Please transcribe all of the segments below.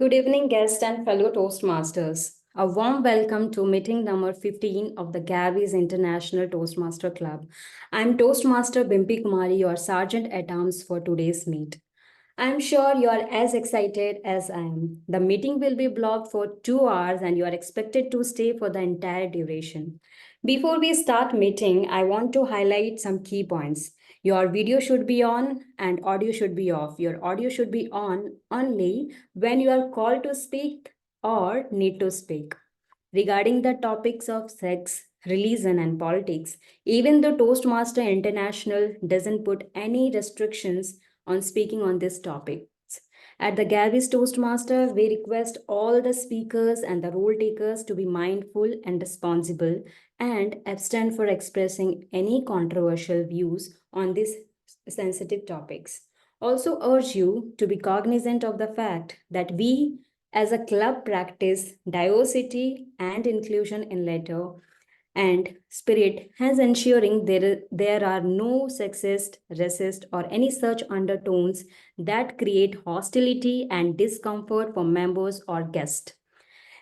Good evening, guests and fellow Toastmasters. A warm welcome to meeting number 15 of the Gabbys International Toastmaster Club. I'm Toastmaster Bimpy Kumari, your Sergeant at Arms for today's meet. I'm sure you are as excited as I am. The meeting will be blocked for 2 hours and you are expected to stay for the entire duration. Before we start meeting, I want to highlight some key points. Your video should be on and audio should be off. Your audio should be on only when you are called to speak or need to speak. Regarding the topics of sex, religion, and politics, even the Toastmaster International doesn't put any restrictions on speaking on this topic. At the Gabbys Toastmaster, we request all the speakers and the role takers to be mindful and responsible and abstain for expressing any controversial views on these sensitive topics. Also urge you to be cognizant of the fact that we as a club practice diversity and inclusion in letter and spirit, has ensuring there are no sexist, racist, or any such undertones that create hostility and discomfort for members or guests.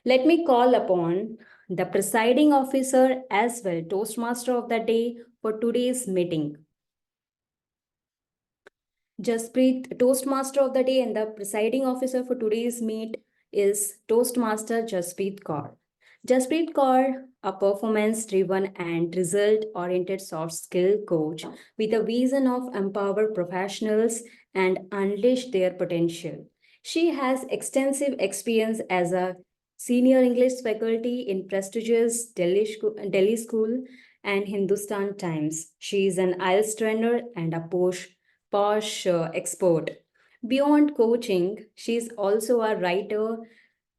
Let me call upon the presiding officer as well, Toastmaster of the day for today's meeting. Jaspreet, Toastmaster of the day and the presiding officer for today's meet is Toastmaster Jaspreet Kaur. Jaspreet Kaur, a performance-driven and result-oriented soft skill coach with a vision of empower professionals and unleash their potential. She has extensive experience as a senior English faculty in prestigious Delhi School and Hindustan Times. She is an IELTS trainer and a posh expert. Beyond coaching, she is also a writer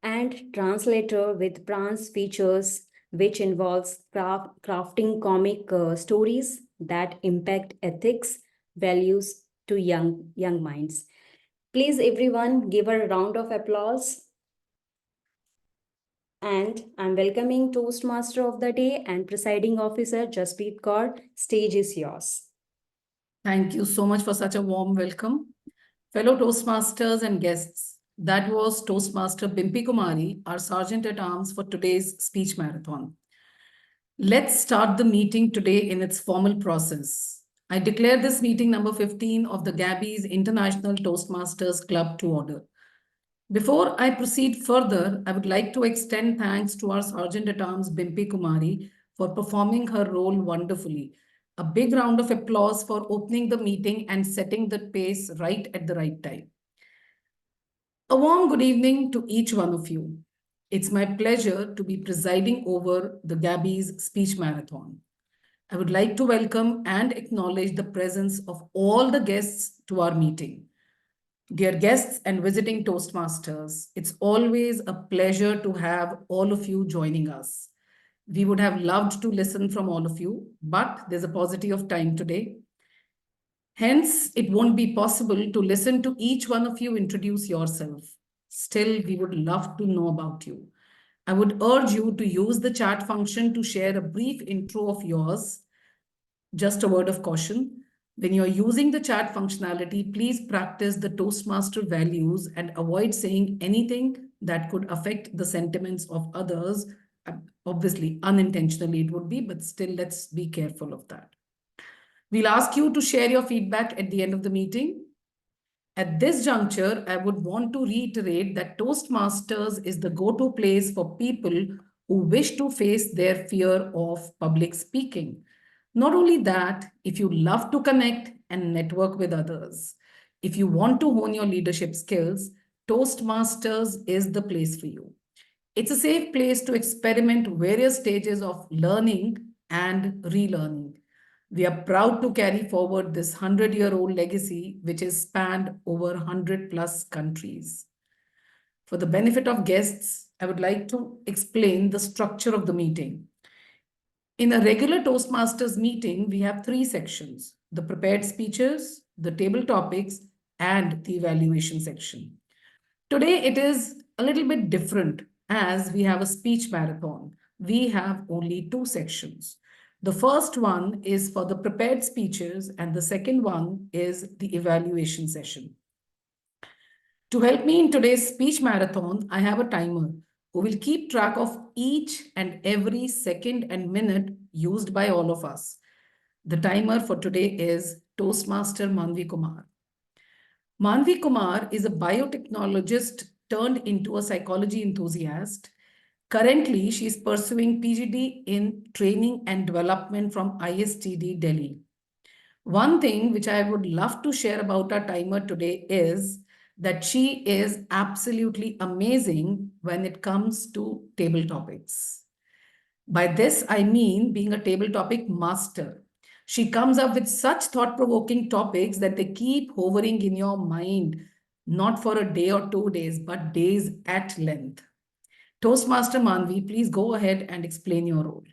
and translator with Prance features, which involves crafting comic stories that impact ethics, values to young minds. Please, everyone, give her a round of applause. And I'm welcoming Toastmaster of the Day and Presiding Officer Jaspreet Kaur. Stage is yours. Thank you so much for such a warm welcome. Fellow Toastmasters and guests, that was Toastmaster Bimpy Kumari, our Sergeant at Arms for today's speech marathon. Let's start the meeting today in its formal process. I declare this meeting number 15 of the Gabbys International Toastmasters Club to order. Before I proceed further, I would like to extend thanks to our Sergeant at Arms Bimpy Kumari for performing her role wonderfully. A big round of applause for opening the meeting and setting the pace right at the right time. A warm good evening to each one of you. It's my pleasure to be presiding over the Gabbys speech marathon. I would like to welcome and acknowledge the presence of all the guests to our meeting. Dear guests and visiting Toastmasters, it's always a pleasure to have all of you joining us. We would have loved to listen from all of you, but there's a paucity of time today. Hence, it won't be possible to listen to each one of you introduce yourself. Still, we would love to know about you. I would urge you to use the chat function to share a brief intro of yours. Just a word of caution. When you're using the chat functionality, please practice the Toastmaster values and avoid saying anything that could affect the sentiments of others. Obviously, unintentionally it would be, but still let's be careful of that. We'll ask you to share your feedback at the end of the meeting. At this juncture, I would want to reiterate that Toastmasters is the go-to place for people who wish to face their fear of public speaking. Not only that, if you love to connect and network with others, if you want to hone your leadership skills, Toastmasters is the place for you. It's a safe place to experiment various stages of learning and relearning. We are proud to carry forward this 100-year-old legacy, which is spanned over 100 plus countries. For the benefit of guests, I would like to explain the structure of the meeting. In a regular Toastmasters meeting, we have three sections: the prepared speeches, the table topics, and the evaluation section. Today, it is a little bit different as we have a speech marathon. We have only two sections. The first one is for the prepared speeches, and the second one is the evaluation session. To help me in today's speech marathon, I have a timer who will keep track of each and every second and minute used by all of us. The timer for today is Toastmaster Manvi Kumar. Manvi Kumar is a biotechnologist turned into a psychology enthusiast. Currently, she is pursuing PhD in training and development from ISTD Delhi. One thing which I would love to share about our timer today is that she is absolutely amazing when it comes to table topics. By this, I mean being a table topic master. She comes up with such thought provoking topics that they keep hovering in your mind, not for a day or 2 days, but days at length. Toastmaster Manvi, please go ahead and explain your role.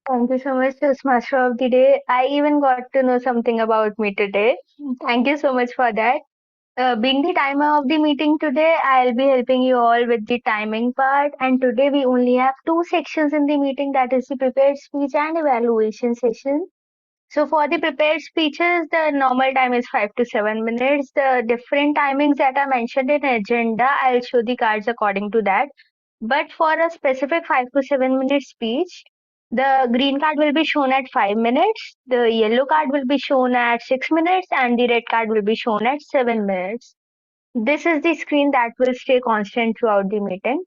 Thank you so much, Toastmaster of the Day. I even got to know something about me today. Thank you so much for that. Being the timer of the meeting today, I'll be helping you all with the timing part. And today we only have two sections in the meeting, that is the prepared speech and evaluation session. So for the prepared speeches, the normal time is 5 to 7 minutes. The different timings that are mentioned in agenda, I'll show the cards according to that. But for a specific 5 to 7 minute speech, the green card will be shown at 5 minutes, the yellow card will be shown at 6 minutes, and the red card will be shown at 7 minutes. This is the screen that will stay constant throughout the meeting.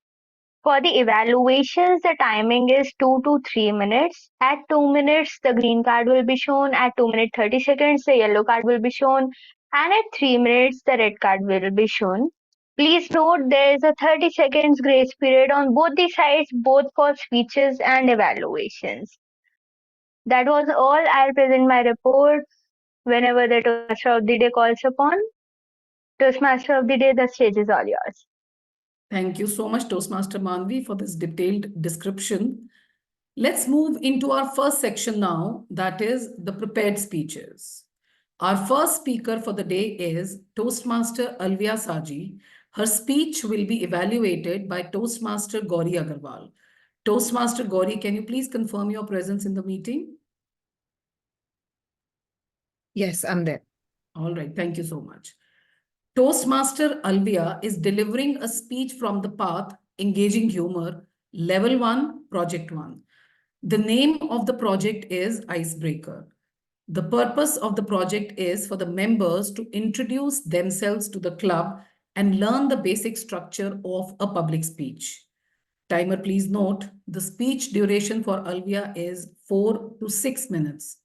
For the evaluations, the timing is 2 to 3 minutes. At 2 minutes, the green card will be shown. At 2 minutes 30 seconds, the yellow card will be shown. And at 3 minutes, the red card will be shown. Please note there is a 30 seconds grace period on both the sides, both for speeches and evaluations. That was all. I'll present my report whenever the Toastmaster of the Day calls upon. Toastmaster of the Day, the stage is all yours. Thank you so much, Toastmaster Manvi, for this detailed description. Let's move into our first section now, that is the prepared speeches. Our first speaker for the day is Toastmaster Alvia Saji. Her speech will be evaluated by Toastmaster Gauri Aggrawal. Toastmaster Gauri, can you please confirm your presence in the meeting? Yes, I'm there. All right, thank you so much. Toastmaster Alvia is delivering a speech from the path Engaging Humor, Level 1, Project 1. The name of the project is Icebreaker. The purpose of the project is for the members to introduce themselves to the club and learn the basic structure of a public speech. Timer, please note, the speech duration for Alvia is 4 to 6 minutes.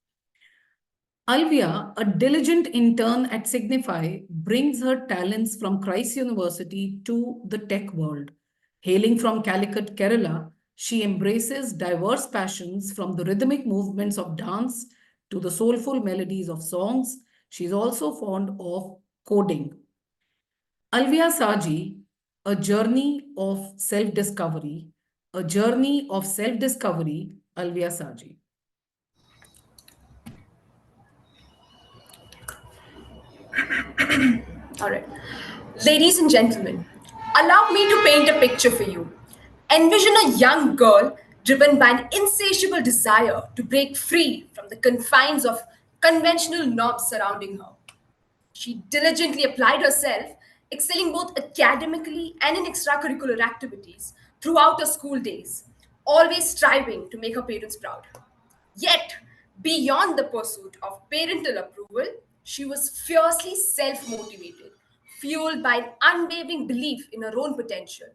Alvia, a diligent intern at Signify, brings her talents from Christ University to the tech world. Hailing from Calicut, Kerala, she embraces diverse passions from the rhythmic movements of dance to the soulful melodies of songs. She is also fond of coding. Alvia Saji, a journey of self-discovery, a journey of self-discovery, Alvia Saji. All right. Ladies and gentlemen, allow me to paint a picture for you. Envision a young girl driven by an insatiable desire to break free from the confines of conventional norms surrounding her. She diligently applied herself, excelling both academically and in extracurricular activities throughout her school days, always striving to make her parents proud. Yet, beyond the pursuit of parental approval, she was fiercely self motivated, fueled by an unwavering belief in her own potential.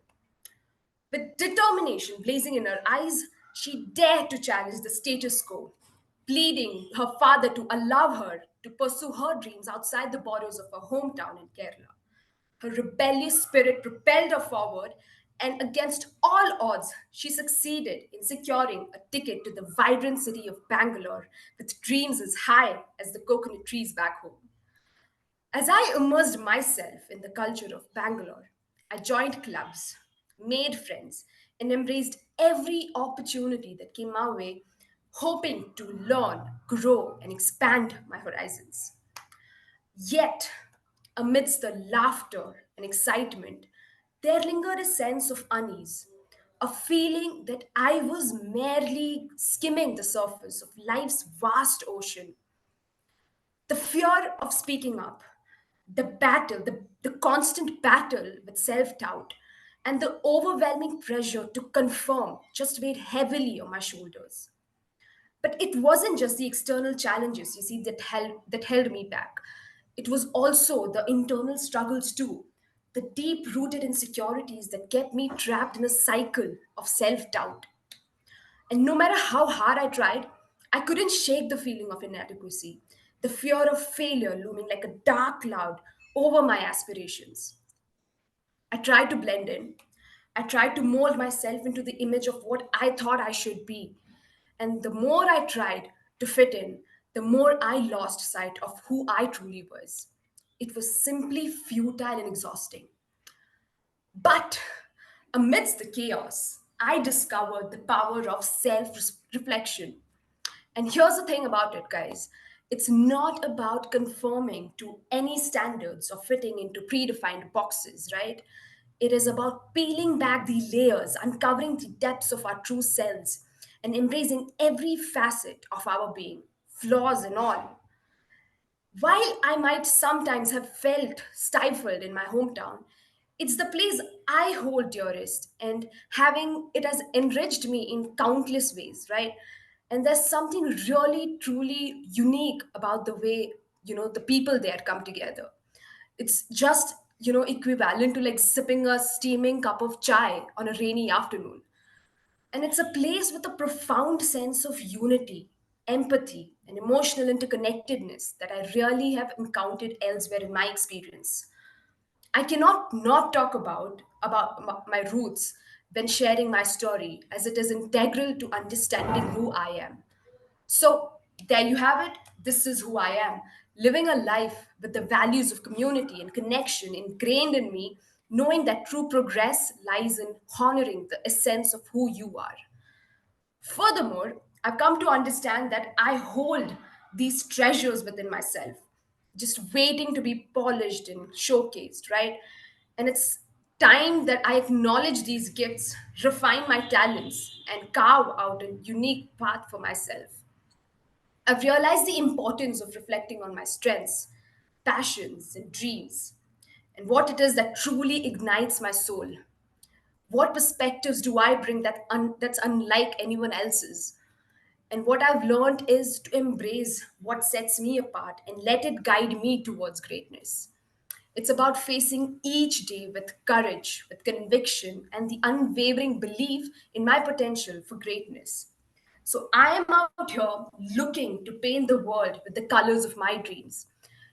With determination blazing in her eyes, she dared to challenge the status quo, pleading her father to allow her to pursue her dreams outside the borders of her hometown in Kerala. Her rebellious spirit propelled her forward, and against all odds, she succeeded in securing a ticket to the vibrant city of Bangalore with dreams as high as the coconut trees back home. As I immersed myself in the culture of Bangalore, I joined clubs, made friends, and embraced every opportunity that came my way, hoping to learn, grow, and expand my horizons. Yet, amidst the laughter and excitement, there lingered a sense of unease, a feeling that I was merely skimming the surface of life's vast ocean. The fear of speaking up, the constant battle with self-doubt, and the overwhelming pressure to conform just weighed heavily on my shoulders. But it wasn't just the external challenges, you see, that held me back. It was also the internal struggles too, the deep-rooted insecurities that kept me trapped in a cycle of self-doubt. And no matter how hard I tried, I couldn't shake the feeling of inadequacy, the fear of failure looming like a dark cloud over my aspirations. I tried to blend in. I tried to mold myself into the image of what I thought I should be. And the more I tried to fit in, the more I lost sight of who I truly was. It was simply futile and exhausting. But amidst the chaos, I discovered the power of self reflection. And here's the thing about it, guys, it's not about conforming to any standards or fitting into predefined boxes, right? It is about peeling back the layers, uncovering the depths of our true selves, and embracing every facet of our being, flaws and all. While I might sometimes have felt stifled in my hometown, it's the place I hold dearest, and having it has enriched me in countless ways, right? And there's something really, truly unique about the way, the people there come together. It's just, equivalent to like sipping a steaming cup of chai on a rainy afternoon. And it's a place with a profound sense of unity, empathy, and emotional interconnectedness that I really have encountered elsewhere in my experience. I cannot not talk about my roots when sharing my story, as it is integral to understanding who I am. So, there you have it. This is who I am. Living a life with the values of community and connection ingrained in me, knowing that true progress lies in honoring the essence of who you are. Furthermore, I've come to understand that I hold these treasures within myself, just waiting to be polished and showcased, right? And it's time that I acknowledge these gifts, refine my talents, and carve out a unique path for myself. I've realized the importance of reflecting on my strengths, passions, and dreams, and what it is that truly ignites my soul. What perspectives do I bring that's unlike anyone else's? And what I've learned is to embrace what sets me apart and let it guide me towards greatness. It's about facing each day with courage, with conviction, and the unwavering belief in my potential for greatness. So I am out here looking to paint the world with the colors of my dreams.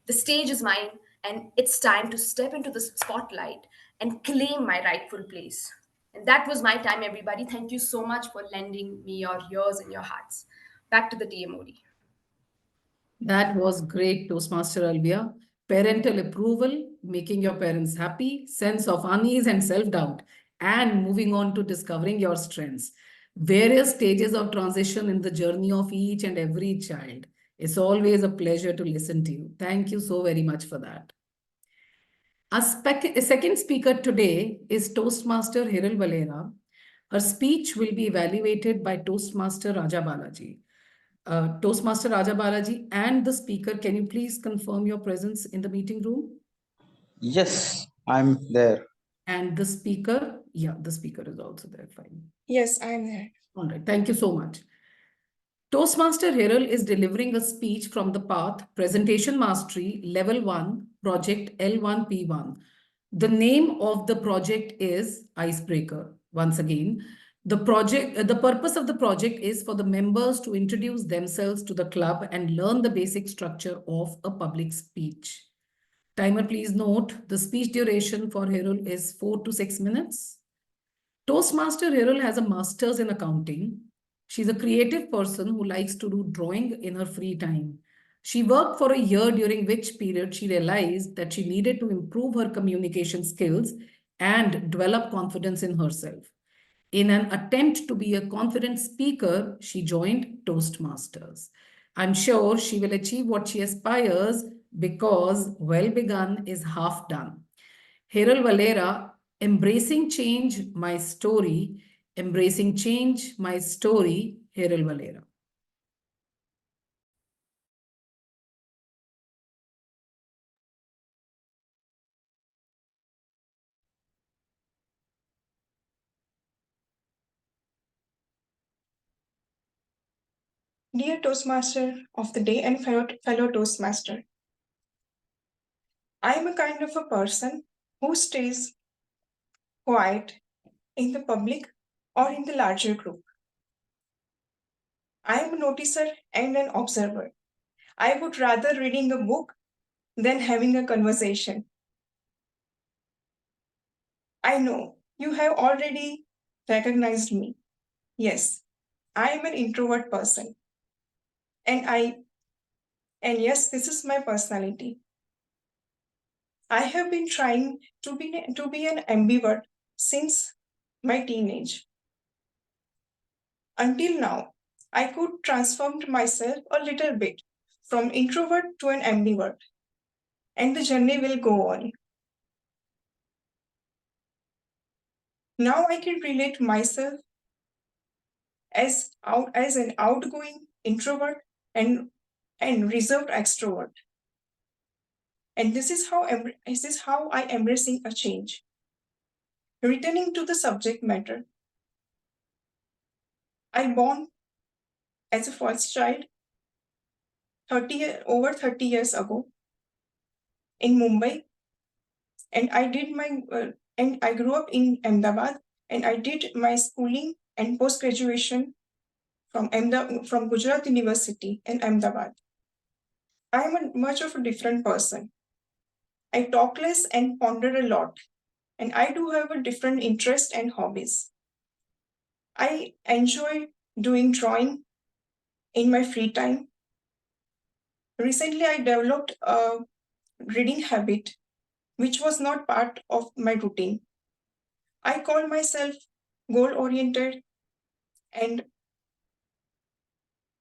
The stage is mine, and it's time to step into the spotlight and claim my rightful place. And that was my time, everybody. Thank you so much for lending me your ears and your hearts. Back to the TMOD. That was great, Toastmaster Albia. Parental approval, making your parents happy, sense of unease and self-doubt, and moving on to discovering your strengths. Various stages of transition in the journey of each and every child. It's always a pleasure to listen to you. Thank you so very much for that. A second speaker today is Toastmaster Hiral Valera. Her speech will be evaluated by Toastmaster Raja Balaji. Toastmaster Raja Balaji and the speaker, can you please confirm your presence in the meeting room? Yes, I'm there. And the speaker, yeah, the speaker is also there. Fine. Yes, I'm there. All right. Thank you so much. Toastmaster Hiral is delivering a speech from the path Presentation Mastery Level 1 Project L1P1. The name of the project is Icebreaker. Once again, the purpose of the project is for the members to introduce themselves to the club and learn the basic structure of a public speech. Timer, please note, the speech duration for Hiral is 4 to 6 minutes. Toastmaster Hiral has a master's in accounting. She's a creative person who likes to do drawing in her free time. She worked for a year, during which period she realized that she needed to improve her communication skills and develop confidence in herself. In an attempt to be a confident speaker, she joined Toastmasters. I'm sure she will achieve what she aspires, because well begun is half done. Hiral Valera, Embracing Change, My Story. Embracing Change, My Story, Hiral Valera. Dear Toastmaster of the day and fellow Toastmaster, I am a kind of a person who stays quiet in the public or in the larger group. I am a noticer and an observer. I would rather reading a book than having a conversation. I know you have already recognized me. Yes, I am an introvert person. And yes, this is my personality. I have been trying to be an ambivert since my teenage. Until now, I could transform myself a little bit from introvert to an ambivert, and the journey will go on. Now I can relate myself as an outgoing introvert and reserved extrovert. And this is how I am embracing a change. Returning to the subject matter, I born as a first child over 30 years ago in Mumbai, and I grew up in Ahmedabad, and I did my schooling and post graduation from Gujarat University in Ahmedabad. I am much of a different person. I talk less and ponder a lot, and I do have a different interest and hobbies. I enjoy doing drawing in my free time. Recently, I developed a reading habit, which was not part of my routine. I call myself goal-oriented and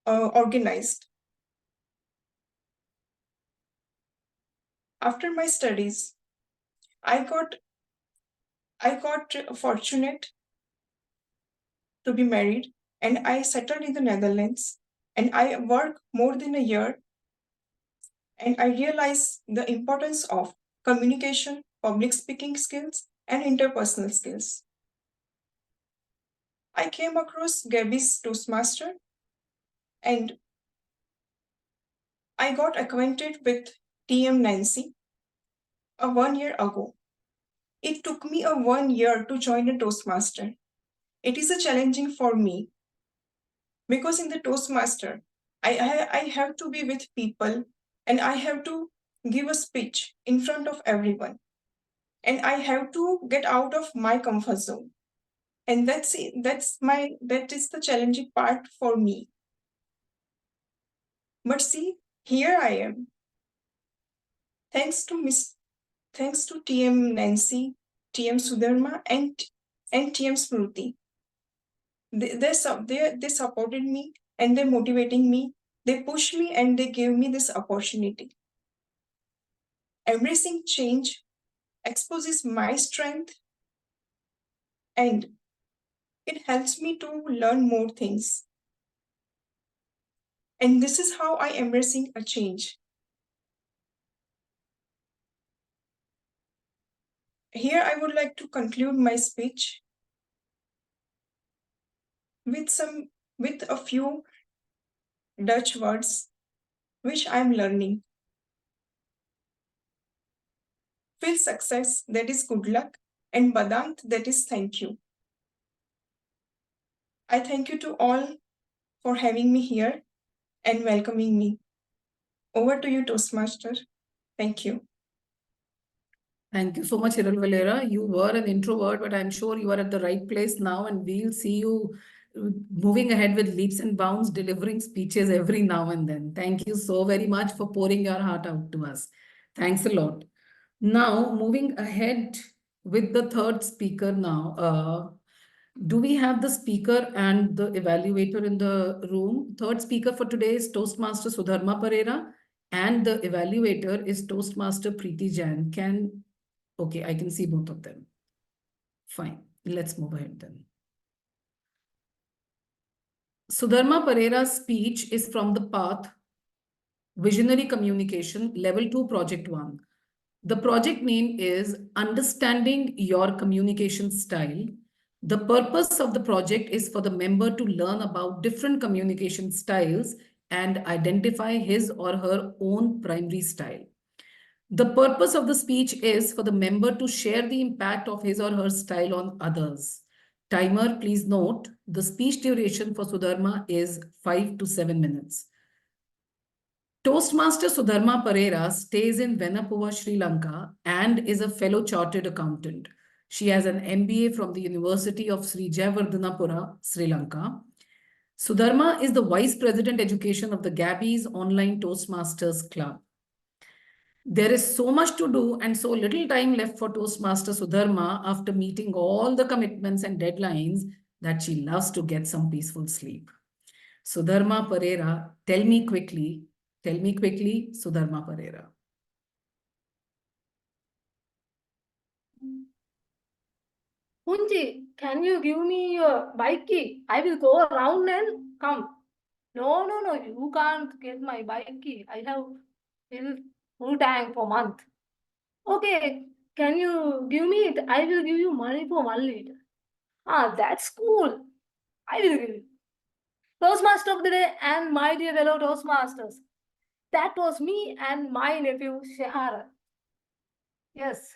organized. After my studies, I got fortunate to be married, and I settled in the Netherlands, and I worked more than a year, and I realized the importance of communication, public speaking skills, and interpersonal skills. I came across Gabbys Toastmaster, and I got acquainted with TM Nancy 1 year ago. It took me 1 year to join a Toastmaster. It is a challenging for me because in the Toastmaster, I have to be with people, and I have to give a speech in front of everyone, and I have to get out of my comfort zone, and that is the challenging part for me. But see, here I am, thanks to TM Nancy, TM Sudharma, and TM Smriti. They supported me, and they motivating me. They push me, and they give me this opportunity. Embracing change exposes my strength, and it helps me to learn more things. And this is how I am embracing a change. Here I would like to conclude my speech with a few Dutch words which I am learning. Feel success, that is good luck, and Badant, that is thank you. I thank you to all for having me here and welcoming me. Over to you, Toastmaster. Thank you. Thank you so much, Hiral Valera. You were an introvert, but I'm sure you are at the right place now, and we'll see you moving ahead with leaps and bounds, delivering speeches every now and then. Thank you so very much for pouring your heart out to us. Thanks a lot. Now, moving ahead with the third speaker now. Do we have the speaker and the evaluator in the room? Third speaker for today is Toastmaster Sudharma Perera, and the evaluator is Toastmaster Preeti Jain. Okay, I can see both of them. Fine, let's move ahead then. Sudharma Perera's speech is from the path Visionary Communication, Level 2, Project 1. The project name is Understanding Your Communication Style. The purpose of the project is for the member to learn about different communication styles and identify his or her own primary style. The purpose of the speech is for the member to share the impact of his or her style on others. Timer, please note, the speech duration for Sudharma is 5 to 7 minutes. Toastmaster Sudharma Perera stays in Venapuva, Sri Lanka and is a fellow chartered accountant. She has an MBA from the University of Sri Jayawardhanapura, Sri Lanka. Sudharma is the Vice President Education of the Gabbys Online Toastmasters Club. There is so much to do and so little time left for Toastmaster Sudharma after meeting all the commitments and deadlines that she loves to get some peaceful sleep. Sudharma Perera, tell me quickly, Sudharma Perera. Punji, can you give me your bike key? I will go around and come. No, you can't get my bike key. I have filled full tank for month. Okay, can you give me it? I will give you money for 1 liter. Ah, that's cool. I will give you. Toastmaster of the day and my dear fellow Toastmasters. That was me and my nephew Shahara. Yes.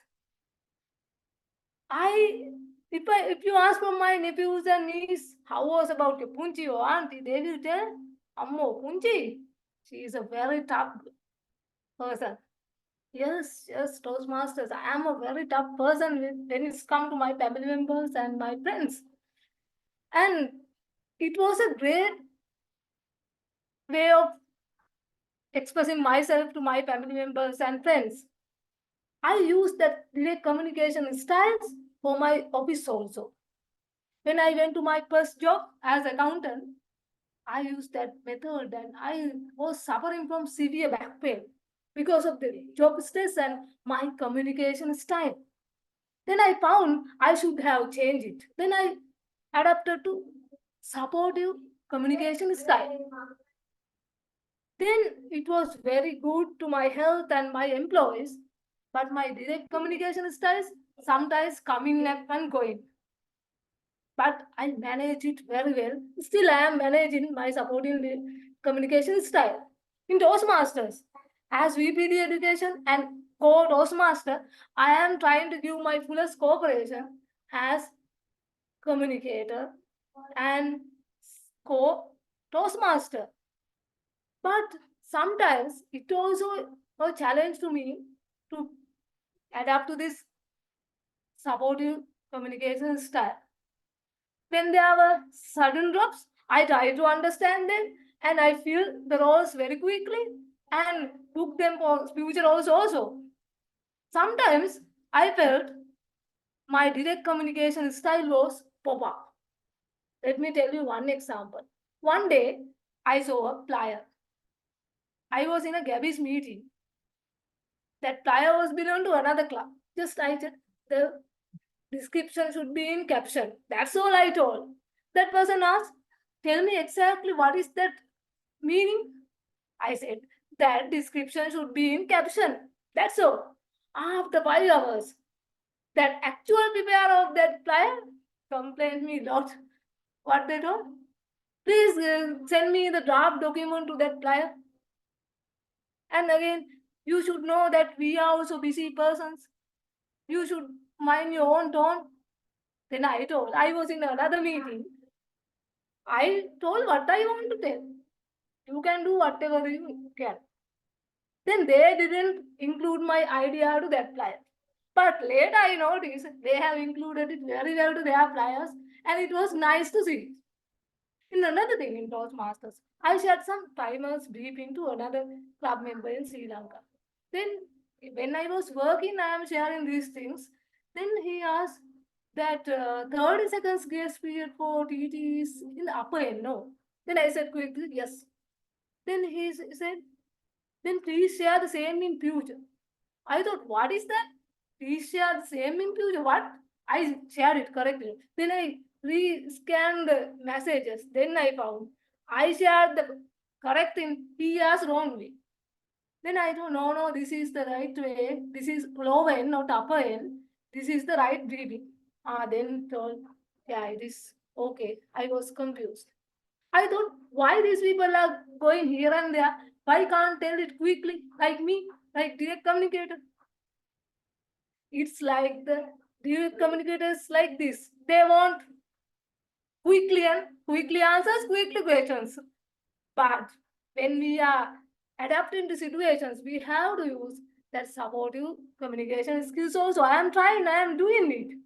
If you ask from my nephews and niece, how was about your Punji or auntie, they will tell, Ammo, Punji, she is a very tough person. Yes, Toastmasters, I am a very tough person when it's come to my family members and my friends. And it was a great way of expressing myself to my family members and friends. I use that direct communication styles for my office also. When I went to my first job as accountant, I used that method and I was suffering from severe back pain because of the job stress and my communication style. Then I found I should have changed it. Then I adapted to supportive communication style. Then it was very good to my health and my employees, but my direct communication styles sometimes coming and going. But I manage it very well. Still, I am managing my supporting communication style. In Toastmasters, as VPD Education and co-Toastmaster, I am trying to give my fullest cooperation as communicator and co-Toastmaster. But sometimes it also a challenge to me to adapt to this supportive communication style. When there were sudden drops, I try to understand them and I feel the roles very quickly and book them for future roles also. Sometimes I felt my direct communication style was pop up. Let me tell you one example. One day I saw a flyer. I was in a Gabbys meeting. That flyer was belong to another club. Just I said the description should be in caption. That's all I told. That person asked, tell me exactly what is that meaning? I said, that description should be in caption. That's all. After 5 hours, that actual preparer of that flyer complained me a lot. What they told? Please send me the draft document to that flyer. And again, you should know that we are also busy persons. You should mind your own tone. Then I told, I was in another meeting. I told what I want to tell. You can do whatever you can. Then they didn't include my idea to that flyer. But later I noticed they have included it very well to their flyers and it was nice to see. In another thing in Toastmasters, I shared some timers briefing to another club member in Sri Lanka. Then when I was working, I am sharing these things. Then he asked that 30 seconds grace period for TT is in the upper end, no? Then I said quickly, yes. Then he said, then please share the same in future. I thought, what is that? Please share the same in future. What? I shared it correctly. Then I re-scanned the messages. Then I found I shared the correct thing. He asked wrongly. Then I thought, no, this is the right way. This is lower end, not upper end. This is the right reading. Then told, yeah, it is okay. I was confused. I thought, why these people are going here and there? Why can't tell it quickly, like me, like direct communicator? It's like the direct communicators like this. They want quickly answers, quickly questions. But when we are adapting to situations, we have to use that supportive communication skills also. I am doing it.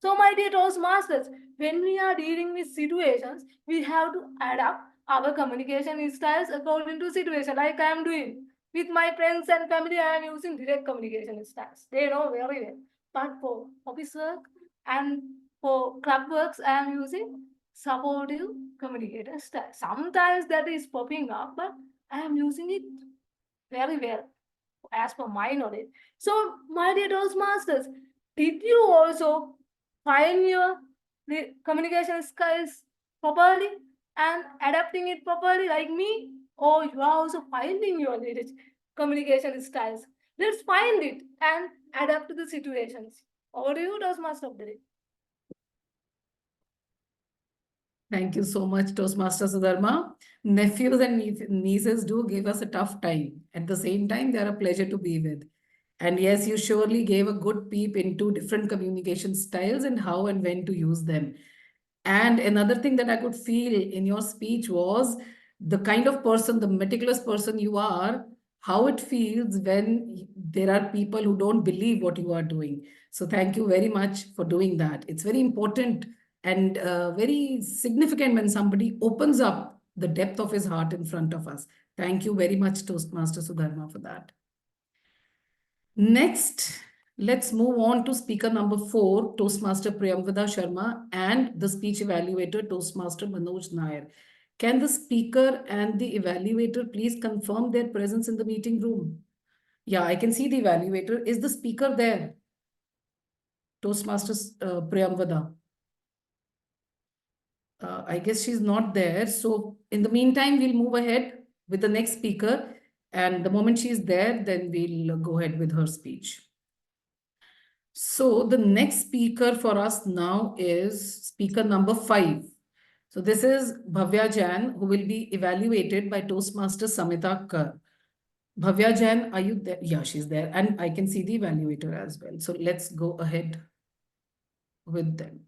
So, my dear Toastmasters, when we are dealing with situations, we have to adapt our communication styles according to situation, like I am doing. With my friends and family, I am using direct communication styles. They know very well. But for office work and for club works, I am using supportive communicator style. Sometimes that is popping up, but I am using it very well as per my knowledge. So, my dear Toastmasters, did you also find your communication skills properly and adapting it properly like me? Or you are also finding your communication styles? Let's find it and adapt to the situations. Over to you, Toastmaster of the day. Thank you so much, Toastmaster Sudharma. Nephews and nieces do give us a tough time. At the same time, they are a pleasure to be with. And yes, you surely gave a good peep into different communication styles and how and when to use them. And another thing that I could feel in your speech was the kind of person, the meticulous person you are, how it feels when there are people who don't believe what you are doing. So thank you very much for doing that. It's very important and very significant when somebody opens up the depth of his heart in front of us. Thank you very much, Toastmaster Sudharma, for that. Next, let's move on to speaker number 4, Toastmaster Priyamvada Sharma, and the speech evaluator, Toastmaster Manoj Nair. Can the speaker and the evaluator please confirm their presence in the meeting room? Yeah, I can see the evaluator. Is the speaker there? Toastmaster Priyamvada. I guess she's not there. So in the meantime, we'll move ahead with the next speaker. And the moment she's there, then we'll go ahead with her speech. So the next speaker for us now is speaker number 5. So this is Bhavya Jain, who will be evaluated by Toastmaster Samita Kar. Bhavya Jain, are you there? Yeah, she's there. And I can see the evaluator as well. So let's go ahead with them.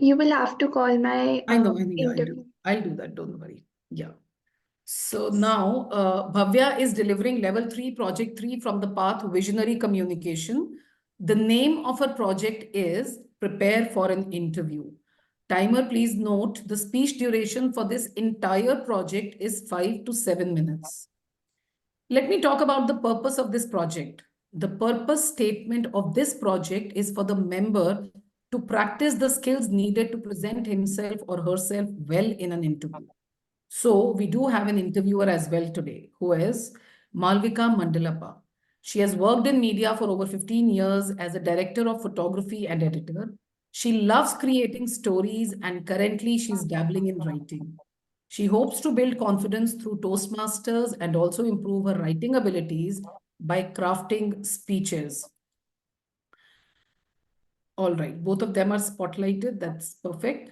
You will have to call my I know, interview. I'll do that. Don't worry. Yeah. So now Bhavya is delivering level 3, project 3 from the path Visionary Communication. The name of her project is Prepare for an Interview. Timer, please note the speech duration for this entire project is 5 to 7 minutes. Let me talk about the purpose of this project. The purpose statement of this project is for the member to practice the skills needed to present himself or herself well in an interview. So we do have an interviewer as well today, who is Malvika Mandalappa. She has worked in media for over 15 years as a director of photography and editor. She loves creating stories and currently she's dabbling in writing. She hopes to build confidence through Toastmasters and also improve her writing abilities by crafting speeches. All right, both of them are spotlighted. That's perfect.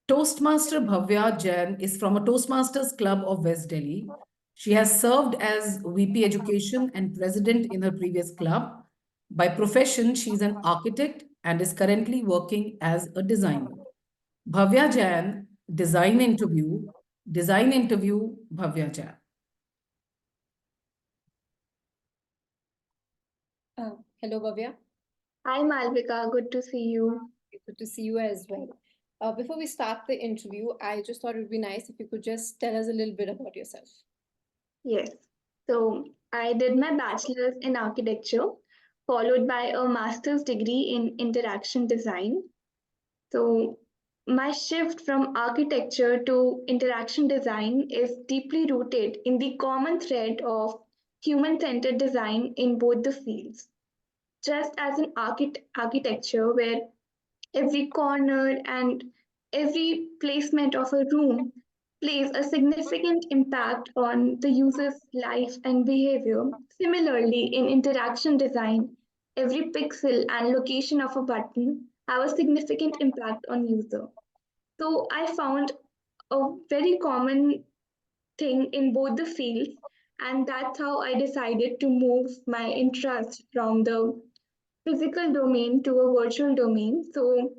Toastmaster Bhavya Jain is from a Toastmasters Club of West Delhi. She has served as VP Education and President in her previous club. By profession, she is an architect and is currently working as a designer. Bhavya Jain, design interview, Bhavya Jain. Hello, Bhavya. Hi, Malvika. Good to see you. Good to see you as well. Before we start the interview, I just thought it would be nice if you could just tell us a little bit about yourself. Yes. So I did my bachelor's in architecture, followed by a master's degree in interaction design. So my shift from architecture to interaction design is deeply rooted in the common thread of human-centered design in both the fields. Just as in architecture, where every corner and every placement of a room plays a significant impact on the user's life and behavior. Similarly, in interaction design, every pixel and location of a button have a significant impact on user. So I found a very common thing in both the fields, and that's how I decided to move my interest from the physical domain to a virtual domain. So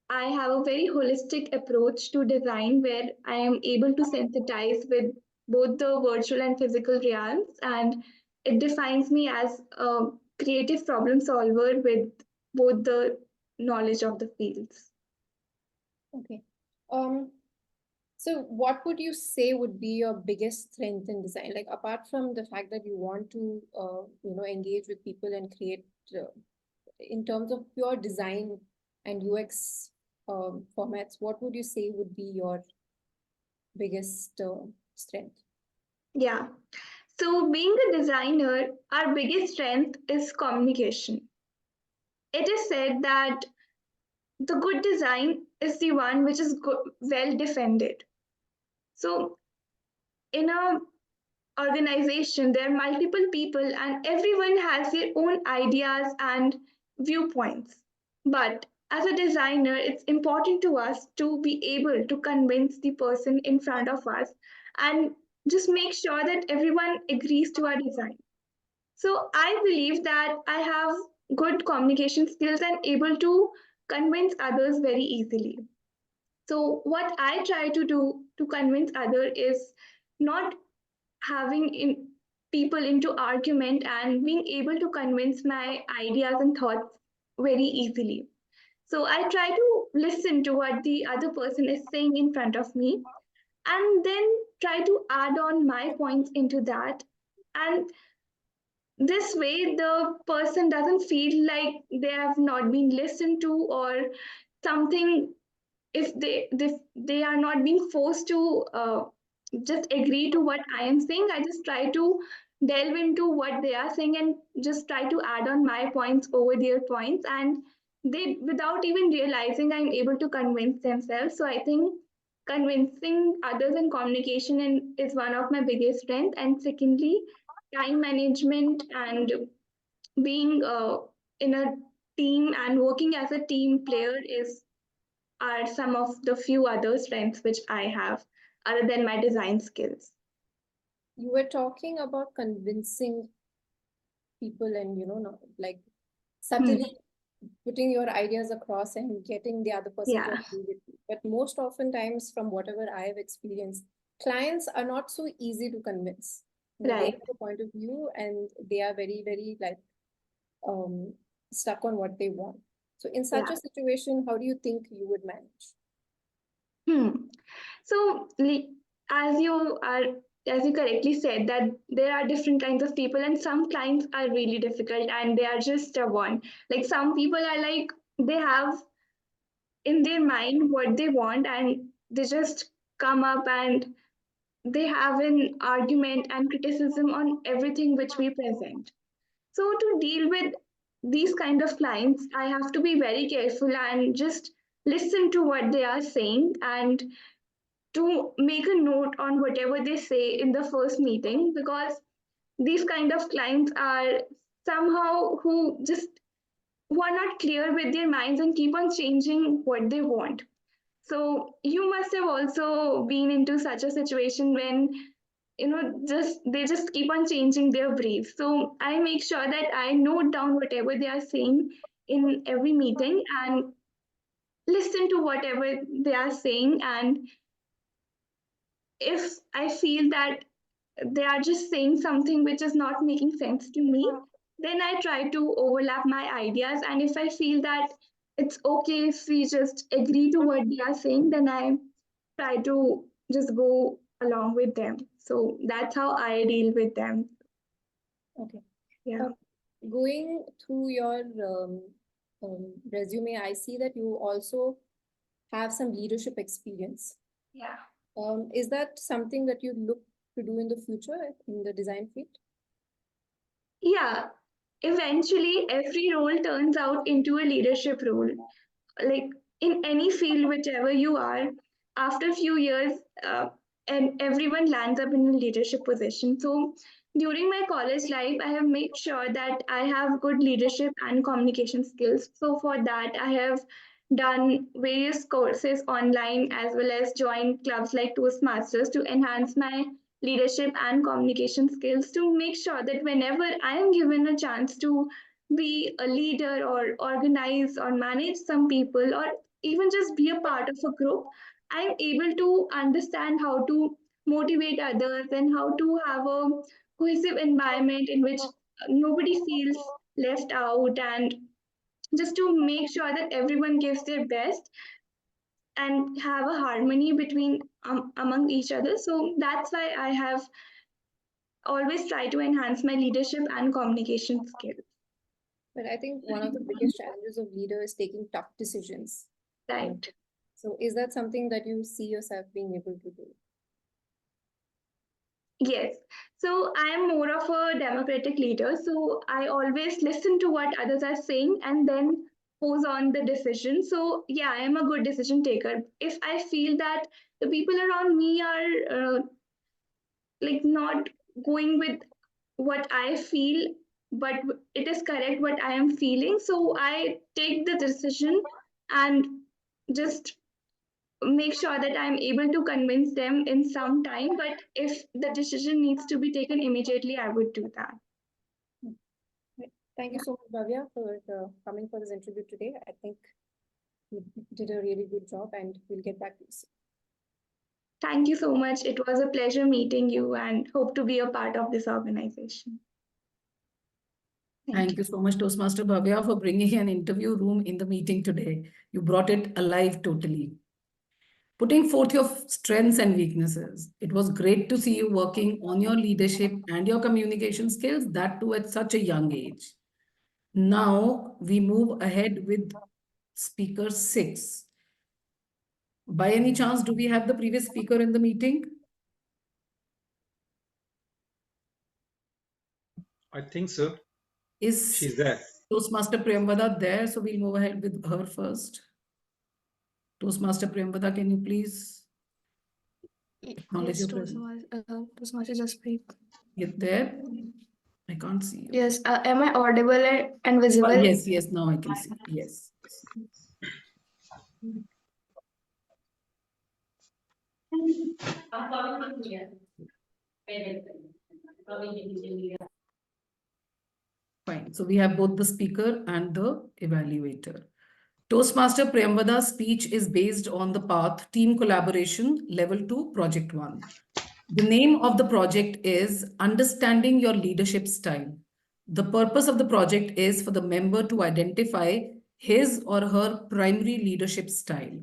I have a very holistic approach to design where I am able to sensitize with both the virtual and physical realms, and it defines me as a creative problem solver with both the knowledge of the fields. Okay. So what would you say would be your biggest strength in design? Like apart from the fact that you want to, engage with people and create, in terms of pure design and UX formats, what would you say would be your biggest strength? Yeah. So, being a designer, our biggest strength is communication. It is said that the good design is the one which is well defended. So, in a organization, there are multiple people, and everyone has their own ideas and viewpoints. But as a designer, it's important to us to be able to convince the person in front of us and just make sure that everyone agrees to our design. So I believe that I have good communication skills and able to convince others very easily. So what I try to do to convince others is not having people into argument and being able to convince my ideas and thoughts very easily. So I try to listen to what the other person is saying in front of me and then try to add on my points into that. And this way, the person doesn't feel like they have not been listened to or something. If they are not being forced to just agree to what I am saying, I just try to delve into what they are saying and just try to add on my points over their points, and they, without even realizing, I'm able to convince themselves. So I think convincing others in communication is one of my biggest strengths. And secondly, time management and being in a team and working as a team player is are some of the few other strengths which I have other than my design skills. You were talking about convincing people and, like subtly putting your ideas across and getting the other person to Yeah, agree with you. But most oftentimes, from whatever I have experienced, clients are not so easy to convince. They right. have a point of view and they are very, very like stuck on what they want. So in such Yeah. a situation, how do you think you would manage? So, as you are, as you correctly said, that there are different kinds of people, and some clients are really difficult, and they are just a one. Like some people are like they have in their mind what they want, and they just come up and they have an argument and criticism on everything which we present. So to deal with these kind of clients, I have to be very careful and just listen to what they are saying and to make a note on whatever they say in the first meeting, because these kind of clients are somehow who are not clear with their minds and keep on changing what they want. So you must have also been into such a situation when just they just keep on changing their brief. So I make sure that I note down whatever they are saying in every meeting and listen to whatever they are saying. And if I feel that they are just saying something which is not making sense to me, then I try to overlap my ideas. And if I feel that it's okay if we just agree to what they are saying, then I try to just go along with them. So that's how I deal with them. Okay. Yeah. Going through your resume, I see that you also have some leadership experience. Yeah. Is that something that you look to do in the future in the design field? Yeah. Eventually, every role turns out into a leadership role. Like in any field, whichever you are, after a few years, and everyone lands up in a leadership position. So during my college life, I have made sure that I have good leadership and communication skills. So for that, I have done various courses online as well as joined clubs like Toastmasters to enhance my leadership and communication skills, to make sure that whenever I am given a chance to be a leader or organize or manage some people or even just be a part of a group, I'm able to understand how to motivate others and how to have a cohesive environment in which nobody feels left out, and just to make sure that everyone gives their best and have a harmony between among each other. So that's why I have always tried to enhance my leadership and communication skills. But I think one of the biggest challenges of leader is taking tough decisions. Right. So is that something that you see yourself being able to do? Yes. So I am more of a democratic leader. So I always listen to what others are saying and then pose on the decision. So yeah, I am a good decision taker. If I feel that the people around me are like not going with what I feel, but it is correct what I am feeling, so I take the decision and just make sure that I'm able to convince them in some time. But if the decision needs to be taken immediately, I would do that. Thank you so much, Bhavya, for coming for this interview today. I think you did a really good job, and we'll get back to you soon. Thank you so much. It was a pleasure meeting you and hope to be a part of this organization. Thank you so much, Toastmaster Bhavya, for bringing an interview room in the meeting today. You brought it alive totally. Putting forth your strengths and weaknesses. It was great to see you working on your leadership and your communication skills, that too at such a young age. Now we move ahead with speaker 6. By any chance, do we have the previous speaker in the meeting? I think so. Is She's there. Toastmaster Priyamvada there? So we'll move ahead with her first. Toastmaster Priyamvada, can you please acknowledge your presence? Toastmaster Jaspreet. You're there? I can't see you. Yes, am I audible and visible? Yes, yes, now I can see. Yes. Fine. So we have both the speaker and the evaluator. Toastmaster Priyamvada's speech is based on the path Team Collaboration Level 2 Project 1. The name of the project is Understanding Your Leadership Style. The purpose of the project is for the member to identify his or her primary leadership style.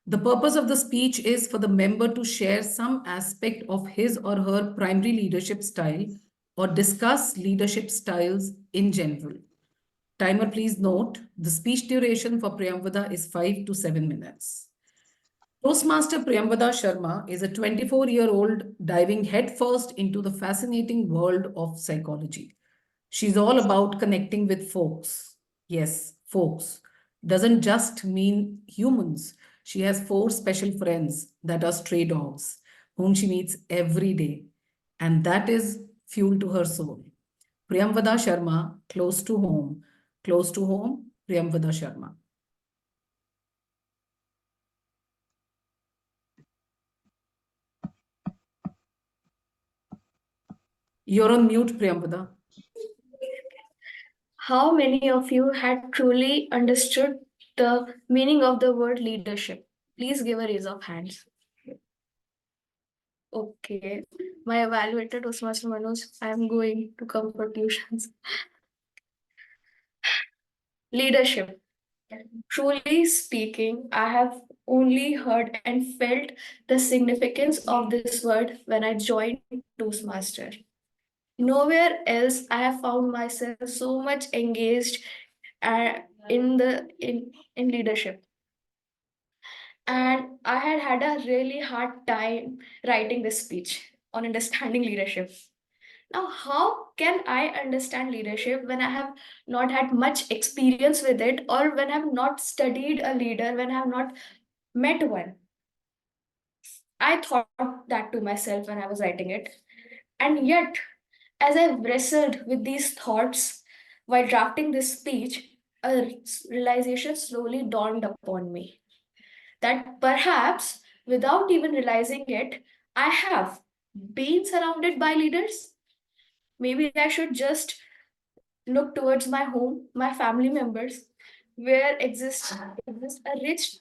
The purpose of the speech is for the member to share some aspect of his or her primary leadership style or discuss leadership styles in general. Timer, please note, the speech duration for Priyamvada is 5 to 7 minutes. Toastmaster Priyamvada Sharma is a 24-year-old diving headfirst into the fascinating world of psychology. She's all about connecting with folks. Yes, folks. Doesn't just mean humans. She has 4 special friends that are stray dogs, whom she meets every day. And that is fuel to her soul. Priyamvada Sharma, close to home. Close to home, Priyamvada Sharma. You're on mute, Priyamvada. How many of you had truly understood the meaning of the word leadership? Please give a raise of hands. Okay, my evaluator Toastmaster Manoj, I am going to come for tuitions. Leadership. Truly speaking, I have only heard and felt the significance of this word when I joined Toastmaster. Nowhere else I have found myself so much engaged in leadership. And I had a really hard time writing this speech on understanding leadership. Now, how can I understand leadership when I have not had much experience with it, or when I have not studied a leader, when I have not met one? I thought that to myself when I was writing it. And yet, as I wrestled with these thoughts while drafting this speech, a realization slowly dawned upon me that perhaps without even realizing it, I have been surrounded by leaders. Maybe I should just look towards my home, my family members, where exists a rich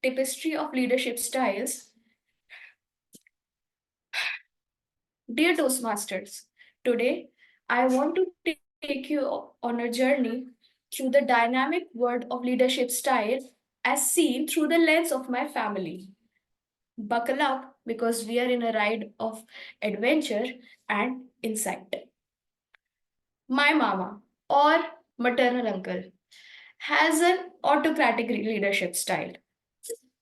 tapestry of leadership styles. Dear Toastmasters, today I want to take you on a journey through the dynamic world of leadership style as seen through the lens of my family. Buckle up because we are in a ride of adventure and insight. My mama or maternal uncle has an autocratic leadership style.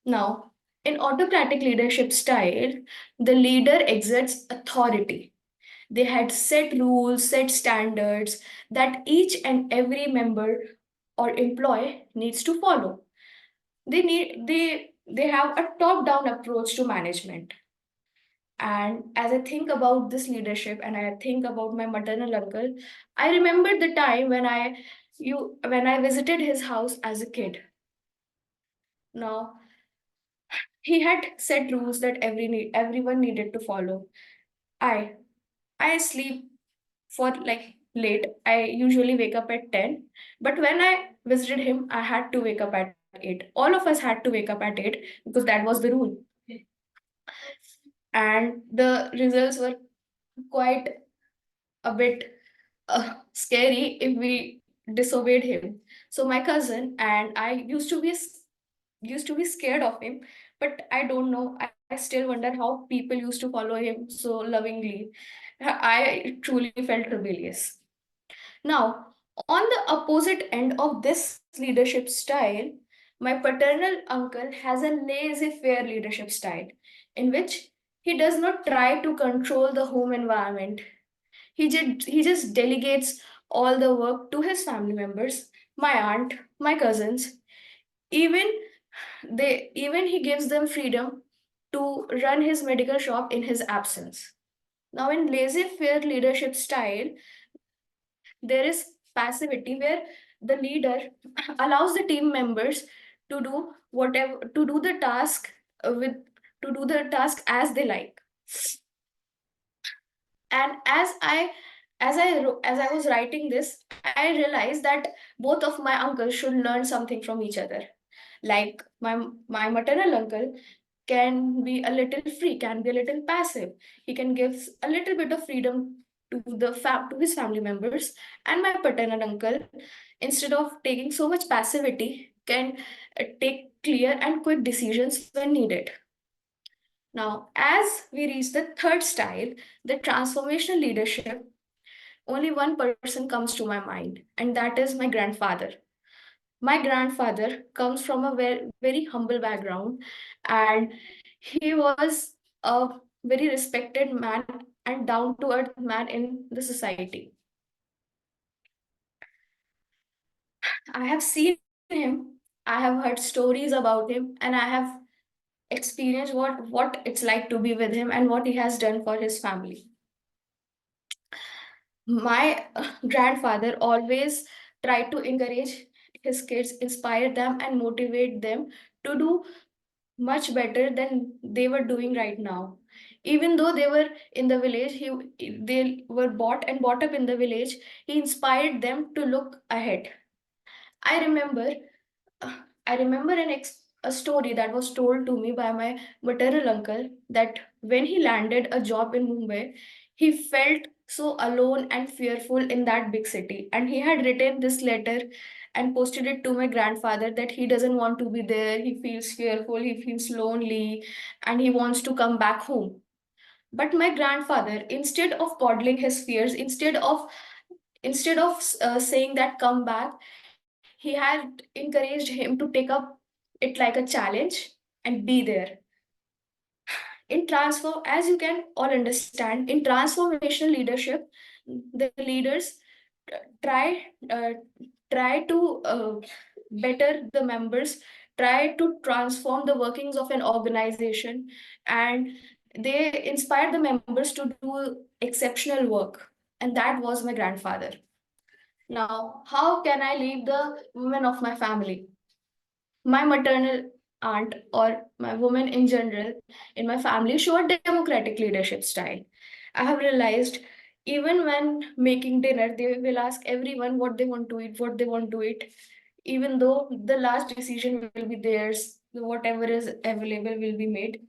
Now, in autocratic leadership style, the leader exerts authority. They had set rules, set standards that each and every member or employee needs to follow. They have a top-down approach to management. And as I think about this leadership and I think about my maternal uncle, I remember the time when I visited his house as a kid. Now, he had set rules that everyone needed to follow. I I sleep for like late. I usually wake up at 10, but when I visited him, I had to wake up at 8. All of us had to wake up at 8 because that was the rule. And the results were quite a bit scary if we disobeyed him. So my cousin and I used to be scared of him, but I don't know. I still wonder how people used to follow him so lovingly. I truly felt rebellious. Now, on the opposite end of this leadership style, my paternal uncle has a laissez-faire leadership style in which he does not try to control the home environment. He just delegates all the work to his family members, my aunt, my cousins. Even even he gives them freedom to run his medical shop in his absence. Now, in laissez-faire leadership style, there is passivity where the leader allows the team members to do whatever to do the task with to do the task as they like. And as I was writing this, I realized that both of my uncles should learn something from each other. Like my maternal uncle can be a little free, can be a little passive. He can give a little bit of freedom to his family members, and my paternal uncle, instead of taking so much passivity, can take clear and quick decisions when needed. Now, as we reach the third style, the transformational leadership, only one person comes to my mind, and that is my grandfather. My grandfather comes from a very humble background, and he was a very respected man and down to earth man in the society. I have seen him, I have heard stories about him, and I have experienced what it's like to be with him and what he has done for his family. My grandfather always tried to encourage his kids, inspire them, and motivate them to do much better than they were doing right now. Even though they were in the village, they were brought up in the village, he inspired them to look ahead. I remember I remember a story that was told to me by my maternal uncle that when he landed a job in Mumbai, he felt so alone and fearful in that big city. And he had written this letter and posted it to my grandfather that he doesn't want to be there, he feels fearful, he feels lonely, and he wants to come back home. But my grandfather, instead of coddling his fears, instead of saying that come back, he had encouraged him to take up it like a challenge and be there. As you can all understand, in transformational leadership, the leaders try uh, try to better the members, try to transform the workings of an organization, and they inspire the members to do exceptional work. And that was my grandfather. Now, how can I lead the women of my family? My maternal aunt or my women in general in my family show a democratic leadership style. I have realized even when making dinner, they will ask everyone what they want to eat, what they want to eat, even though the last decision will be theirs, whatever is available will be made.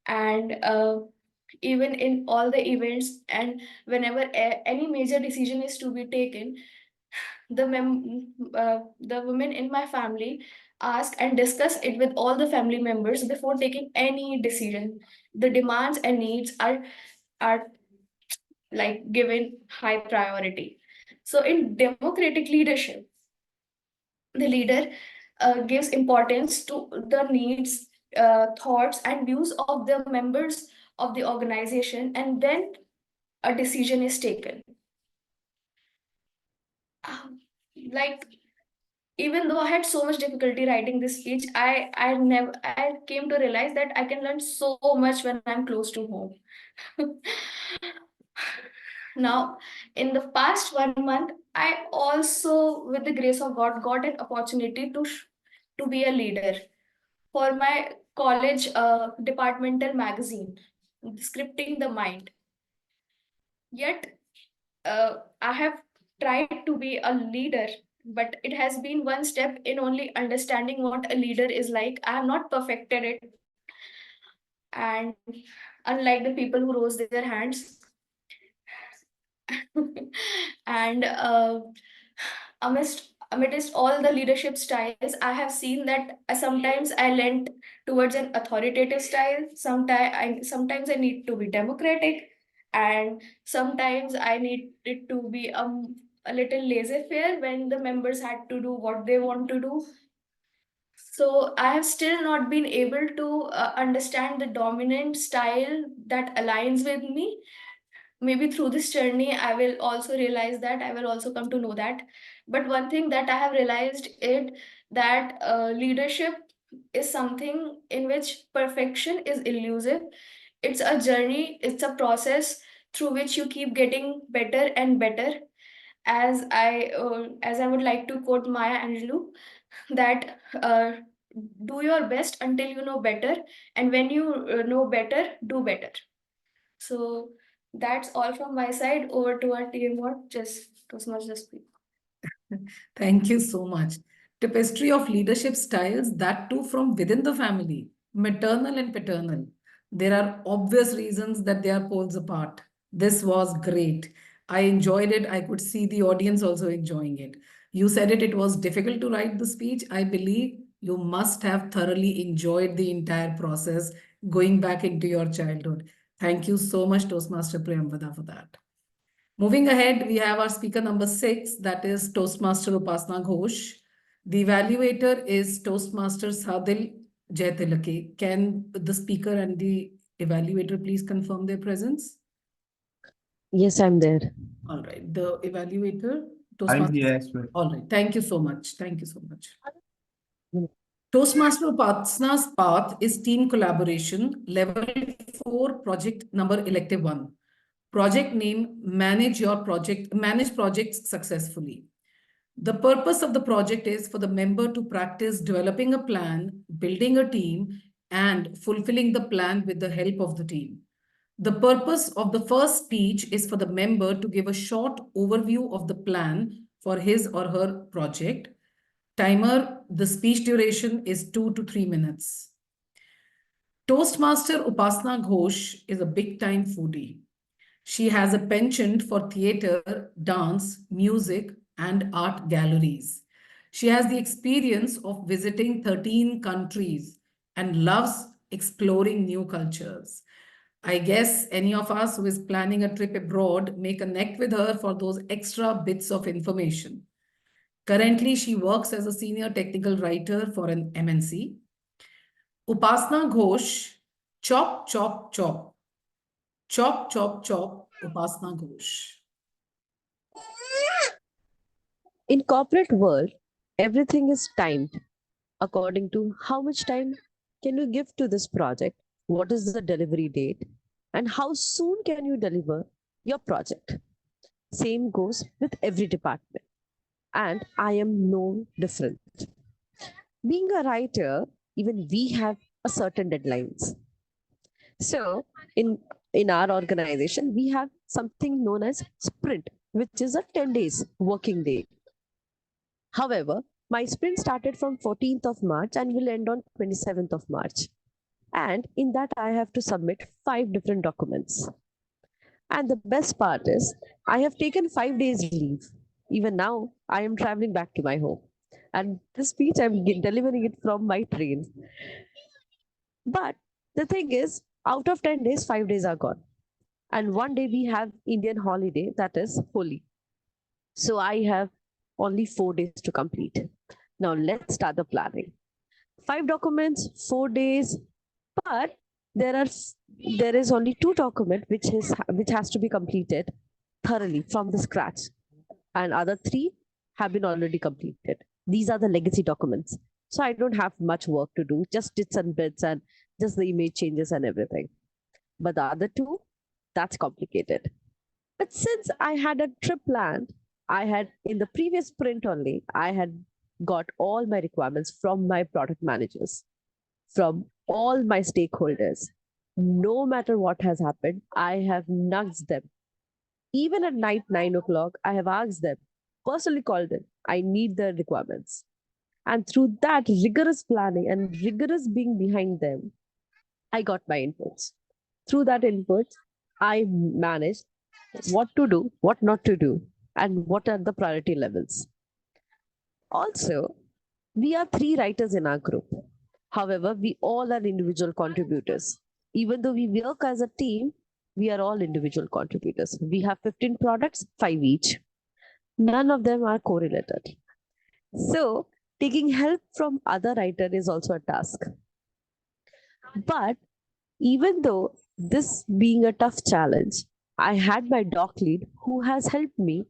And even in all the events and whenever any major decision is to be taken, the women in my family ask and discuss it with all the family members before taking any decision. The demands and needs are like given high priority. So in democratic leadership, the leader gives importance to the needs, thoughts, and views of the members of the organization, and then a decision is taken. Like, even though I had so much difficulty writing this speech, I came to realize that I can learn so much when I'm close to home. Now, in the past 1 month, I also, with the grace of God, got an opportunity to be a leader for my college departmental magazine, Scripting the Mind. Yet, I have tried to be a leader, but it has been one step in only understanding what a leader is like. I have not perfected it. And unlike the people who rose their hands, and amidst all the leadership styles, I have seen that sometimes I lent towards an authoritative style. Sometimes I need to be democratic, and sometimes I need it to be a little laissez-faire when the members had to do what they want to do. So I have still not been able to understand the dominant style that aligns with me. Maybe through this journey I will also realize that, I will also come to know that. But one thing that I have realized it, that leadership is something in which perfection is elusive. It's a journey, it's a process through which you keep getting better and better. As I would like to quote Maya Angelou, that do your best until you know better, and when you know better, do better. So that's all from my side. Over to our TMOD. Just Toastmasters Jaspreet. Thank you so much. Tapestry of leadership styles, that too from within the family, maternal and paternal. There are obvious reasons that they are poles apart. This was great. I enjoyed it. I could see the audience also enjoying it. You said it was difficult to write the speech. I believe you must have thoroughly enjoyed the entire process going back into your childhood. Thank you so much, Toastmaster Priyamvada, for that. Moving ahead, we have our speaker number 6, that is Toastmaster Upasana Ghosh. The evaluator is Toastmaster Sadil Jaitilake. Can the speaker and the evaluator please confirm their presence? Yes, I'm there. All right, the evaluator, I'm Toastmaster. here as well. All right, thank you so much. Thank you so much. Mm. Toastmaster Upasana's path is team collaboration, level 4, project number elective 1. Project name, manage projects successfully. The purpose of the project is for the member to practice developing a plan, building a team, and fulfilling the plan with the help of the team. The purpose of the first speech is for the member to give a short overview of the plan for his or her project. Timer, the speech duration is 2 to 3 minutes. Toastmaster Upasana Ghosh is a big-time foodie. She has a penchant for theater, dance, music, and art galleries. She has the experience of visiting 13 countries and loves exploring new cultures. I guess any of us who is planning a trip abroad may connect with her for those extra bits of information. Currently, she works as a senior technical writer for an MNC. Upasana Ghosh, chop, chop, chop. Chop, chop, chop, Upasana Ghosh. In corporate world, everything is timed according to how much time can you give to this project, what is the delivery date, and how soon can you deliver your project. Same goes with every department. and I am no different. Being a writer, even we have a certain deadlines. So in our organization, we have something known as sprint, which is a 10 days working day. However, my sprint started from 14th of March and will end on 27th of March. And in that, I have to submit 5 different documents. And the best part is, I have taken 5 days leave. Even now, I am traveling back to my home. And this speech, I'm delivering it from my train. But the thing is, out of 10 days, 5 days are gone. And one day we have Indian holiday, that is Holi. So I have only 4 days to complete. Now let's start the planning. 5 documents, 4 days, but there is only 2 documents which has to be completed thoroughly from the scratch, and other 3 have been already completed. These are the legacy documents. So I don't have much work to do, just bits and bits and just the image changes and everything. But the other 2, that's complicated. But since I had a trip planned, I had in the previous sprint only, I had got all my requirements from my product managers, from all my stakeholders. No matter what has happened, I have nudged them. Even at night, 9 o'clock, I have asked them, personally called them, I need the requirements. And through that rigorous planning and rigorous being behind them, I got my inputs. Through that input, I managed what to do, what not to do, and what are the priority levels. Also, we are 3 writers in our group. However, we all are individual contributors. Even though we work as a team, we are all individual contributors. We have 15 products, 5 each. None of them are correlated. So, taking help from other writer is also a task. But even though this being a tough challenge, I had my doc lead who has helped me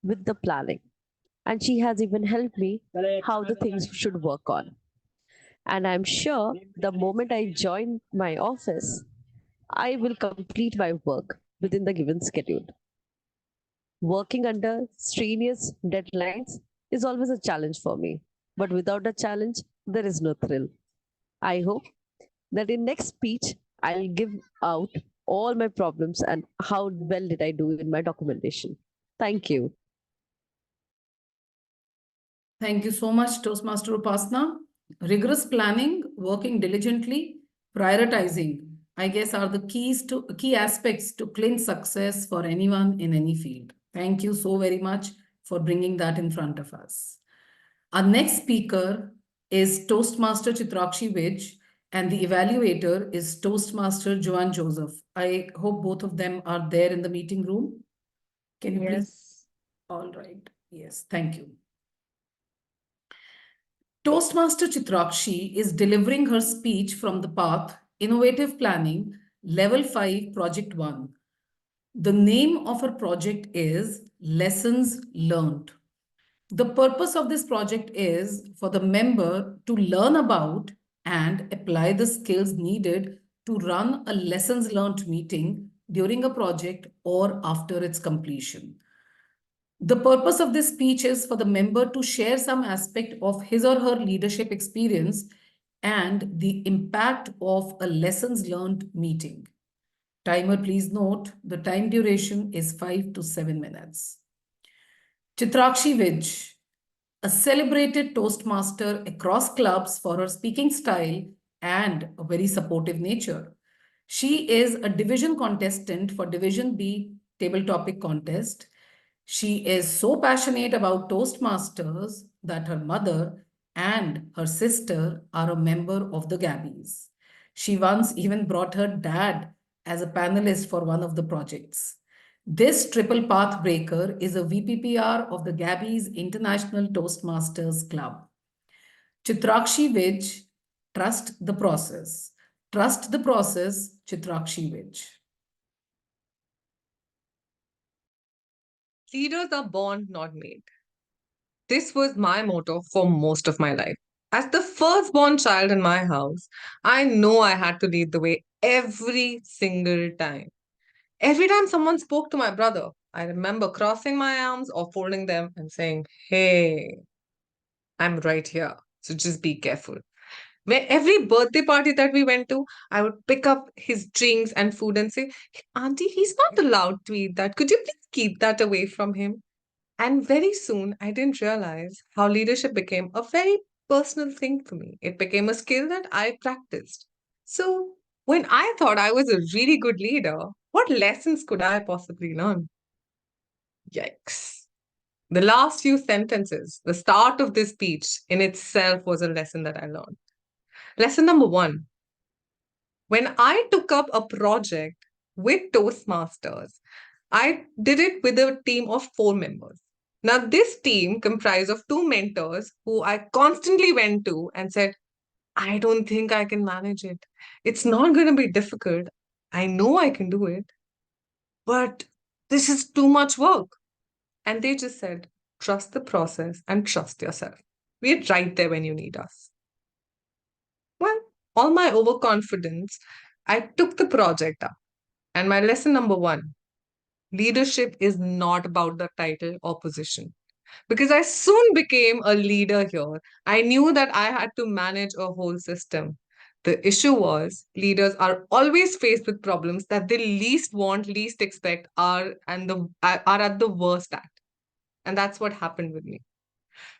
with the planning. And she has even helped me how the things should work on. And I'm sure the moment I join my office, I will complete my work within the given schedule. Working under strenuous deadlines is always a challenge for me. But without a challenge, there is no thrill. I hope that in next speech, I'll give out all my problems and how well did I do in my documentation. Thank you. Thank you so much, Toastmaster Upasana. Rigorous planning, working diligently, prioritizing, I guess, are the key aspects to claim success for anyone in any field. Thank you so very much for bringing that in front of us. Our next speaker is Toastmaster Chitrakshi Vij, and the evaluator is Toastmaster Joan Joseph. I hope both of them are there in the meeting room. Can you please? All right. Yes, thank you. Toastmaster Chitrakshi is delivering her speech from the path Innovative Planning, Level 5, Project 1. The name of her project is Lessons Learned. The purpose of this project is for the member to learn about and apply the skills needed to run a lessons learned meeting during a project or after its completion. The purpose of this speech is for the member to share some aspect of his or her leadership experience and the impact of a lessons learned meeting. Timer, please note, the time duration is 5 to 7 minutes. Chitrakshi Vij, a celebrated Toastmaster across clubs for her speaking style and a very supportive nature. She is a division contestant for Division B Table Topic Contest. She is so passionate about Toastmasters that her mother and her sister are a member of the Gabbys. She once even brought her dad as a panelist for one of the projects. This triple path breaker is a VPPR of the Gabbys International Toastmasters Club. Chitrakshi Vij, trust the process. Trust the process, Chitrakshi Vij. Leaders are born, not made. This was my motto for most of my life. As the firstborn child in my house, I know I had to lead the way every single time. Every time someone spoke to my brother, I remember crossing my arms or folding them and saying, "Hey, I'm right here. So just be careful." Where every birthday party that we went to, I would pick up his drinks and food and say, "Hey, Auntie, he's not allowed to eat that. Could you please keep that away from him?" And very soon, I didn't realize how leadership became a very personal thing for me. It became a skill that I practiced. So, when I thought I was a really good leader, what lessons could I possibly learn? Yikes. The last few sentences, the start of this speech in itself was a lesson that I learned. Lesson number one: when I took up a project with Toastmasters, I did it with a team of 4 members. Now, this team comprised of 2 mentors who I constantly went to and said, "I don't think I can manage it. It's not going to be difficult. I know I can do it, but this is too much work." And they just said, "Trust the process and trust yourself. We're right there when you need us." Well, all my overconfidence, I took the project up. And my lesson number one: leadership is not about the title or position. Because I soon became a leader here, I knew that I had to manage a whole system. The issue was leaders are always faced with problems that they least want, least expect, are at the worst at. And that's what happened with me.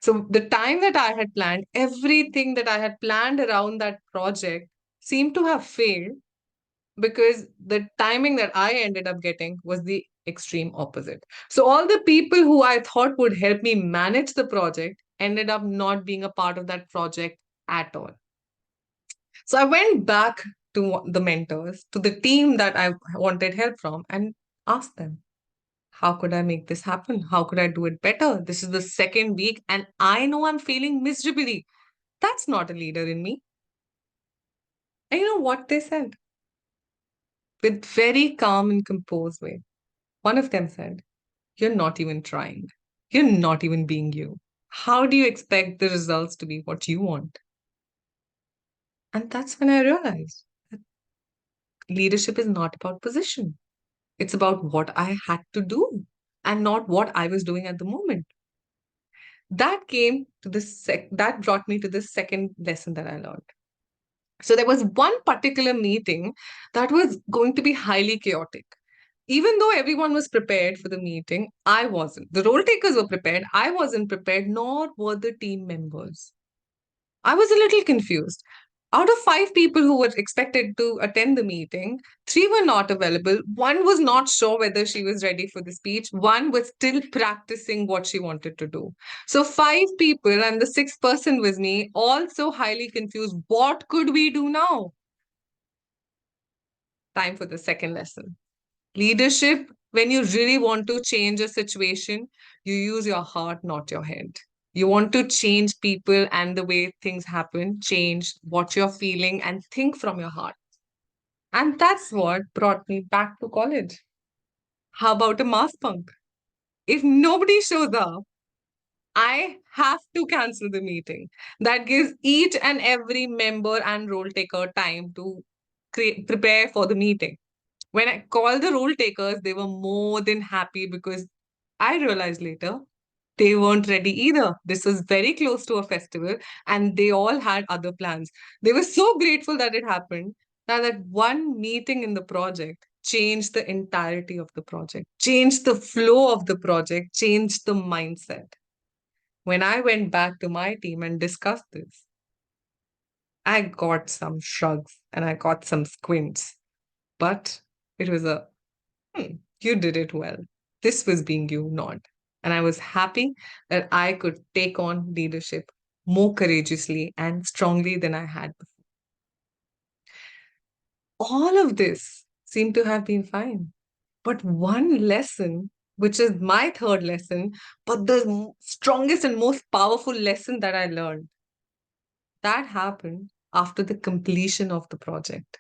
So the time that I had planned, everything that I had planned around that project seemed to have failed because the timing that I ended up getting was the extreme opposite. So all the people who I thought would help me manage the project ended up not being a part of that project at all. So I went back to the mentors, to the team that I wanted help from, and asked them, how could I make this happen? How could I do it better? This is the second week and I know I'm failing miserably. That's not a leader in me. And you know what they said? With very calm and composed way, one of them said, "You're not even trying. You're not even being you. How do you expect the results to be what you want?" And that's when I realized that leadership is not about position. It's about what I had to do and not what I was doing at the moment. That brought me to the second lesson that I learned. So there was one particular meeting that was going to be highly chaotic. Even though everyone was prepared for the meeting, I wasn't. The role takers were prepared. I wasn't prepared, nor were the team members. I was a little confused. Out of 5 people who were expected to attend the meeting, 3 were not available. One was not sure whether she was ready for the speech. One was still practicing what she wanted to do. So 5 people and the 6th person was me, also highly confused. What could we do now? Time for the second lesson. Leadership, when you really want to change a situation, you use your heart, not your head. You want to change people and the way things happen, change what you're feeling and think from your heart. And that's what brought me back to college. How about a mass punk? If nobody shows up, I have to cancel the meeting. That gives each and every member and role taker time to prepare for the meeting. When I called the role takers, they were more than happy because I realized later they weren't ready either. This was very close to a festival and they all had other plans. They were so grateful that it happened. Now, that one meeting in the project changed the entirety of the project, changed the flow of the project, changed the mindset. When I went back to my team and discussed this, I got some shrugs and I got some squints. But it was a, you did it well. This was being you nod. And I was happy that I could take on leadership more courageously and strongly than I had before. All of this seemed to have been fine. But one lesson, which is my third lesson, but the strongest and most powerful lesson that I learned, that happened after the completion of the project.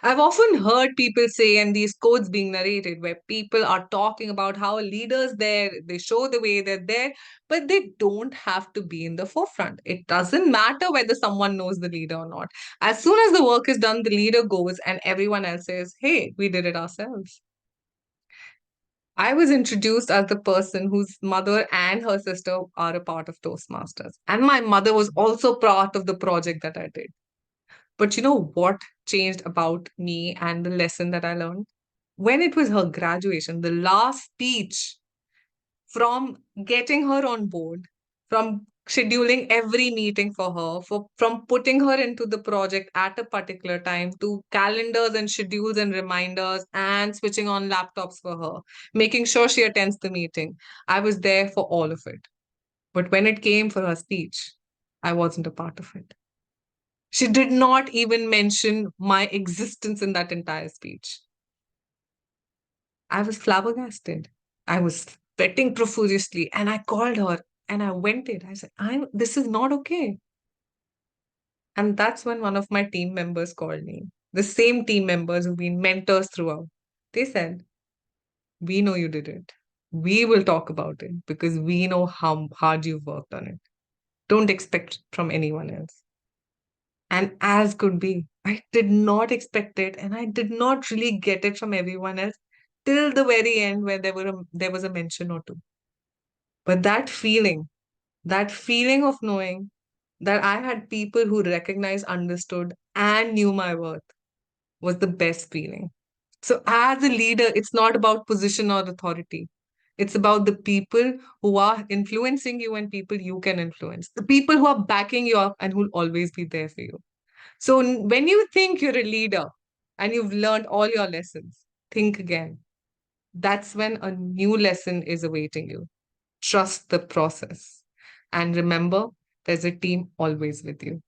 I've often heard people say, and these quotes being narrated, where people are talking about how leaders there, they show the way, they're there, but they don't have to be in the forefront. It doesn't matter whether someone knows the leader or not. As soon as the work is done, the leader goes and everyone else says, hey, we did it ourselves. I was introduced as the person whose mother and her sister are a part of Toastmasters. And my mother was also part of the project that I did. But you know what changed about me and the lesson that I learned? When it was her graduation, the last speech, from getting her on board, from scheduling every meeting for her, from putting her into the project at a particular time, to calendars and schedules and reminders and switching on laptops for her, making sure she attends the meeting. I was there for all of it. But when it came for her speech, I wasn't a part of it. She did not even mention my existence in that entire speech. I was flabbergasted. I was sweating profusely, and I called her and I vented. I said, this is not okay. And that's when one of my team members called me. The same team members who've been mentors throughout. They said, we know you did it. We will talk about it because we know how hard you've worked on it. Don't expect from anyone else. And as could be, I did not expect it, and I did not really get it from everyone else till the very end, where there was a mention or two. But that feeling of knowing that I had people who recognized, understood, and knew my worth was the best feeling. So, as a leader, it's not about position or authority. It's about the people who are influencing you and people you can influence, the people who are backing you up and who will always be there for you. So, when you think you're a leader and you've learned all your lessons, think again. That's when a new lesson is awaiting you. Trust the process. And remember, there's a team always with you.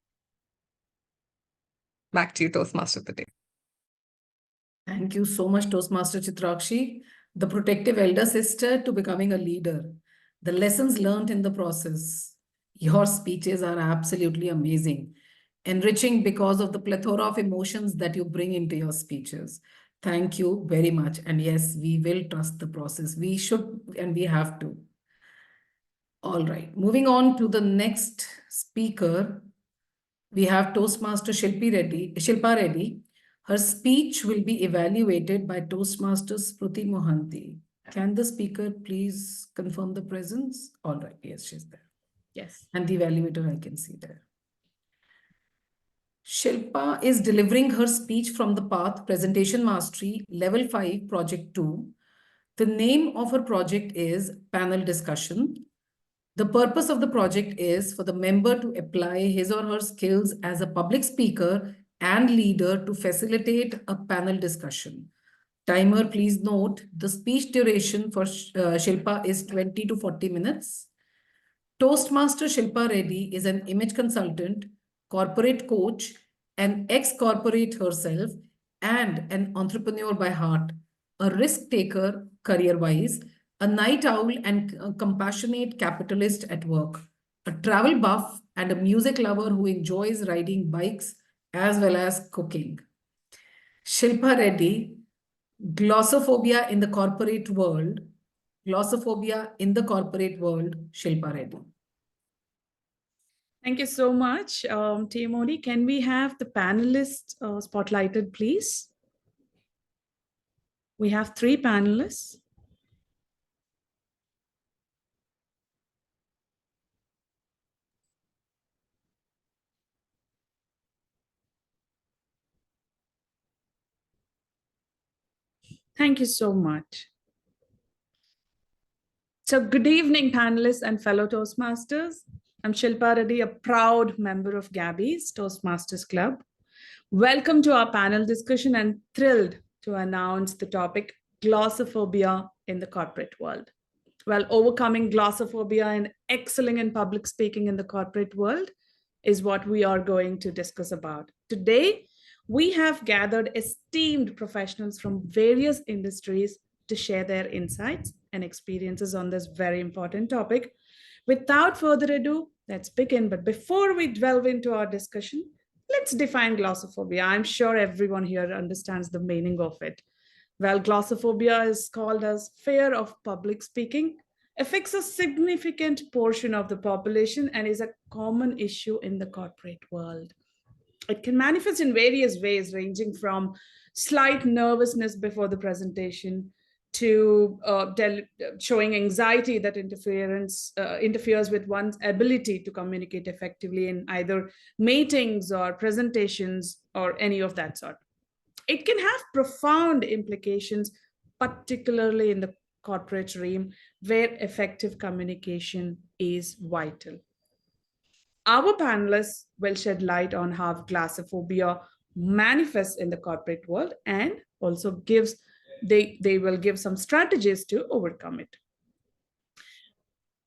Back to you, Toastmaster of the day. Thank you so much, Toastmaster Chitrakshi, the protective elder sister to becoming a leader. The lessons learned in the process. Your speeches are absolutely amazing, enriching because of the plethora of emotions that you bring into your speeches. Thank you very much. And yes, we will trust the process. We should and we have to. All right, moving on to the next speaker. We have Toastmaster Shilpa Reddy. Her speech will be evaluated by Toastmasters Preeti Mohanty. Can the speaker please confirm the presence? All right, yes, she's there. Yes. And the evaluator I can see there. Shilpa is delivering her speech from the path Presentation Mastery Level 5 Project 2. The name of her project is Panel Discussion. The purpose of the project is for the member to apply his or her skills as a public speaker and leader to facilitate a panel discussion. Timer, please note, the speech duration for Shilpa is 20 to 40 minutes. Toastmaster Shilpa Reddy is an image consultant, corporate coach, an ex-corporate herself, and an entrepreneur by heart, a risk taker career-wise, a night owl and a compassionate capitalist at work, a travel buff and a music lover who enjoys riding bikes as well as cooking. Shilpa Reddy, glossophobia in the corporate world, Shilpa Reddy. Thank you so much, TMOD. Can we have the panelists spotlighted, please? We have 3 panelists. Thank you so much. So good evening, panelists and fellow Toastmasters. I'm Shilpa Reddy, a proud member of Gabbys Toastmasters Club. Welcome to our panel discussion and thrilled to announce the topic glossophobia in the corporate world. Well, overcoming glossophobia and excelling in public speaking in the corporate world is what we are going to discuss about. Today, we have gathered esteemed professionals from various industries to share their insights and experiences on this very important topic. Without further ado, let's begin. But before we delve into our discussion, let's define glossophobia. I'm sure everyone here understands the meaning of it. Well, glossophobia is called as fear of public speaking, affects a significant portion of the population and is a common issue in the corporate world. It can manifest in various ways, ranging from slight nervousness before the presentation to showing anxiety that interferes with one's ability to communicate effectively in either meetings or presentations or any of that sort. It can have profound implications, particularly in the corporate realm, where effective communication is vital. Our panelists will shed light on how glossophobia manifests in the corporate world and also they will give some strategies to overcome it.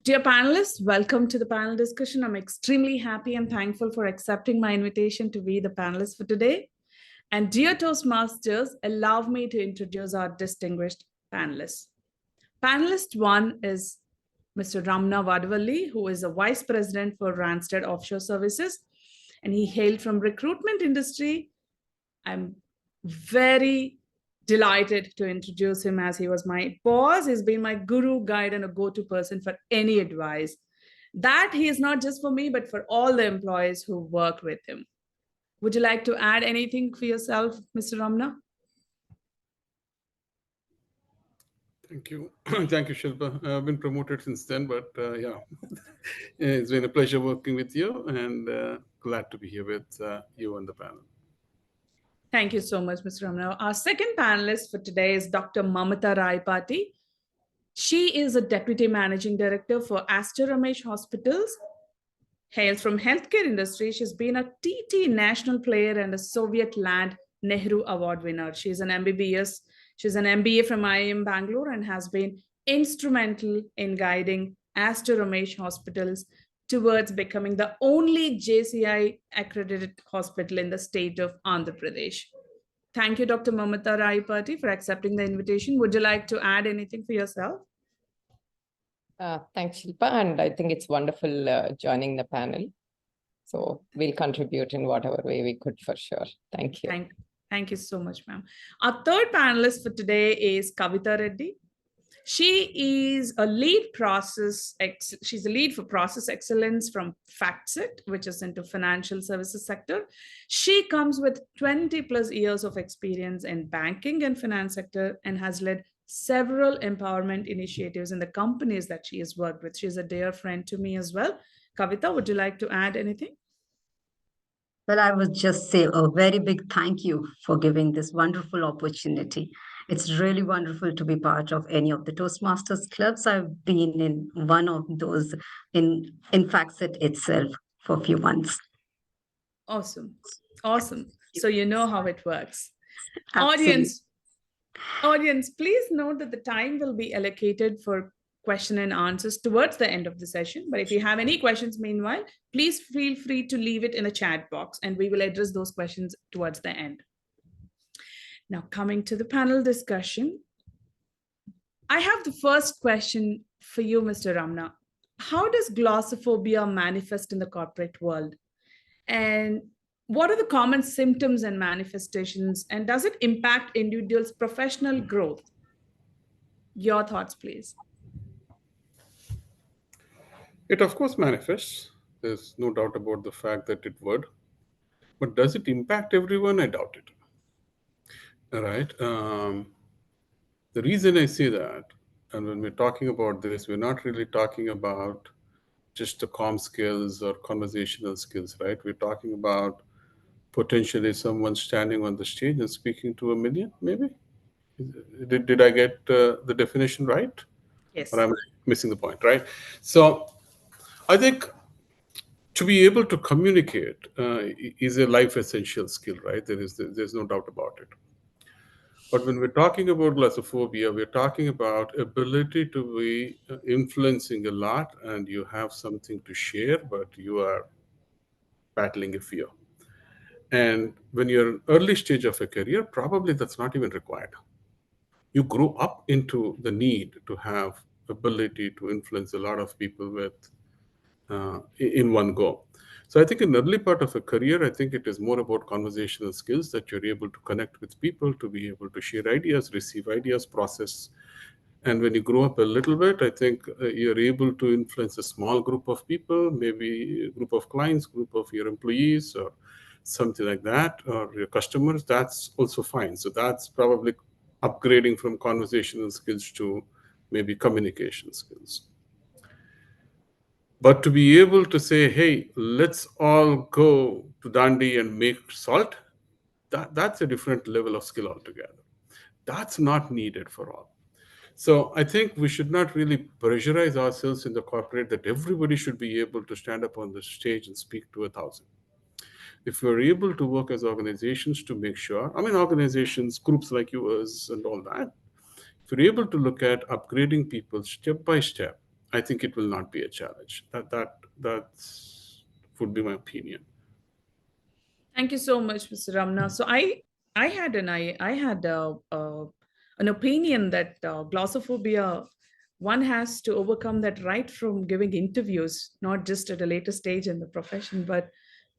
Dear panelists, welcome to the panel discussion. I'm extremely happy and thankful for accepting my invitation to be the panelist for today. And dear Toastmasters, allow me to introduce our distinguished panelists. Panelist one is Mr. Ramna Vadavalli, who is a Vice President for Randstad Offshore Services, and he hailed from recruitment industry. I'm very delighted to introduce him as he was my boss. He's been my guru, guide, and a go-to person for any advice. That he is not just for me, but for all the employees who work with him. Would you like to add anything for yourself, Mr. Ramna? Thank you. Thank you, Shilpa. I've been promoted since then, but yeah, it's been a pleasure working with you and glad to be here with you on the panel. Thank you so much, Mr. Ramna. Our second panelist for today is Dr. Mamata Raipati. She is a Deputy Managing Director for Aster Ramesh Hospitals. Hails from healthcare industry. She's been a TT national player and a Soviet Land Nehru Award winner. She's an MBBS. She's an MBA from IIM Bangalore and has been instrumental in guiding Aster Ramesh Hospitals towards becoming the only JCI accredited hospital in the state of Andhra Pradesh. Thank you, Dr. Mamata Raipati, for accepting the invitation. Would you like to add anything for yourself? Thanks, Shilpa, and I think it's wonderful joining the panel. So we'll contribute in whatever way we could for sure. Thank you. Thank you so much, ma'am. Our third panelist for today is Kavita Reddy. She is a lead she's a lead for process excellence from FactSet, which is into financial services sector. She comes with 20 plus years of experience in banking and finance sector and has led several empowerment initiatives in the companies that she has worked with. She's a dear friend to me as well. Kavita, would you like to add anything? Well, I would just say a very big thank you for giving this wonderful opportunity. It's really wonderful to be part of any of the Toastmasters clubs. I've been in one of those in FactSet itself for a few months. Awesome. Awesome. So you know how it works. Absolutely. Audience, please note that the time will be allocated for question and answers towards the end of the session. But if you have any questions meanwhile, please feel free to leave it in a chat box and we will address those questions towards the end. Now, coming to the panel discussion, I have the first question for you, Mr. Ramna. How does glossophobia manifest in the corporate world? And what are the common symptoms and manifestations? And does it impact individuals' professional growth? Your thoughts, please. It of course manifests. There's no doubt about the fact that it would. But does it impact everyone? I doubt it. All right. The reason I say that, and when we're talking about this, we're not really talking about just the comm skills or conversational skills, right? We're talking about potentially someone standing on the stage and speaking to 1 million, maybe? Did I get the definition right? Yes. Or am I missing the point, right? So I think to be able to communicate is a life essential skill, right? There's no doubt about it. But when we're talking about glossophobia, we're talking about ability to be influencing a lot and you have something to share, but you are battling a fear. And when you're in early stage of a career, probably that's not even required. You grow up into the need to have ability to influence a lot of people with in one go. So I think in the early part of a career, I think it is more about conversational skills that you're able to connect with people, to be able to share ideas, receive ideas, process. And when you grow up a little bit, I think you're able to influence a small group of people, maybe a group of clients, group of your employees or something like that, or your customers. That's also fine. So that's probably upgrading from conversational skills to maybe communication skills. But to be able to say, hey, let's all go to Dandi and make salt, that's a different level of skill altogether. That's not needed for all. So I think we should not really pressurize ourselves in the corporate that everybody should be able to stand up on the stage and speak to 1,000. If we're able to work as organizations to make sure, I mean, organizations, groups like yours and all that, if we're able to look at upgrading people step by step, I think it will not be a challenge. That's would be my opinion. Thank you so much, Mr. Ramna. So I had an opinion that glossophobia, one has to overcome that right from giving interviews, not just at a later stage in the profession, but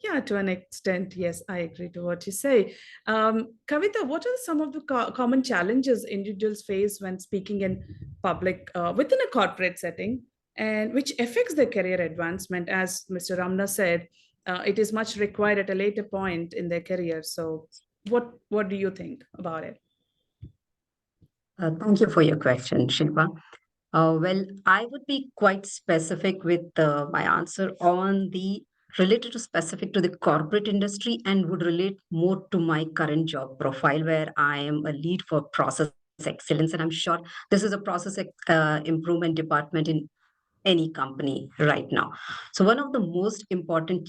yeah, to an extent, yes, I agree to what you say. Kavita, what are some of the common challenges individuals face when speaking in public within a corporate setting, and which affects their career advancement? As Mr. Ramna said, it is much required at a later point in their career. So what do you think about it? Thank you for your question, Shilpa. Well, I would be quite specific with my answer on the related to specific to the corporate industry and would relate more to my current job profile where I am a lead for process excellence. And I'm sure this is a process improvement department in any company right now. So one of the most important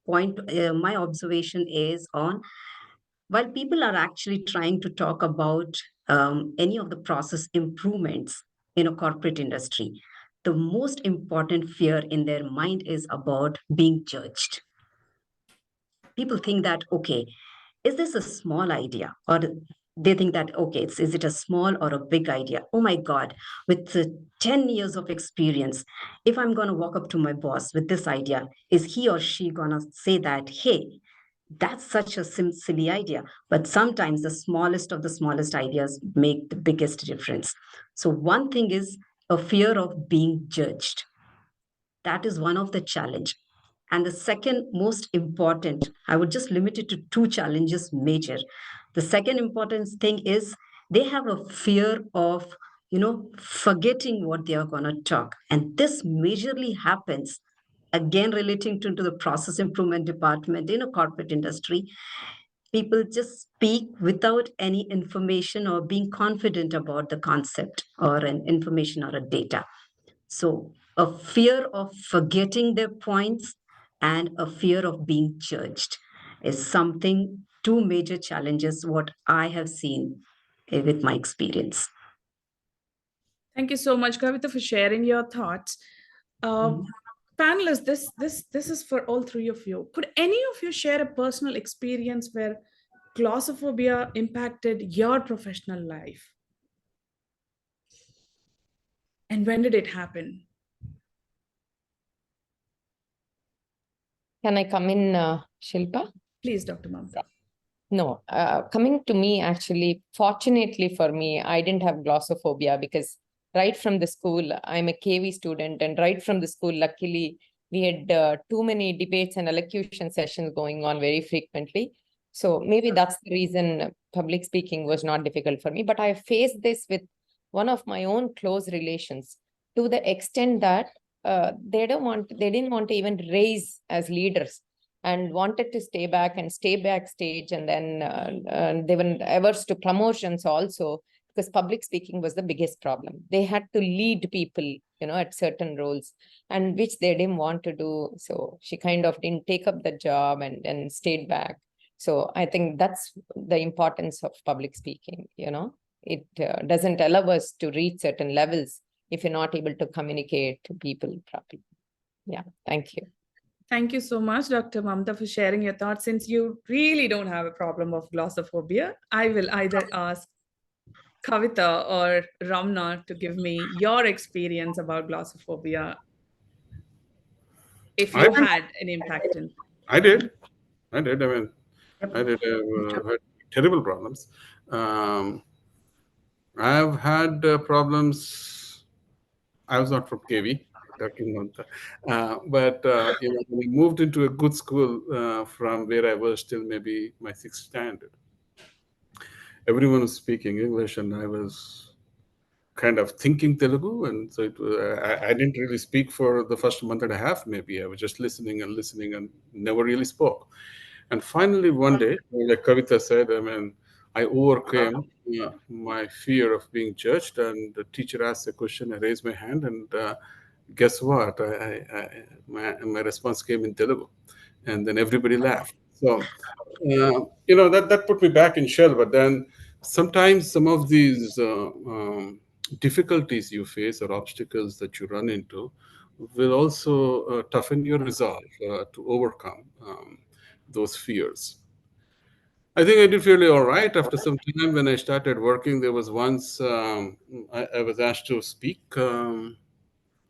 point, my observation is on while people are actually trying to talk about any of the process improvements in a corporate industry, the most important fear in their mind is about being judged. People think that, okay, is this a small idea? Or they think that, okay, is it a small or a big idea? Oh my God, with 10 years of experience, if I'm going to walk up to my boss with this idea, is he or she going to say that, hey, that's such a silly idea? But sometimes the smallest of the smallest ideas make the biggest difference. So one thing is a fear of being judged. That is one of the challenge. And the second most important, I would just limit it to two challenges major. The second important thing is they have a fear of, forgetting what they are going to talk. And this majorly happens, again, relating to the process improvement department in a corporate industry. People just speak without any information or being confident about the concept or an information or a data. So a fear of forgetting their points and a fear of being judged is something, two major challenges, what I have seen with my experience. Thank you so much, Kavita, for sharing your thoughts. Panelists, this is for all three of you. Could any of you share a personal experience where glossophobia impacted your professional life? And when did it happen? Can I come in, Shilpa? Please, Dr. Mamta. No, coming to me, actually, fortunately for me, I didn't have glossophobia because right from the school, I'm a KV student, and right from the school, luckily, we had too many debates and elocution sessions going on very frequently. So maybe that's the reason public speaking was not difficult for me. But I faced this with one of my own close relations to the extent that they didn't want to even raise as leaders and wanted to stay back and stay backstage. And then they were averse to promotions also because public speaking was the biggest problem. They had to lead people, at certain roles, and which they didn't want to do. So she kind of didn't take up the job and stayed back. So I think that's the importance of public speaking. It doesn't allow us to reach certain levels if you're not able to communicate to people properly. Yeah, thank you. Thank you so much, Dr. Mamta, for sharing your thoughts. Since you really don't have a problem of glossophobia, I will either ask Kavita or Ramna to give me your experience about glossophobia, if you had an impact in. I did. I mean, I did had terrible problems. I've had problems. I was not from KV, but when we moved into a good school from where I was till maybe my 6th standard, everyone was speaking English, and I was kind of thinking Telugu, and so I didn't really speak for the first month and a half. Maybe I was just listening and never really spoke. And finally, one day, like Kavita said, I mean, I overcame my fear of being judged, and the teacher asked a question. I raised my hand, and guess what? My response came in Telugu, and then everybody laughed. So, that put me back in shell. But then sometimes some of these difficulties you face or obstacles that you run into will also toughen your resolve to overcome those fears. I think I did fairly all right after some time. When I started working, there was once I was asked to speak,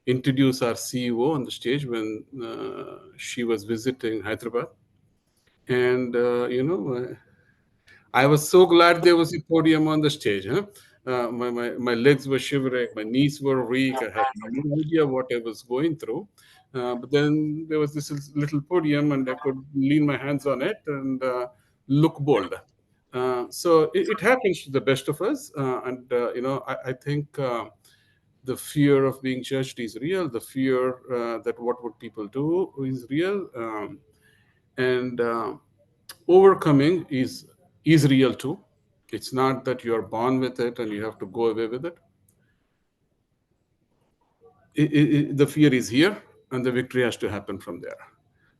introduce our CEO on the stage when she was visiting Hyderabad. And, I was so glad there was a podium on the stage. Huh? My legs were shivering, my knees were weak. I had no idea what I was going through. But then there was this little podium, and I could lean my hands on it and look bold. So it happens to the best of us. I think the fear of being judged is real. The fear that what would people do is real. And overcoming is real too. It's not that you are born with it and you have to go away with it. The fear is here, and the victory has to happen from there.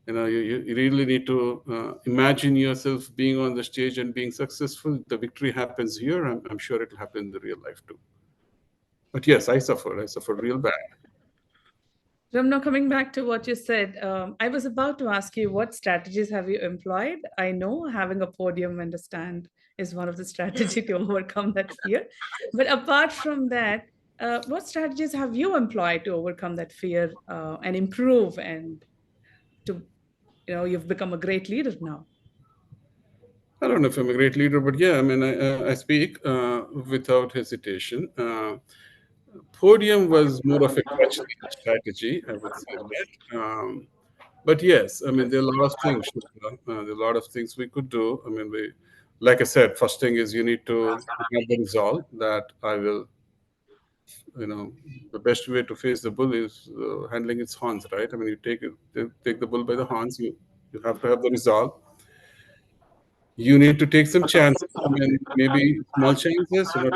You really need to imagine yourself being on the stage and being successful. The victory happens here. I'm sure it'll happen in the real life too. But yes, I suffered real bad. Ramna, coming back to what you said, I was about to ask you what strategies have you employed? I know having a podium and a stand is one of the strategies to overcome that fear. But apart from that, what strategies have you employed to overcome that fear and improve and to, you've become a great leader now? I don't know if I'm a great leader, but yeah, I mean, I speak without hesitation. Podium was more of a crutch strategy, I would say that. But yes, I mean, there are a lot of things. There are a lot of things we could do. I mean, like I said, first thing is you need to have the resolve that I will, the best way to face the bull is handling its horns, right? I mean, you take the bull by the horns. You have to have the resolve. You need to take some chances. I mean, maybe small chances. Talk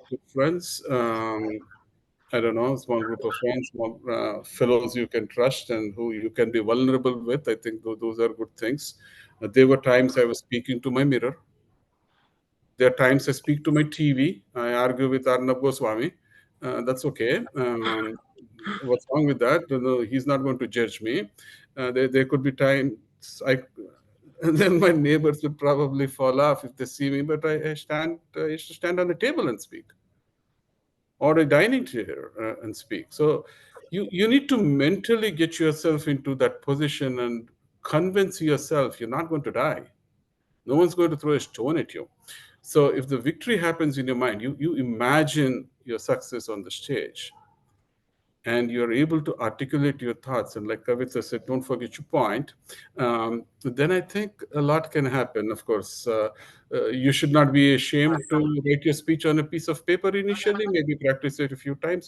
to friends. I don't know, small group of friends, small fellows you can trust and who you can be vulnerable with. I think those are good things. There were times I was speaking to my mirror. There are times I speak to my TV. I argue with Arnab Goswami. That's okay. What's wrong with that? He's not going to judge me. There could be times and then my neighbors would probably fall off if they see me, but I used to stand on a table and speak, or a dining chair and speak. So you need to mentally get yourself into that position and convince yourself you're not going to die. No one's going to throw a stone at you. So if the victory happens in your mind, you imagine your success on the stage, and you're able to articulate your thoughts. And like Kavita said, don't forget your point. Then I think a lot can happen. Of course, you should not be ashamed to write your speech on a piece of paper initially. Maybe practice it a few times,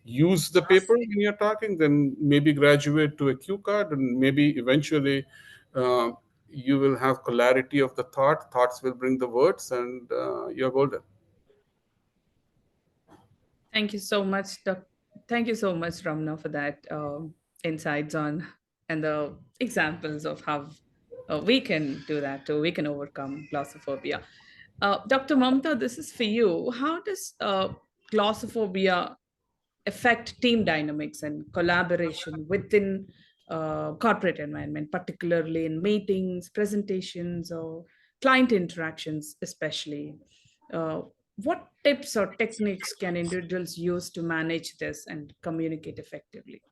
use the paper when you're talking, then maybe graduate to a cue card, and maybe eventually you will have clarity of the thoughts will bring the words, and you're golden. Thank you so much, Thank you so much, Ramna, for that insights on and the examples of how we can do that too. We can overcome glossophobia. Dr. Mamta, this is for you. How does glossophobia affect team dynamics and collaboration within corporate environment, particularly in meetings, presentations, or client interactions, especially? What tips or techniques can individuals use to manage this and communicate effectively?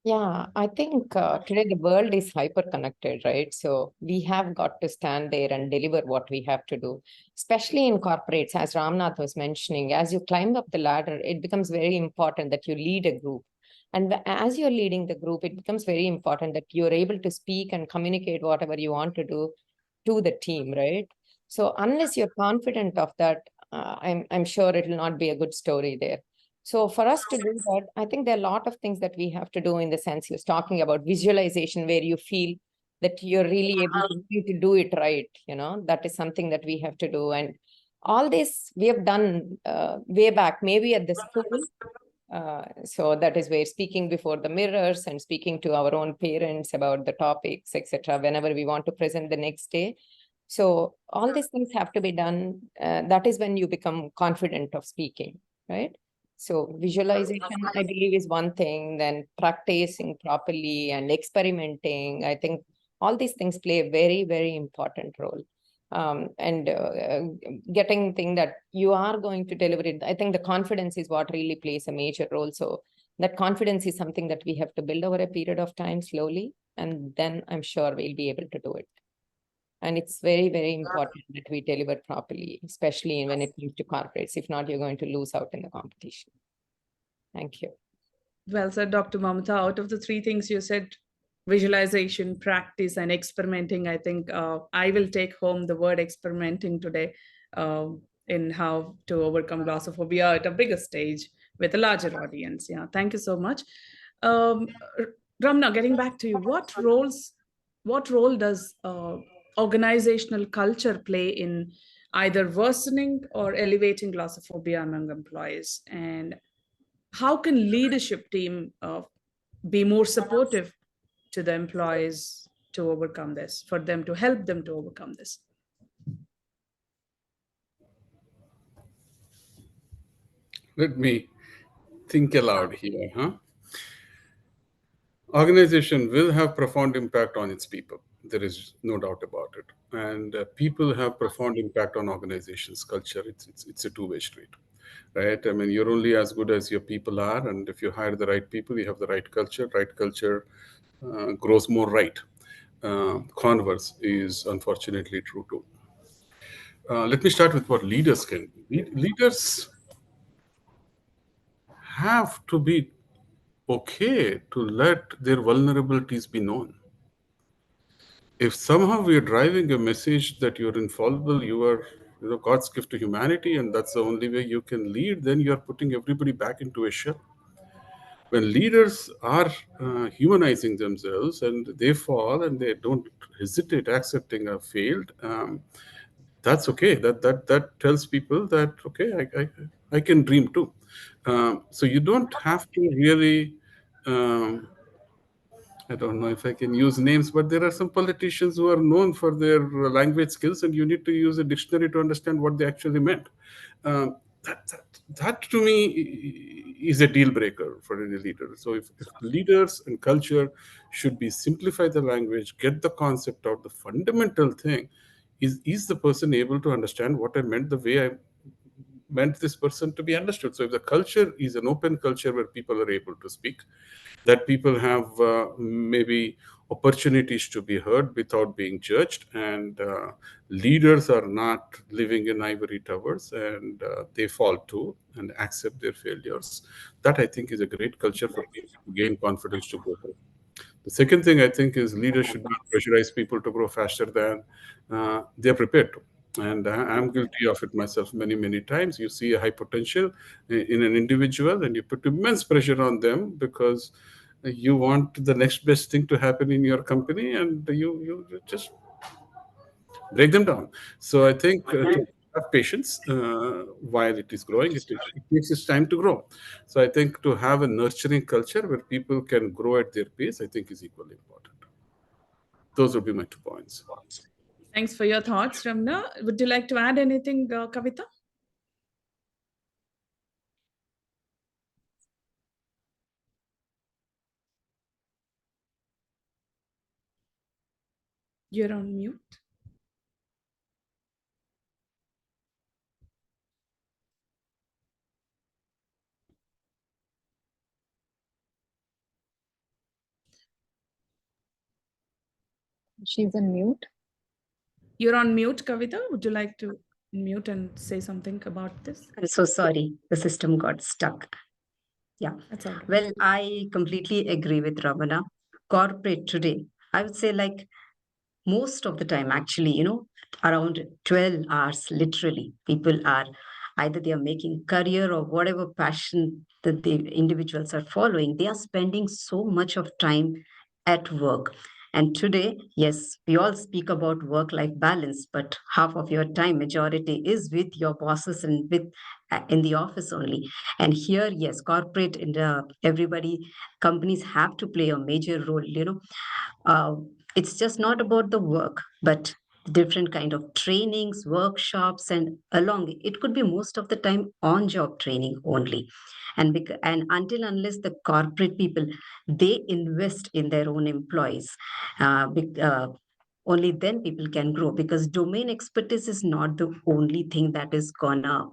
Yeah, I think today the world is hyper connected, right? So we have got to stand there and deliver what we have to do, especially in corporates, as Ramnath was mentioning. As you climb up the ladder, it becomes very important that you lead a group. And as you're leading the group, it becomes very important that you're able to speak and communicate whatever you want to do to the team, right? So unless you're confident of that, I'm sure it will not be a good story there. So for us to do that, I think there are a lot of things that we have to do in the sense he was talking about visualization, where you feel that you're really able to do it right. That is something that we have to do. And all this we have done way back, maybe at the school. So that is where speaking before the mirrors and speaking to our own parents about the topics, etc., whenever we want to present the next day. So all these things have to be done. That is when you become confident of speaking, right? So visualization, I believe, is one thing. Then practicing properly and experimenting. I think all these things play a very, very important role. And getting thing that you are going to deliver it. I think the confidence is what really plays a major role. So that confidence is something that we have to build over a period of time slowly. And then I'm sure we'll be able to do it. And it's very, very important that we deliver properly, especially when it comes to corporates. If not, you're going to lose out in the competition. Thank you. Well said, Dr. Mamata. Out of the three things you said, visualization, practice, and experimenting, I think I will take home the word experimenting today in how to overcome glossophobia at a bigger stage with a larger audience. Yeah, thank you so much. Ramna, getting back to you, what role does organizational culture play in either worsening or elevating glossophobia among employees? And how can leadership team be more supportive to the employees to overcome this, for them to help them to overcome this? Let me think aloud here, Organization will have profound impact on its people. There is no doubt about it. And people have profound impact on organizations' culture. It's a two-way street, right? I mean, you're only as good as your people are. And if you hire the right people, you have the right culture. Right culture grows more right. Converse is unfortunately true too. Let me start with what leaders can do. Leaders have to be okay to let their vulnerabilities be known. If somehow we are driving a message that you're infallible, you are God's gift to humanity, and that's the only way you can lead, then you're putting everybody back into a shell. When leaders are humanizing themselves and they fall and they don't hesitate accepting a failed, that's okay. That tells people that, okay, I can dream too. So you don't have to really, I don't know if I can use names, but there are some politicians who are known for their language skills, and you need to use a dictionary to understand what they actually meant. That to me is a deal breaker for any leader. So if leaders and culture should be simplify the language, get the concept out, the fundamental thing is the person able to understand what I meant the way I meant this person to be understood. So if the culture is an open culture where people are able to speak, that people have maybe opportunities to be heard without being judged, and leaders are not living in ivory towers, and they fall too and accept their failures. That I think is a great culture for people to gain confidence to go through. The second thing I think is leaders should not pressurize people to grow faster than they're prepared to. And I'm guilty of it myself many, many times. You see a high potential in an individual and you put immense pressure on them because you want the next best thing to happen in your company, and you just break them down. So I think to have patience while it is growing, it takes its time to grow. So I think to have a nurturing culture where people can grow at their pace, I think is equally important. Those would be my 2 points. Thanks for your thoughts, Ramna. Would you like to add anything, Kavita? You're on mute. She's on mute. You're on mute, Kavita. Would you like to mute and say something about this? I'm so sorry. The system got stuck. Yeah. That's all right. Well, I completely agree with Ravana. Corporate today, I would say, like most of the time, actually, around 12 hours, literally. People are either they are making career or whatever passion that the individuals are following, they are spending so much of time at work. And today, yes, we all speak about work-life balance, but half of your time, majority, is with your bosses and with in the office only. And here, yes, corporate and everybody, companies have to play a major role. It's just not about the work, but different kind of trainings, workshops, and along it could be most of the time on-job training only. And until unless the corporate people they invest in their own employees, only then people can grow, because domain expertise is not the only thing that is gonna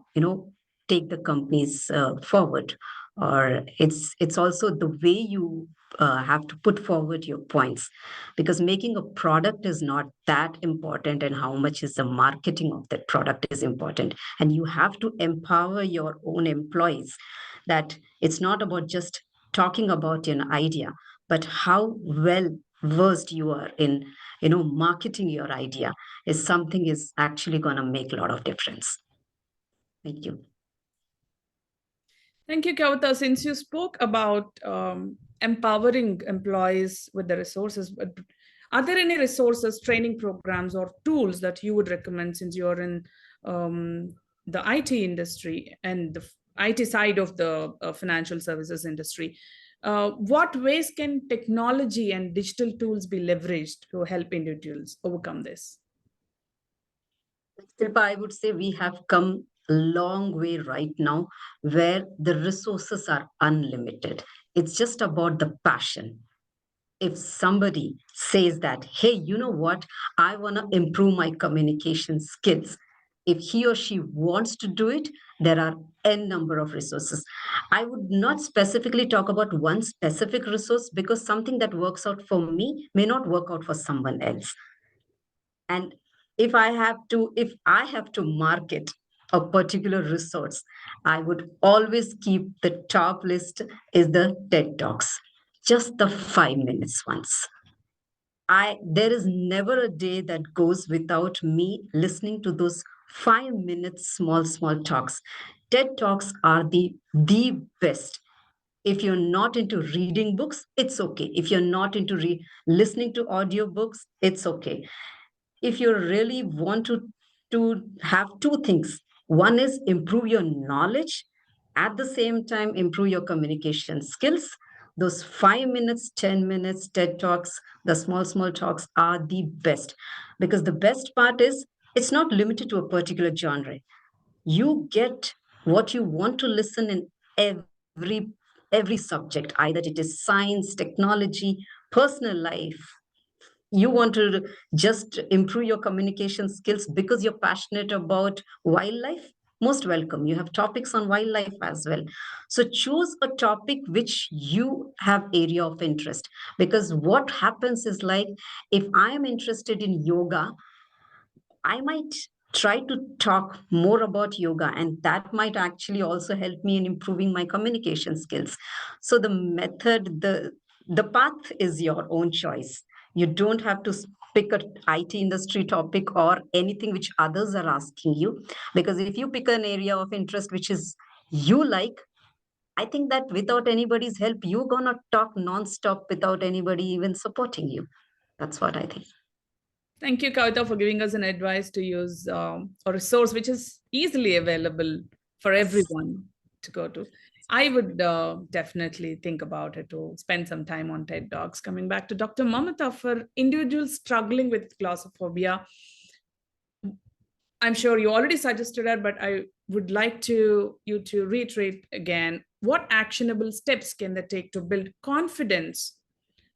take the companies forward. Or it's also the way you have to put forward your points, because making a product is not that important, and how much is the marketing of that product is important. And you have to empower your own employees, that it's not about just talking about an idea, but how well versed you are in marketing your idea is something is actually going to make a lot of difference. Thank you. Thank you, Kavita. Since you spoke about empowering employees with the resources, but are there any resources, training programs, or tools that you would recommend, since you're in the IT industry and the IT side of the financial services industry? What ways can technology and digital tools be leveraged to help individuals overcome this? Shilpa, I would say we have come a long way right now, where the resources are unlimited. It's just about the passion. If somebody says that, hey, you know what, I want to improve my communication skills, if he or she wants to do it, there are n number of resources. I would not specifically talk about one specific resource, because something that works out for me may not work out for someone else. And if I have to market a particular resource, I would always keep the top list is the TED Talks, just the 5 minutes ones. There is never a day that goes without me listening to those 5 minutes small talks. TED Talks are the best. If you're not into reading books, it's okay. If you're not into listening to audiobooks, it's okay. If you really want to have two things, one is improve your knowledge, at the same time improve your communication skills, those 5 minutes, 10 minutes TED Talks, the small talks are the best. Because the best part is it's not limited to a particular genre. You get what you want to listen in every subject, either it is science, technology, personal life. You want to just improve your communication skills because you're passionate about wildlife, most welcome. You have topics on wildlife as well. So choose a topic which you have area of interest, because what happens is, like, if I am interested in yoga, I might try to talk more about yoga, and that might actually also help me in improving my communication skills. So the method, the path is your own choice. You don't have to pick a IT industry topic or anything which others are asking you, because if you pick an area of interest which is you like, I think that without anybody's help, you're gonna talk nonstop without anybody even supporting you. That's what I think. Thank you, Kavita, for giving us an advice to use a resource which is easily available for everyone to go to. I would definitely think about it, to spend some time on TED Talks. Coming back to Dr. Mamata, for individuals struggling with glossophobia, I'm sure you already suggested it, but I would like you to reiterate again, what actionable steps can they take to build confidence?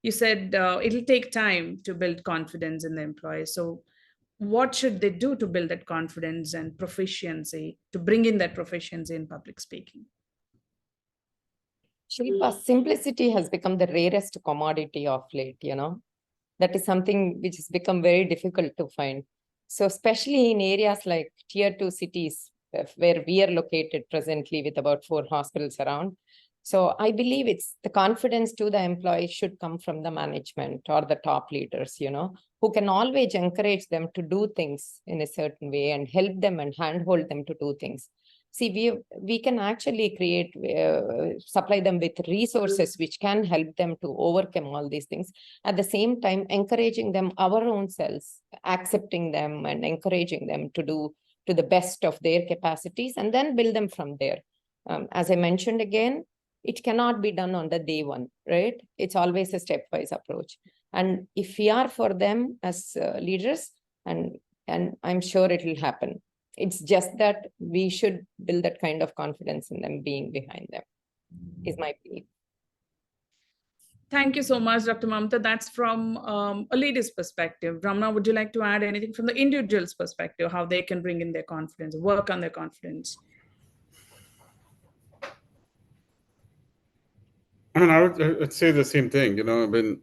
You said it'll take time to build confidence in the employees. So what should they do to build that confidence and proficiency, to bring in that proficiency in public speaking? Shilpa, simplicity has become the rarest commodity of late, That is something which has become very difficult to find. So especially in areas like tier 2 cities, where we are located presently with about 4 hospitals around, So I believe it's the confidence to the employees should come from the management or the top leaders, who can always encourage them to do things in a certain way and help them and handhold them to do things. See, we can actually create, supply them with resources which can help them to overcome all these things. At the same time, encouraging them our own selves, accepting them and encouraging them to do to the best of their capacities and then build them from there. As I mentioned again, it cannot be done on the day one, right? It's always a stepwise approach. And if we are for them as leaders, and I'm sure it will happen. It's just that we should build that kind of confidence in them being behind them, is my belief. Thank you so much, Dr. Mamta. That's from a leader's perspective. Ramna, would you like to add anything from the individual's perspective, how they can bring in their confidence, work on their confidence? I mean, I'd say the same thing, when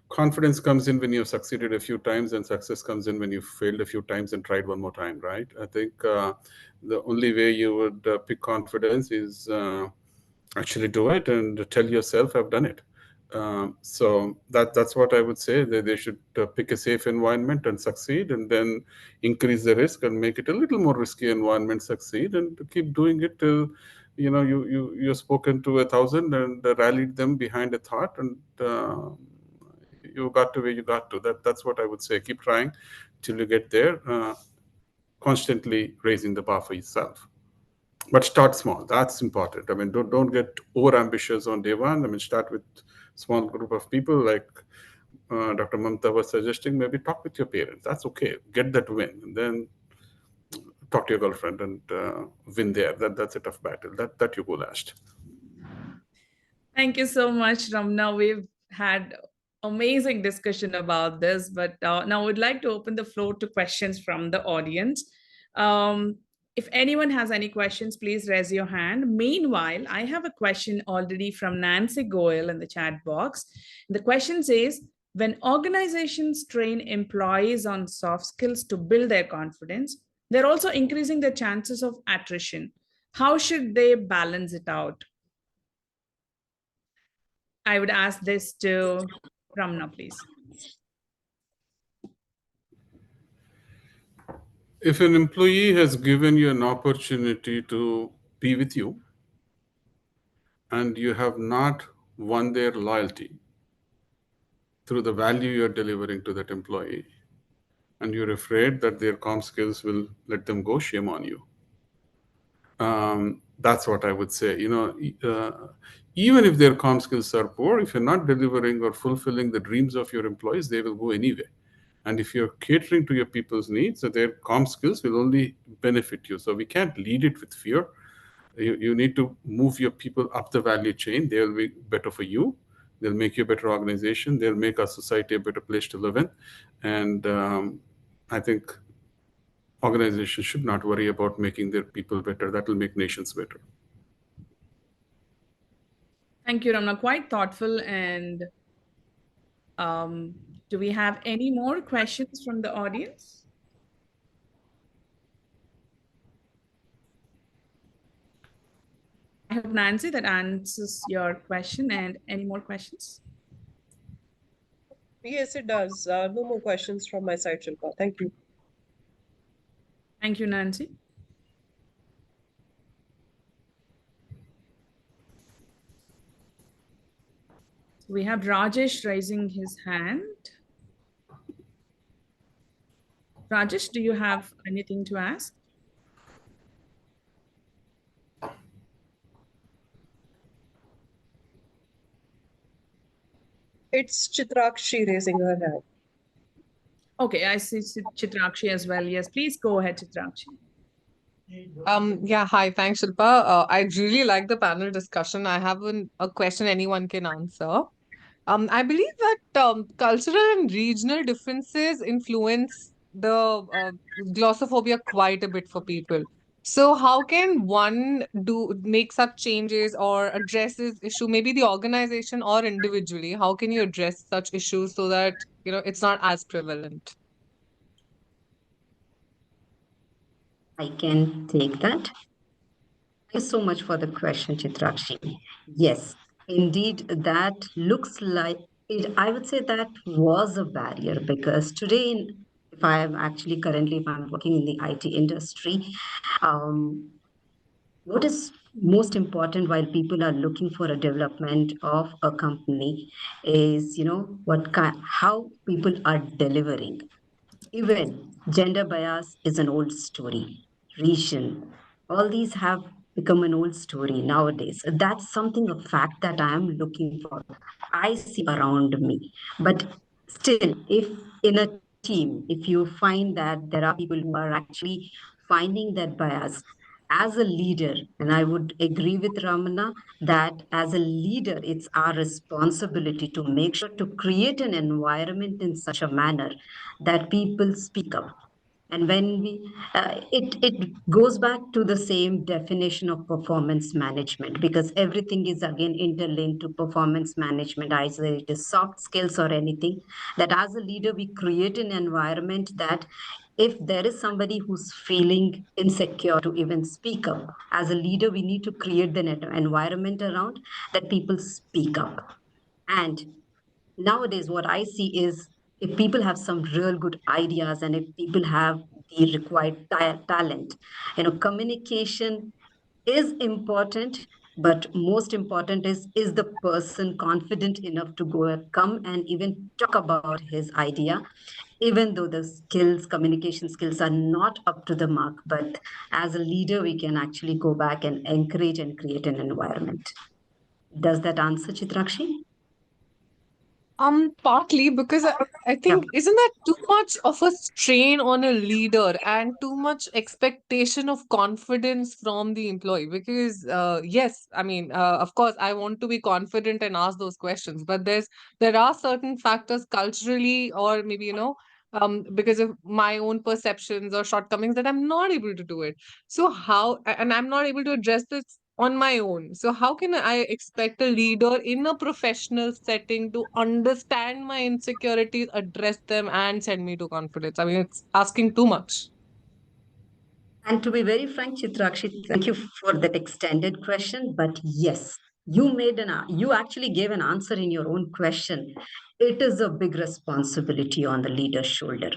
confidence comes in when you've succeeded a few times, and success comes in when you've failed a few times and tried one more time, right? I think the only way you would pick confidence is actually do it and tell yourself, I've done it. So that's what I would say. They should pick a safe environment and succeed, and then increase the risk and make it a little more risky environment, succeed, and keep doing it till you've spoken to 1,000 and rallied them behind a thought, and you got to where you got to. That's what I would say. Keep trying till you get there, constantly raising the bar for yourself. But start small. That's important. I mean, don't get over ambitious on day one. I mean, start with small group of people, like Dr. Mamta was suggesting. Maybe talk with your parents. That's okay. Get that win, and then talk to your girlfriend and win there. That's a tough battle. That you go last. Thank you so much, Ramna. We've had amazing discussion about this, but now we'd like to open the floor to questions from the audience. If anyone has any questions, please raise your hand. Meanwhile, I have a question already from Nancy Goyle in the chat box. The question says, when organizations train employees on soft skills to build their confidence, they're also increasing the chances of attrition. How should they balance it out? I would ask this to Ramna, please. If an employee has given you an opportunity to be with you, and you have not won their loyalty through the value you're delivering to that employee, and you're afraid that their comm skills will let them go, shame on you. That's what I would say. Even if their comm skills are poor, if you're not delivering or fulfilling the dreams of your employees, they will go anyway. And if you're catering to your people's needs, so their comm skills will only benefit you. So we can't lead it with fear. You need to move your people up the value chain. They'll be better for you. They'll make you a better organization. They'll make our society a better place to live in. And I think organizations should not worry about making their people better. That will make nations better. Thank you, Ramna. Quite thoughtful. And do we have any more questions from the audience? I hope, Nancy, that answers your question. And any more questions? Yes, it does. No more questions from my side, Shilpa. Thank you. Thank you, Nancy. We have Rajesh raising his hand. Rajesh, do you have anything to ask? It's Chitrakshi raising her hand. Okay, I see Chitrakshi as well. Yes, please go ahead, Chitrakshi. Yeah, hi, thanks, Shilpa. I really like the panel discussion. I have a question anyone can answer. I believe that cultural and regional differences influence the glossophobia quite a bit for people. So how can one make such changes or address this issue, maybe the organization or individually? How can you address such issues so that it's not as prevalent? I can take that. Thank you so much for the question, Chitrakshi. Yes, indeed, that looks like it. I would say that was a barrier because today, if I am actually currently, if I'm working in the IT industry, um, what is most important while people are looking for a development of a company is, what kind, how people are delivering. Even gender bias is an old story. Region, all these have become an old story nowadays. That's something, a fact that I am looking for. I see around me. But still, if in a team, if you find that there are people who are actually finding that bias, as a leader, and I would agree with Ramana that as a leader, it's our responsibility to make sure to create an environment in such a manner that people speak up. And when it goes back to the same definition of performance management, because everything is again interlinked to performance management, either it is soft skills or anything, that as a leader, we create an environment that if there is somebody who's feeling insecure to even speak up, as a leader, we need to create the environment around that people speak up. And nowadays, what I see is if people have some real good ideas and if people have the required talent, communication is important, but most important is the person confident enough to come and even talk about his idea, even though the skills, communication skills are not up to the mark. But as a leader, we can actually go back and encourage and create an environment. Does that answer, Chitrakshi? Partly because I think isn't that too much of a strain on a leader and too much expectation of confidence from the employee? Because yes, I mean, of course, I want to be confident and ask those questions, but there are certain factors culturally or maybe because of my own perceptions or shortcomings that I'm not able to do it. So how and I'm not able to address this on my own. So how can I expect a leader in a professional setting to understand my insecurities, address them, and send me to confidence? I mean, it's asking too much. And to be very frank, Chitrakshi, thank you for that extended question. But yes, you actually gave an answer in your own question. It is a big responsibility on the leader's shoulder.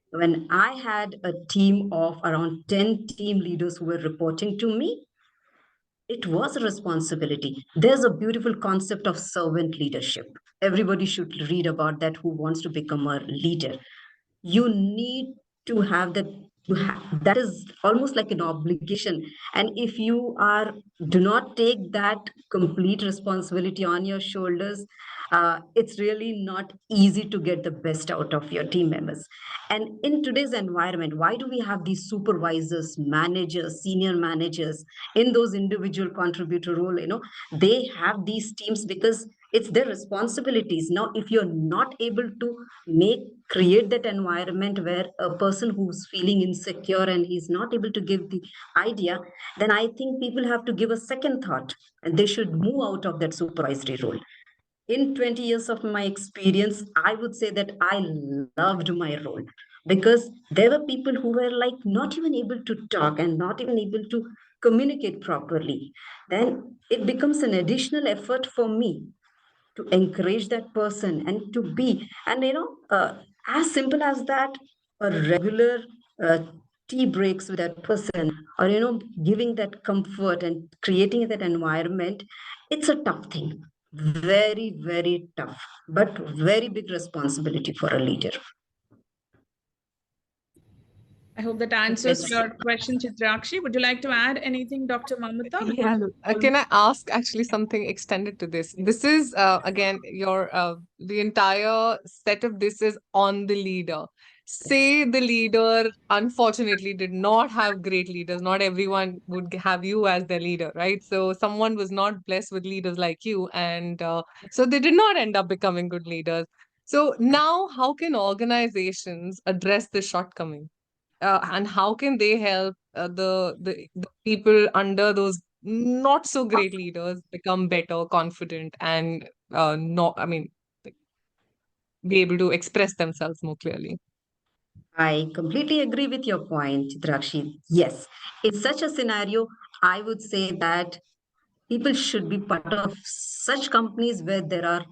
When I had a team of around 10 team leaders who were reporting to me, it was a responsibility. There's a beautiful concept of servant leadership. Everybody should read about that who wants to become a leader. You need to have that. That is almost like an obligation. And if you do not take that complete responsibility on your shoulders, it's really not easy to get the best out of your team members. And in today's environment, why do we have these supervisors, managers, senior managers in those individual contributor role? They have these teams because it's their responsibilities. Now, if you're not able to create that environment where a person who's feeling insecure and he's not able to give the idea, then I think people have to give a second thought and they should move out of that supervisory role. In 20 years of my experience, I would say that I loved my role because there were people who were like not even able to talk and not even able to communicate properly. Then it becomes an additional effort for me to encourage that person and to be, and as simple as that, a regular uh, tea breaks with that person, or giving that comfort and creating that environment, it's a tough thing, very very tough, but very big responsibility for a leader. I hope that answers your question, Chitrakshi. Would you like to add anything, Dr. Mamata? Yeah. Can I ask actually something extended to this? This is again the entire set of this is on the leader. Say the leader unfortunately did not have great leaders. Not everyone would have you as their leader, right? So someone was not blessed with leaders like you, and so they did not end up becoming good leaders. So now, how can organizations address this shortcoming? And how can they help the people under those not so great leaders become better, confident, and not, I mean, like, be able to express themselves more clearly? I completely agree with your point, Chitrakshi. Yes, in such a scenario, I would say that people should be part of such companies where there are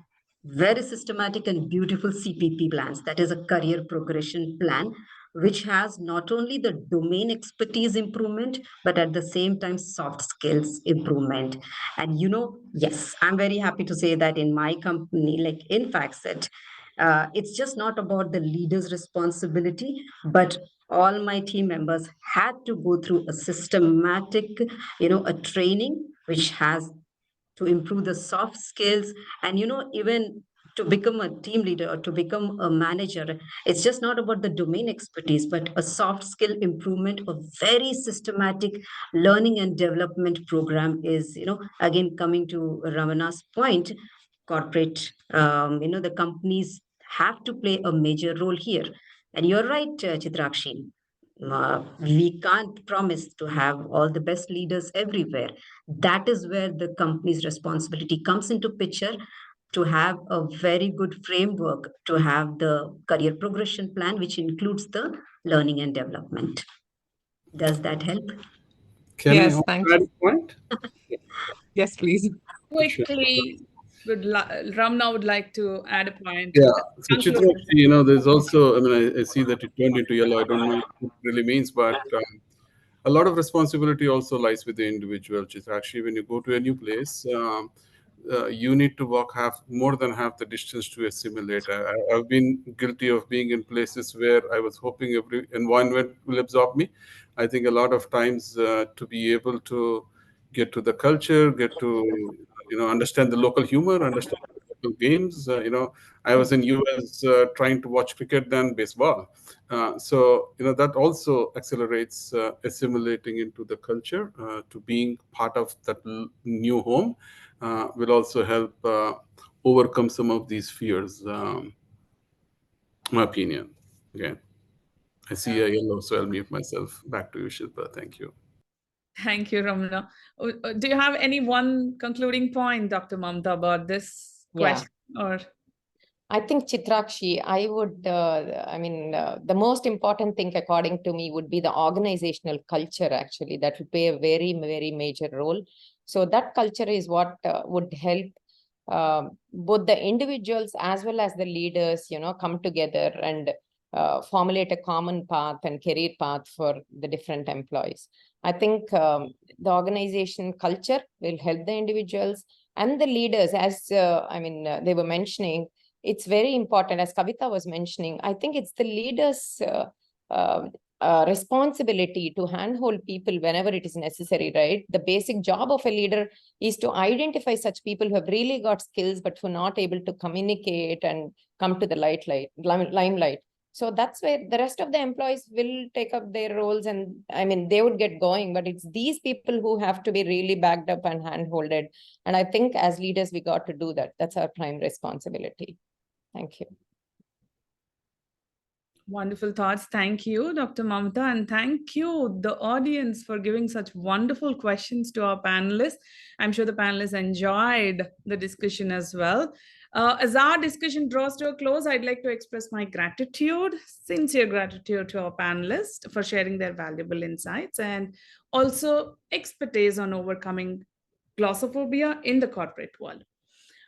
very systematic and beautiful CPP plans. That is a career progression plan, which has not only the domain expertise improvement, but at the same time, soft skills improvement. And yes, I'm very happy to say that in my company, like in FactSet, it's just not about the leader's responsibility, but all my team members had to go through a systematic, a training which has to improve the soft skills. And even to become a team leader or to become a manager, it's just not about the domain expertise, but a soft skill improvement. A very systematic learning and development program is, again, coming to Ramana's point, corporate, the companies have to play a major role here. And you're right, Chitrakshi. We can't promise to have all the best leaders everywhere. That is where the company's responsibility comes into picture, to have a very good framework, to have the career progression plan, which includes the learning and development. Does that help? Can Yes, I thank add you. a point? Yes, please. Quickly, Ramna would like to add a point. Yeah. So Conclude. Chitrakshi, there's also, I see that it turned into yellow. I don't know what it really means, but a lot of responsibility also lies with the individual, Chitrakshi. When you go to a new place, you need to walk more than half the distance to assimilate. I've been guilty of being in places where I was hoping every environment will absorb me. I think a lot of times to be able to get to the culture, get to understand the local humor, understand the local games. I was in US trying to watch cricket than baseball. So that also accelerates assimilating into the culture, to being part of that new home. Will also help overcome some of these fears. My opinion. Again, I see a yellow, so I'll mute myself. Back to you, Shilpa. Thank you. Thank you, Ramna. Do you have any one concluding point, Dr. Mamta, about this question? Or I think, Chitrakshi, I would, the most important thing, according to me, would be the organizational culture, actually, that would play a very, very major role. So that culture is what would help both the individuals as well as the leaders, come together and formulate a common path and career path for the different employees. I think the organization culture will help the individuals and the leaders, as they were mentioning. It's very important, as Kavita was mentioning. I think it's the leaders' responsibility to handhold people whenever it is necessary, right? The basic job of a leader is to identify such people who have really got skills, but who are not able to communicate and come to the limelight. So that's where the rest of the employees will take up their roles, and they would get going, but it's these people who have to be really backed up and handholded. And I think as leaders, we got to do that. That's our prime responsibility. Thank you. wonderful thoughts. Thank you, Dr. Mamta, and thank you, the audience, for giving such wonderful questions to our panelists. I'm sure the panelists enjoyed the discussion as well. As our discussion draws to a close, I'd like to express my gratitude, sincere gratitude to our panelists for sharing their valuable insights and also expertise on overcoming glossophobia in the corporate world.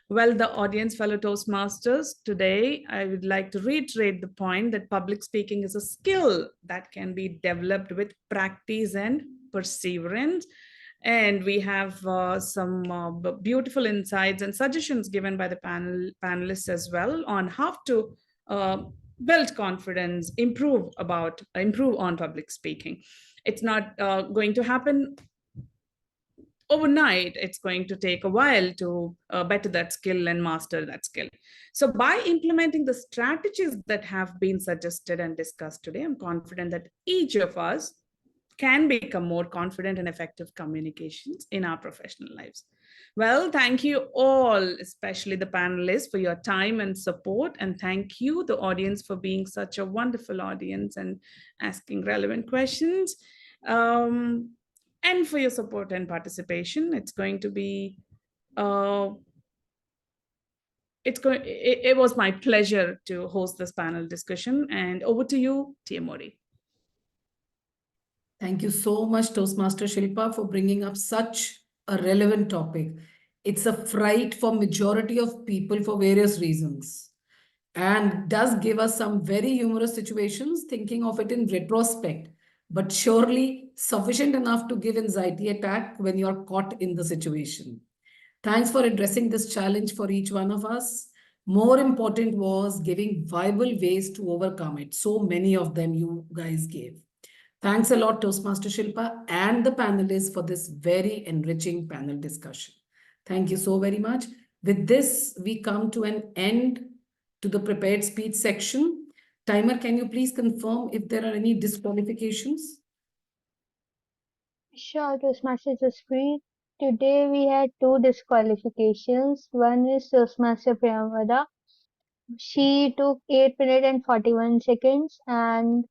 Well, the audience, fellow Toastmasters, today I would like to reiterate the point that public speaking is a skill that can be developed with practice and perseverance. And we have some beautiful insights and suggestions given by the panelists as well on how to build confidence, improve on public speaking. It's not going to happen overnight. It's going to take a while to better that skill and master that skill. So by implementing the strategies that have been suggested and discussed today, I'm confident that each of us can become more confident and effective communications in our professional lives. Well, thank you all, especially the panelists, for your time and support. And thank you, the audience, for being such a wonderful audience and asking relevant questions. And for your support and participation. It's going to be it was my pleasure to host this panel discussion. And over to you, TMOD. Thank you so much, Toastmaster Shilpa, for bringing up such a relevant topic. It's a fright for majority of people for various reasons, and does give us some very humorous situations, thinking of it in retrospect, but surely sufficient enough to give anxiety attack when you're caught in the situation. Thanks for addressing this challenge for each one of us. More important was giving viable ways to overcome it. So many of them you guys gave. Thanks a lot, Toastmaster Shilpa and the panelists for this very enriching panel discussion. Thank you so very much. With this, we come to an end to the prepared speech section. Timer, can you please confirm if there are any disqualifications? Sure, Toastmaster Jaspreet. Today we had two disqualifications. One is Toastmaster Priyamvada. She took 8 minutes and 41 seconds. And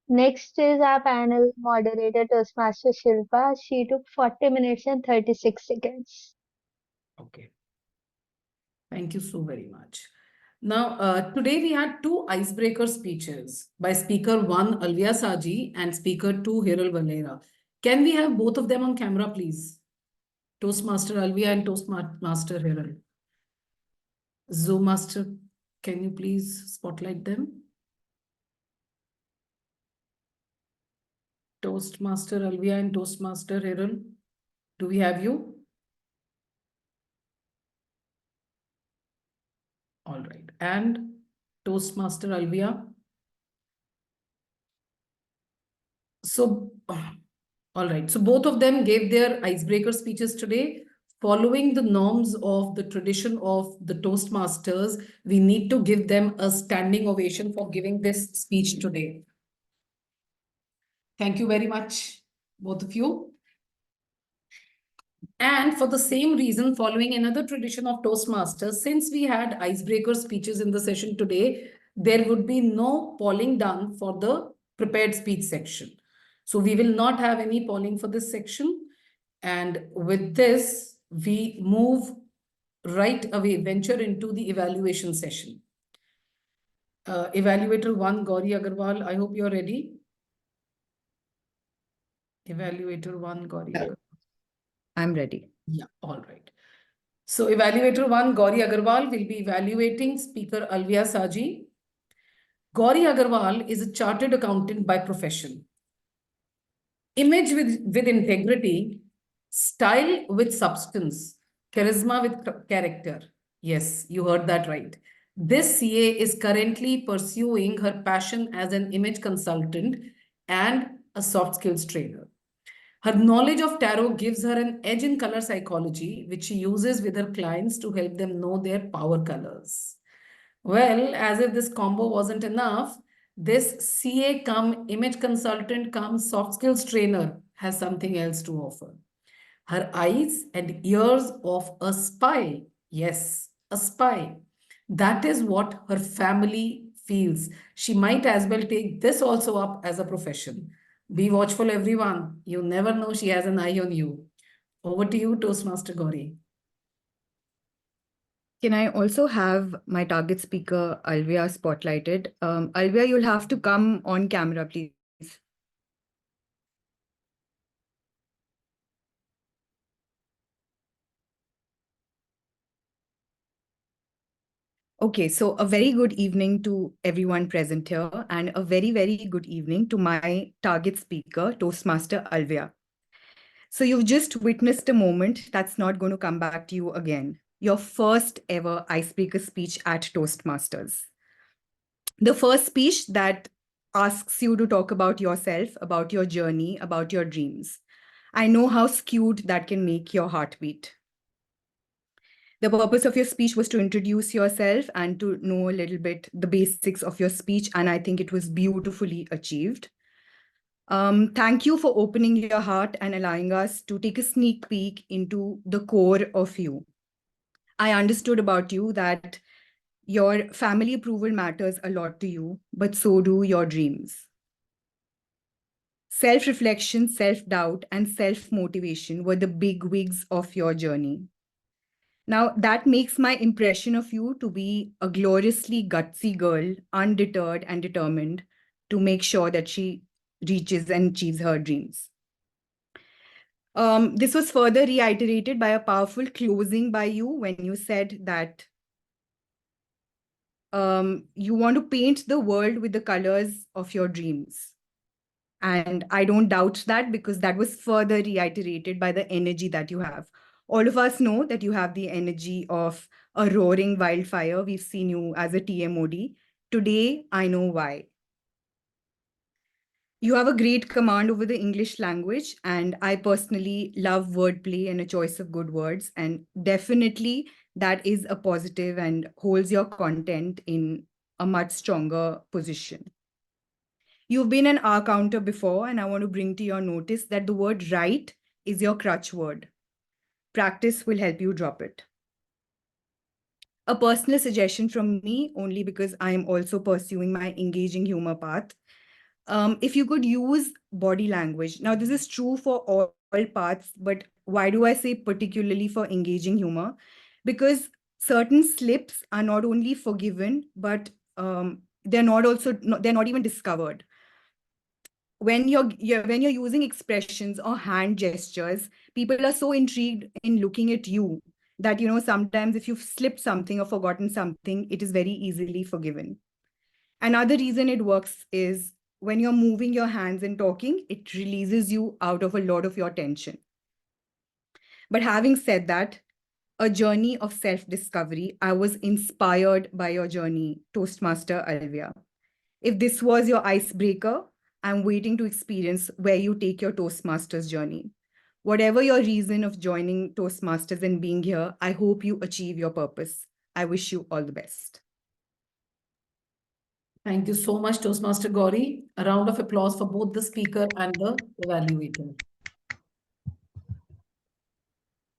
next is our panel moderator, Toastmaster Shilpa. She took 40 minutes and 36 seconds. Okay. Thank you so very much. Now, today we had two icebreaker speeches by speaker 1, Alvia Saji, and speaker 2, Hiral Valera. Can we have both of them on camera, please? Toastmaster Alvia and Toastmaster Hiral. Zoom Master, can you please spotlight them? Toastmaster Alvia and Toastmaster Hiral, do we have you? All right. And Toastmaster Alvia? So, all right. So both of them gave their icebreaker speeches today. Following the norms of the tradition of the Toastmasters, we need to give them a standing ovation for giving this speech today. Thank you very much, both of you. And for the same reason, following another tradition of Toastmasters, since we had icebreaker speeches in the session today, there would be no polling done for the prepared speech section. So we will not have any polling for this section. And with this, we move right away, venture into the evaluation session. Evaluator 1, Gauri Aggrawal, I hope you're ready. Evaluator 1, Gauri Aggrawal. I'm ready. Yeah, all right. So Evaluator 1, Gauri Aggrawal, will be evaluating speaker Alvia Saji. Gauri Aggrawal is a chartered accountant by profession. Image with integrity, style with substance, charisma with character. Yes, you heard that right. This CA is currently pursuing her passion as an image consultant and a soft skills trainer. Her knowledge of tarot gives her an edge in color psychology, which she uses with her clients to help them know their power colors. Well, as if this combo wasn't enough, this CA come image consultant come soft skills trainer has something else to offer. Her eyes and ears of a spy. Yes, a spy. That is what her family feels. She might as well take this also up as a profession. Be watchful, everyone. You never know she has an eye on you. Over to you, Toastmaster Gauri. Can I also have my target speaker, Alvia, spotlighted? Alvia, you'll have to come on camera, please. Okay, so a very good evening to everyone present here, and a very, very good evening to my target speaker, Toastmaster Alvia. So you've just witnessed a moment that's not going to come back to you again. Your first ever icebreaker speech at Toastmasters. The first speech that asks you to talk about yourself, about your journey, about your dreams. I know how skewed that can make your heartbeat. The purpose of your speech was to introduce yourself and to know a little bit the basics of your speech, and I think it was beautifully achieved. Thank you for opening your heart and allowing us to take a sneak peek into the core of you. I understood about you that your family approval matters a lot to you, but so do your dreams. Self-reflection, self-doubt, and self-motivation were the big wigs of your journey. Now, that makes my impression of you to be a gloriously gutsy girl, undeterred and determined to make sure that she reaches and achieves her dreams. This was further reiterated by a powerful closing by you when you said that you want to paint the world with the colors of your dreams. And I don't doubt that, because that was further reiterated by the energy that you have. All of us know that you have the energy of a roaring wildfire. We've seen you as a TMOD. Today, I know why. You have a great command over the English language, and I personally love wordplay and a choice of good words. And definitely that is a positive and holds your content in a much stronger position. You've been an R counter before, and I want to bring to your notice that the word right is your crutch word. Practice will help you drop it. A personal suggestion from me, only because I am also pursuing my engaging humor path. If you could use body language. Now, this is true for all paths, but why do I say particularly for engaging humor? Because certain slips are not only forgiven, but they're not even discovered. When you're using expressions or hand gestures, people are so intrigued in looking at you that, sometimes if you've slipped something or forgotten something, it is very easily forgiven. Another reason it works is when you're moving your hands and talking, it releases you out of a lot of your tension. But having said that, a journey of self-discovery, I was inspired by your journey, Toastmaster Alvia. If this was your icebreaker, I'm waiting to experience where you take your Toastmasters journey. Whatever your reason of joining Toastmasters and being here, I hope you achieve your purpose. I wish you all the best. Thank you so much, Toastmaster Gauri. A round of applause for both the speaker and the evaluator.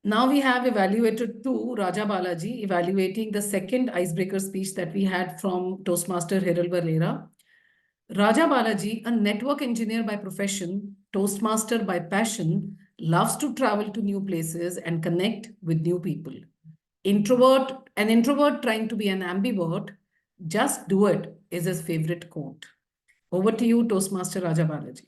Now we have Evaluator 2, Raja Balaji, evaluating the second icebreaker speech that we had from Toastmaster Hiral Valera. Raja Balaji, a network engineer by profession, Toastmaster by passion, loves to travel to new places and connect with new people. An introvert trying to be an ambivert, just do it is his favorite quote. Over to you, Toastmaster Raja Balaji.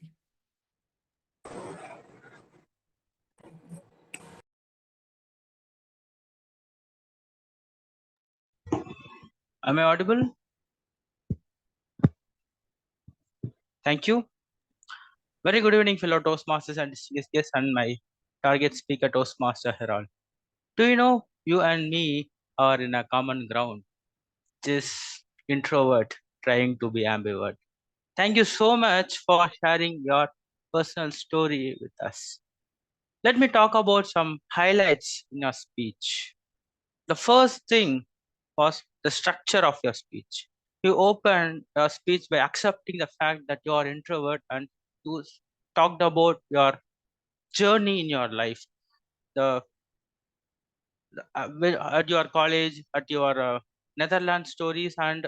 Am I audible? Thank you. Very good evening, fellow Toastmasters and distinguished guests and my target speaker, Toastmaster Hiral. Do you know you and me are in a common ground? This introvert trying to be ambivert. Thank you so much for sharing your personal story with us. Let me talk about some highlights in your speech. The first thing was the structure of your speech. You opened your speech by accepting the fact that you are introvert, and you talked about your journey in your life, at your college, at your Netherlands stories, and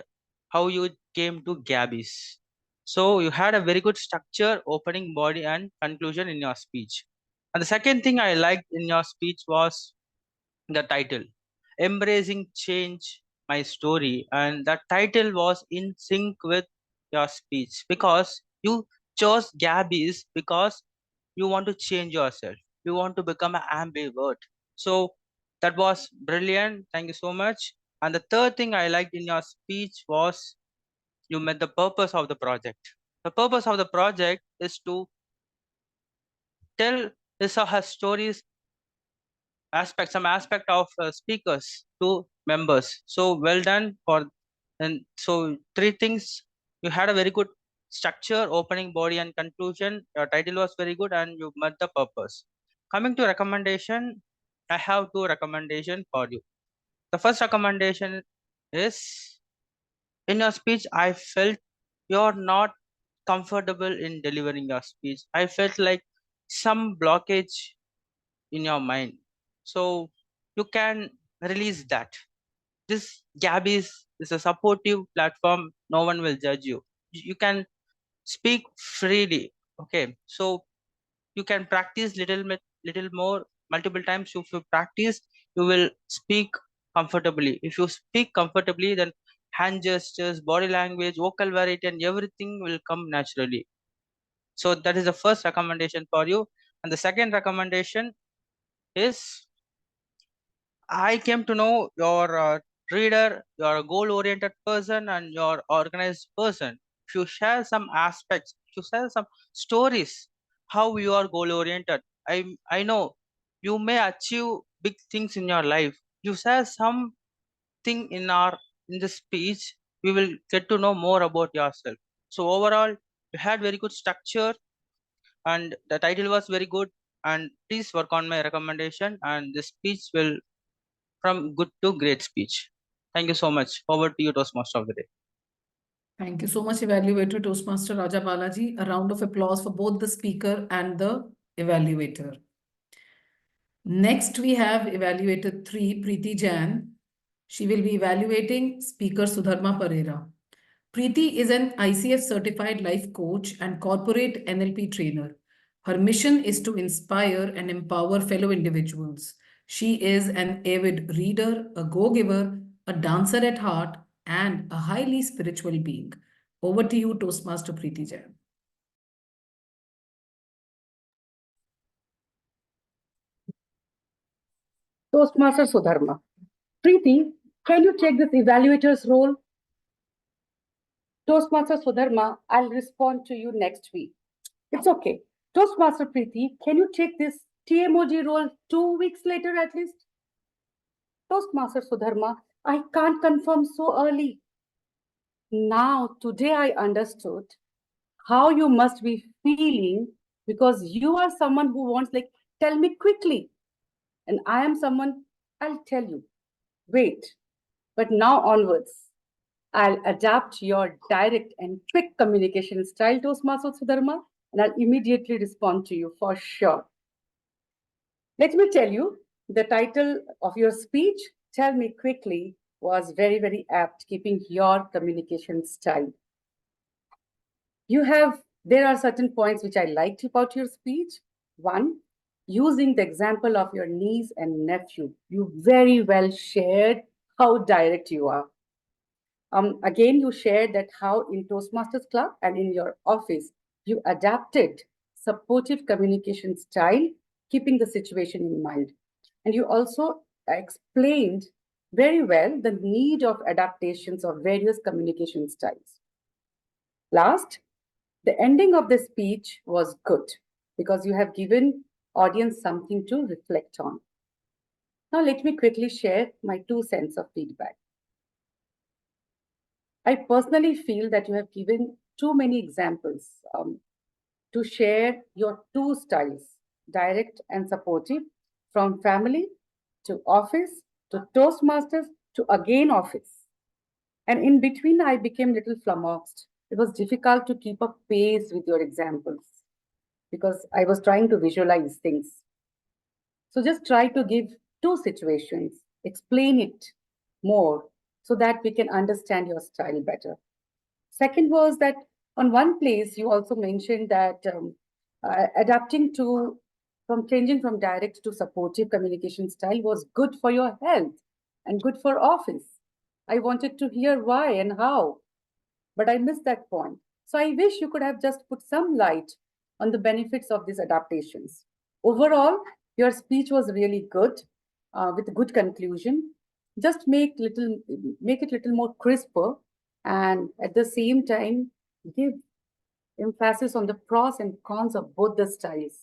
how you came to Gabbys. So you had a very good structure, opening, body, and conclusion in your speech. And the second thing I liked in your speech was the title, Embracing Change, My Story. And that title was in sync with your speech, because you chose Gabbys because you want to change yourself. You want to become an ambivert. So that was brilliant. Thank you so much. And the third thing I liked in your speech was you met the purpose of the project. The purpose of the project is to tell his or her stories, some aspect of speakers to members. So well done for, and so three things. You had a very good structure, opening, body, and conclusion. Your title was very good, and you met the purpose. Coming to recommendation, I have two recommendations for you. The first recommendation is, in your speech, I felt you're not comfortable in delivering your speech. I felt like some blockage in your mind. So you can release that. This Gabbys is a supportive platform. No one will judge you. You can speak freely. Okay. So you can practice little more multiple times. If you practice, you will speak comfortably. If you speak comfortably, then hand gestures, body language, vocal variety, and everything will come naturally. So that is the first recommendation for you. And the second recommendation is, I came to know your reader, you're a goal-oriented person and you're organized person. If you share some aspects, if you share some stories, how you are goal-oriented. I know you may achieve big things in your life. You share something in this speech, we will get to know more about yourself. So overall, you had very good structure and the title was very good. And please work on my recommendation, and the speech will from good to great speech. Thank you so much. Forward to you, Toastmaster of the day. Thank you so much, Evaluator Toastmaster Raja Balaji. A round of applause for both the speaker and the evaluator. Next, we have Evaluator 3, Preeti Jain. She will be evaluating Speaker Sudharma Perera. Preeti is an ICF certified life coach and corporate NLP trainer. Her mission is to inspire and empower fellow individuals. She is an avid reader, a go-giver, a dancer at heart, and a highly spiritual being. Over to you, Toastmaster Preeti Jain. Toastmaster Sudharma. Preeti, can you take this evaluator's role? Toastmaster Sudharma, I'll respond to you next week. It's okay. Toastmaster Preeti, can you take this TMOD role 2 weeks later at least? Toastmaster Sudharma, I can't confirm so early. Now, today I understood how you must be feeling, because you are someone who wants, like, tell me quickly. And I am someone, I'll tell you. Wait. But now onwards, I'll adapt your direct and quick communication style, Toastmaster Sudharma, and I'll immediately respond to you for sure. Let me tell you, the title of your speech, Tell Me Quickly, was very, very apt, keeping your communication style. There are certain points which I liked about your speech. One, using the example of your niece and nephew. You very well shared how direct you are. Again, you shared that how in Toastmasters Club and in your office, you adapted supportive communication style, keeping the situation in mind. And you also explained very well the need of adaptations of various communication styles. Last, the ending of the speech was good because you have given audience something to reflect on. Now, let me quickly share my 2 cents of feedback. I personally feel that you have given too many examples to share your 2 styles, direct and supportive, from family to office to Toastmasters to again office. And in between, I became a little flummoxed. It was difficult to keep up pace with your examples because I was trying to visualize things. So just try to give 2 situations, explain it more so that we can understand your style better. Second was that on one place, you also mentioned that from changing from direct to supportive communication style was good for your health and good for office. I wanted to hear why and how, but I missed that point. So I wish you could have just put some light on the benefits of these adaptations. Overall, your speech was really good, with a good conclusion. Just make it little more crisper, and at the same time, give emphasis on the pros and cons of both the styles.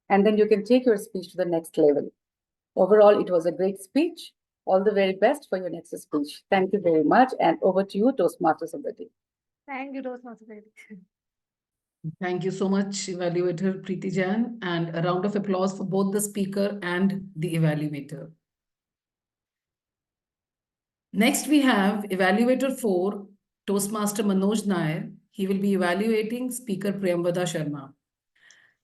And then you can take your speech to the next level. Overall, it was a great speech. All the very best for your next speech. Thank you very much. And over to you, Toastmasters of the day. Thank you, Toastmaster. Thank you so much, Evaluator Preeti Jain, and a round of applause for both the speaker and the evaluator. Next, we have Evaluator 4, Toastmaster Manoj Nair. He will be evaluating Speaker Priyamvada Sharma.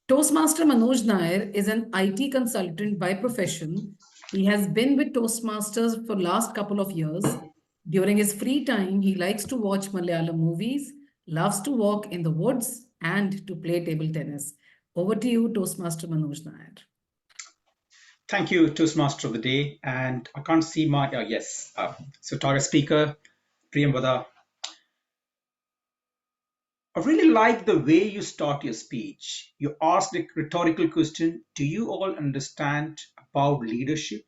Toastmaster Manoj Nair is an IT consultant by profession. He has been with Toastmasters for last couple of years. During his free time, he likes to watch Malayalam movies, loves to walk in the woods, and to play table tennis. Over to you, Toastmaster Manoj Nair. Thank you, Toastmaster of the Day. And I can't see my, yes. So, target speaker, Priyamvada. I really like the way you start your speech. You ask the rhetorical question, do you all understand about leadership?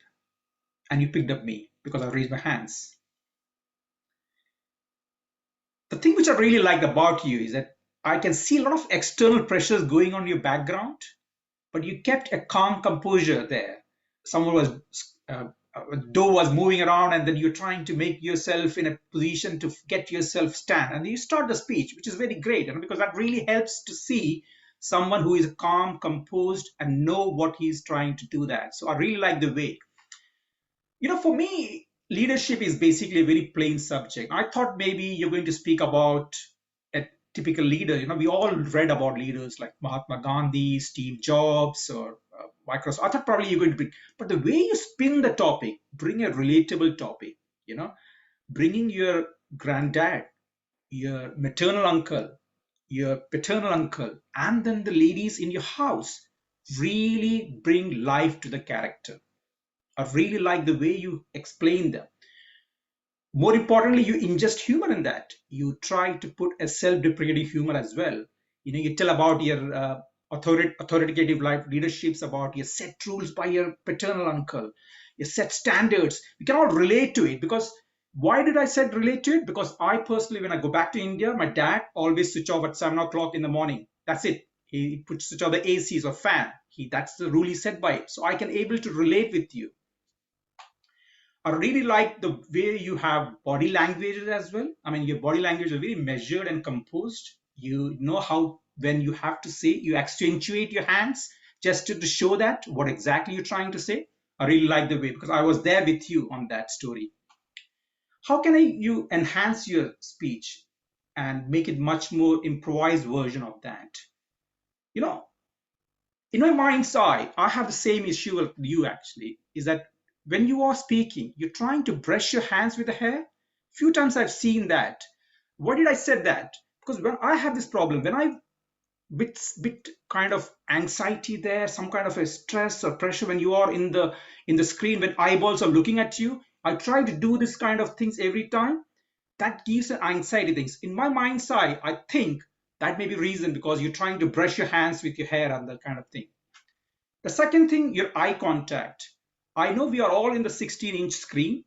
And you picked up me because I raised my hands. The thing which I really liked about you is that I can see a lot of external pressures going on in your background, but you kept a calm composure there. Someone was, a door was moving around, and then you're trying to make yourself in a position to get yourself stand. And you start the speech, which is very great, because that really helps to see someone who is calm, composed, and know what he's trying to do that. So I really like the way. For me, leadership is basically a very plain subject. I thought maybe you're going to speak about a typical leader. We all read about leaders like Mahatma Gandhi, Steve Jobs, or Microsoft. I thought probably you're going to bring, but the way you spin the topic, bring a relatable topic, bringing your granddad, your maternal uncle, your paternal uncle, and then the ladies in your house really bring life to the character. I really like the way you explain them. More importantly, you ingest humor in that. You try to put a self-deprecating humor as well. You tell about your authoritative life leaderships, about your set rules by your paternal uncle, your set standards. We can all relate to it, because why did I say relate to it? Because I personally, when I go back to India, my dad always switch off at 7 o'clock in the morning. That's it. He puts switch off the ACs or fan. That's the rule he set by it. So I can able to relate with you. I really like the way you have body language as well. I mean, your body language is very measured and composed. You know how, when you have to say, you accentuate your hands just to show that what exactly you're trying to say. I really like the way, because I was there with you on that story. How can you enhance your speech and make it much more improvised version of that? In my mind's eye, I have the same issue with you actually, is that when you are speaking, you're trying to brush your hands with the hair. Few times I've seen that. Why did I say that? Because when I have this problem, when I bit kind of anxiety there, some kind of a stress or pressure when you are in the screen, when eyeballs are looking at you, I try to do this kind of things every time. That gives an anxiety things. In my mind's eye, I think that may be reason because you're trying to brush your hands with your hair and that kind of thing. The second thing, your eye contact. I know we are all in the 16-inch screen.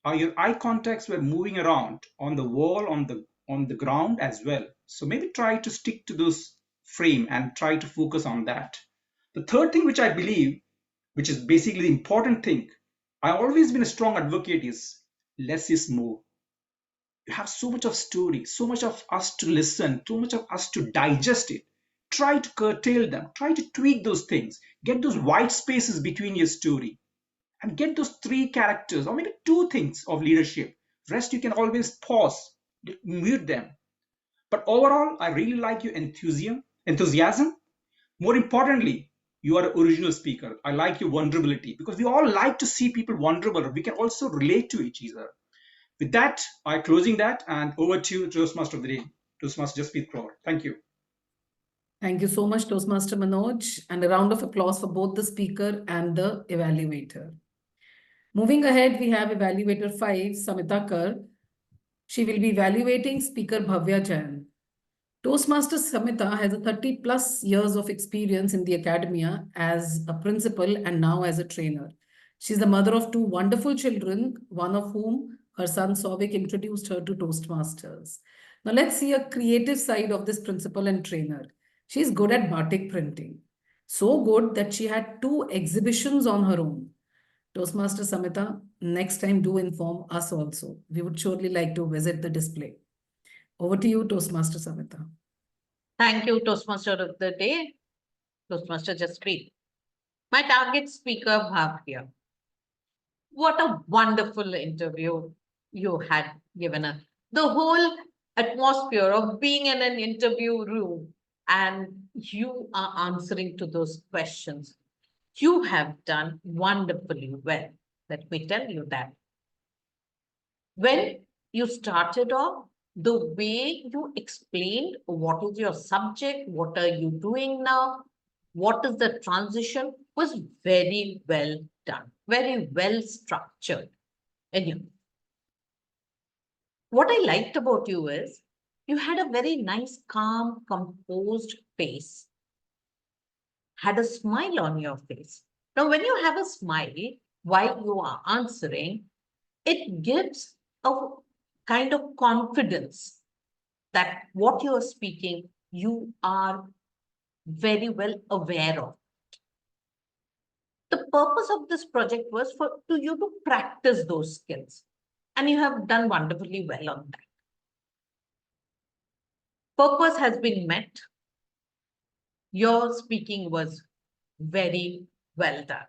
Your eye contacts were moving around on the wall, on the ground as well. So maybe try to stick to those frame and try to focus on that. The third thing which I believe, which is basically the important thing, I've always been a strong advocate, is less is more. You have so much of story, so much of us to listen, so much of us to digest it. Try to curtail them, try to tweak those things, get those white spaces between your story, and get those 3 characters or maybe 2 things of leadership. Rest you can always pause, mute them. But overall, I really like your enthusiasm. More importantly, you are an original speaker. I like your vulnerability, because we all like to see people vulnerable. We can also relate to each other. With that, I'm closing that, and over to you, Toastmaster of the Day, Toastmaster Jaspreet. Thank you. Thank you so much, Toastmaster Manoj, and a round of applause for both the speaker and the evaluator. Moving ahead, we have Evaluator 5, Samita Kar. She will be evaluating Speaker Bhavya Jain. Toastmaster Samita has a 30+ years of experience in the academia as a principal and now as a trainer. She's the mother of 2 wonderful children, one of whom, her son Souvik, introduced her to Toastmasters. Now let's see a creative side of this principal and trainer. She's good at batik printing. So good that she had 2 exhibitions on her own. Toastmaster Samita, next time do inform us also. We would surely like to visit the display. Over to you, Toastmaster Samita. Thank you, Toastmaster of the Day, Toastmaster Jaspreet. My target speaker, Bhavya. What a wonderful interview you had given us. The whole atmosphere of being in an interview room and you are answering to those questions. You have done wonderfully well. Let me tell you that. When you started off, the way you explained what is your subject, what are you doing now, what is the transition was very well done, very well structured. And what I liked about you is you had a very nice, calm, composed face, had a smile on your face. Now, when you have a smile while you are answering, it gives a kind of confidence that what you are speaking, you are very well aware of. The purpose of this project was for you to practice those skills, and you have done wonderfully well on that. Purpose has been met. Your speaking was very well done.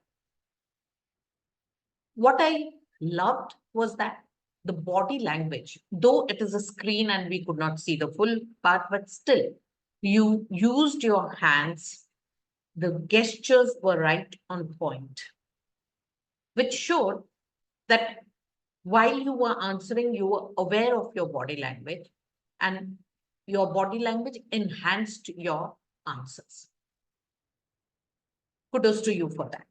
What I loved was that the body language, though it is a screen and we could not see the full part, but still, you used your hands. The gestures were right on point, which showed that while you were answering, you were aware of your body language, and your body language enhanced your answers. Kudos to you for that.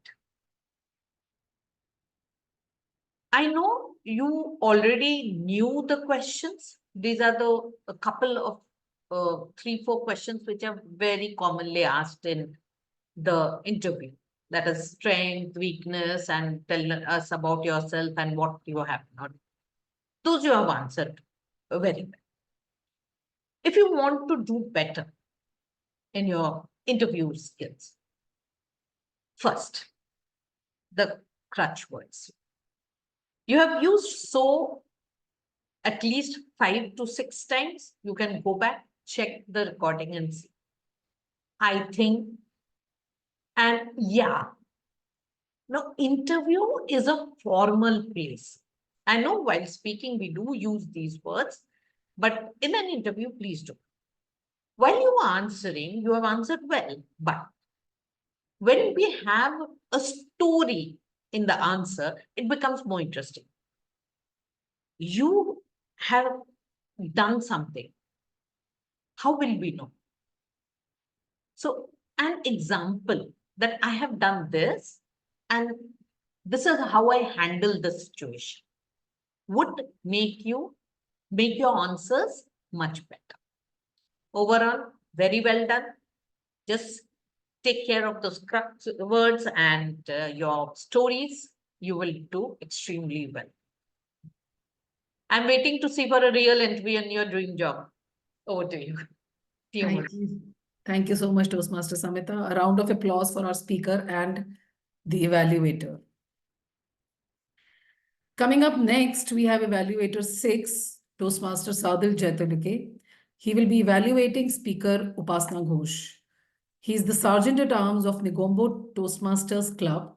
I know you already knew the questions. These are a couple of 3-4 questions which are very commonly asked in the interview. That is strength, weakness, and tell us about yourself and what you have not. Those you have answered very well. If you want to do better in your interview skills, first, the crutch words. You have used so at least 5 to 6 times. You can go back, check the recording and see. I think, and yeah. Now, interview is a formal place. I know while speaking, we do use these words, but in an interview, please do. While you are answering, you have answered well, but when we have a story in the answer, it becomes more interesting. You have done something. How will we know? So, an example that I have done this, and this is how I handle the situation, would make your answers much better. Overall, very well done. Just take care of those crux words and your stories. You will do extremely well. I'm waiting to see for a real interview in your dream job. Over to you. Thank you. Thank you so much, Toastmaster Samita. A round of applause for our speaker and the evaluator. Coming up next, we have Evaluator 6, Toastmaster Sadil Jaitulike. He will be evaluating speaker Upasana Ghosh. He is the Sergeant at Arms of Negombo Toastmasters Club.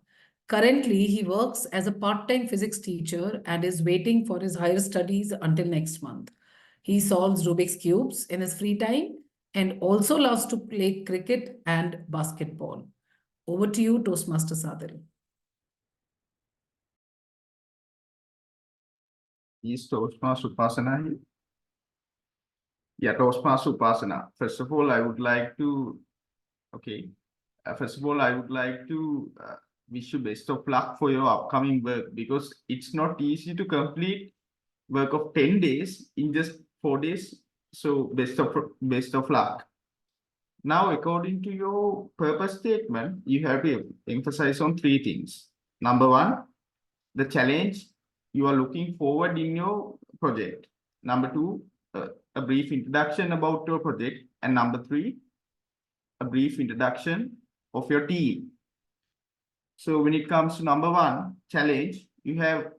Currently, he works as a part-time physics teacher and is waiting for his higher studies until next month. He solves Rubik's Cubes in his free time and also loves to play cricket and basketball. Over to you, Toastmaster Sadil. Is Toastmaster Upasana here? Yeah, Toastmaster Upasana. First of all, I would like to, wish you best of luck for your upcoming work, because it's not easy to complete work of 10 days in just 4 days. So best of luck. Now, according to your purpose statement, you have to emphasize on 3 things. Number 1, the challenge you are looking forward in your project. Number 2, a brief introduction about your project. And number 3, a brief introduction of your team. So when it comes to number 1, challenge, you have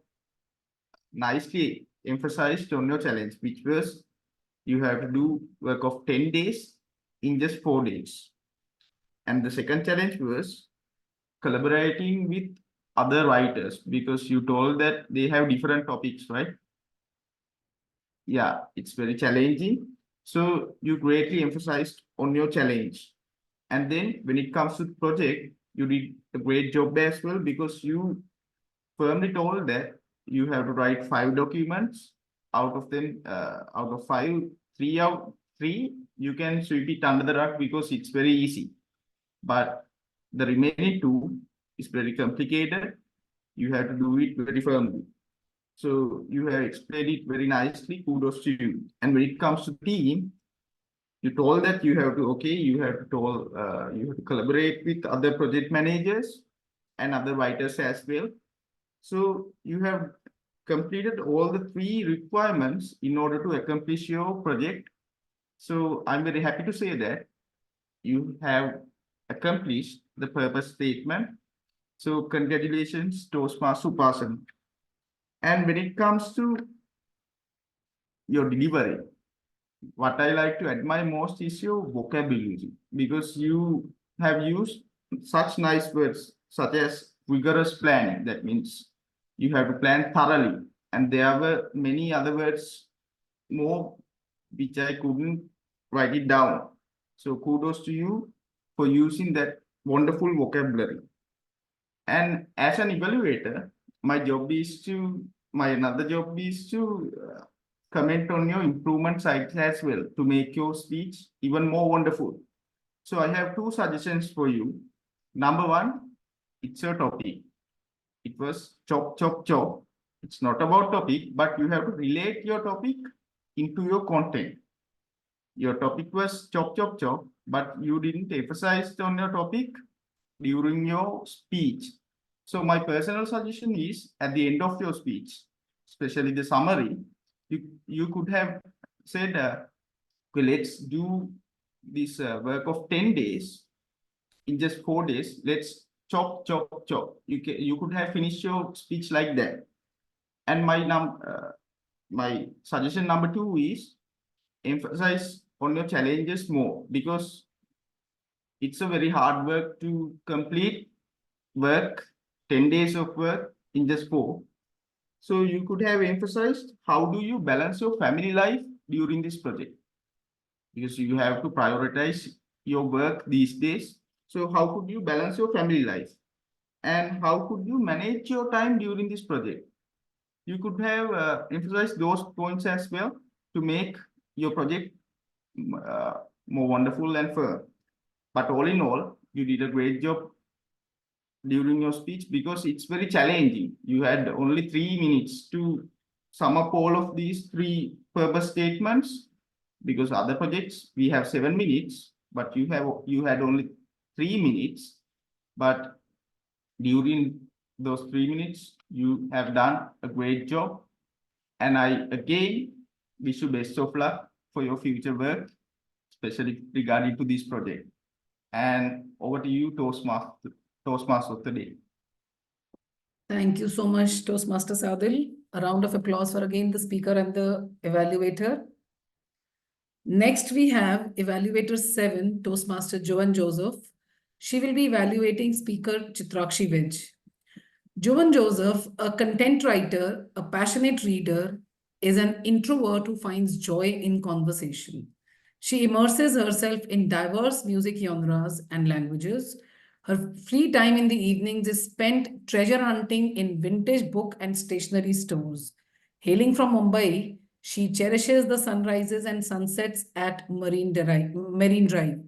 nicely emphasized on your challenge, which was you have to do work of 10 days in just 4 days. And the second challenge was collaborating with other writers, because you told that they have different topics, right? Yeah, it's very challenging. So you greatly emphasized on your challenge. And then when it comes to the project, you did a great job as well, because you firmly told that you have to write 5 documents. Out of them, out of 5, 3 you can sweep it under the rug because it's very easy. but the remaining two is very complicated. You have to do it very firmly. So you have explained it very nicely. Kudos to you. And when it comes to team, you told that you have to you have to collaborate with other project managers and other writers as well. So you have completed all the three requirements in order to accomplish your project. So I'm very happy to say that you have accomplished the purpose statement. So congratulations, Toastmaster Upasana. And when it comes to your delivery, what I like to admire most is your vocabulary, because you have used such nice words such as rigorous planning. That means you have to plan thoroughly. And there were many other words more which I couldn't write it down. So kudos to you for using that wonderful vocabulary. And as an evaluator, my another job is to comment on your improvement sites as well to make your speech even more wonderful. So I have two suggestions for you. Number one, it's your topic. It was chop, chop, chop. It's not about topic, but you have to relate your topic into your content. Your topic was chop, chop, chop, but you didn't emphasize on your topic during your speech. So my personal suggestion is at the end of your speech, especially the summary, you could have said, okay, let's do this work of 10 days in just 4 days. Let's chop, chop, chop. You could have finished your speech like that. And my suggestion number two is emphasize on your challenges more, because it's a very hard work to complete 10 days of work in just 4. So you could have emphasized how do you balance your family life during this project, because you have to prioritize your work these days. So how could you balance your family life, and how could you manage your time during this project? You could have emphasized those points as well to make your project more wonderful and firm. But all in all, you did a great job during your speech, because it's very challenging. You had only 3 minutes to sum up all of these 3 purpose statements, because other projects we have 7 minutes, but you had only 3 minutes. But during those 3 minutes, you have done a great job. And I again wish you best of luck for your future work, especially regarding to this project. And over to you, Toastmaster of the day. Thank you so much, Toastmaster Sadil. A round of applause for again the speaker and the evaluator. Next, we have Evaluator 7, Toastmaster Joan Joseph. She will be evaluating speaker Chitrakshi Vij. Joan Joseph, a content writer, a passionate reader, is an introvert who finds joy in conversation. She immerses herself in diverse music genres and languages. Her free time in the evenings is spent treasure hunting in vintage book and stationery stores. Hailing from Mumbai, she cherishes the sunrises and sunsets at Marine Drive.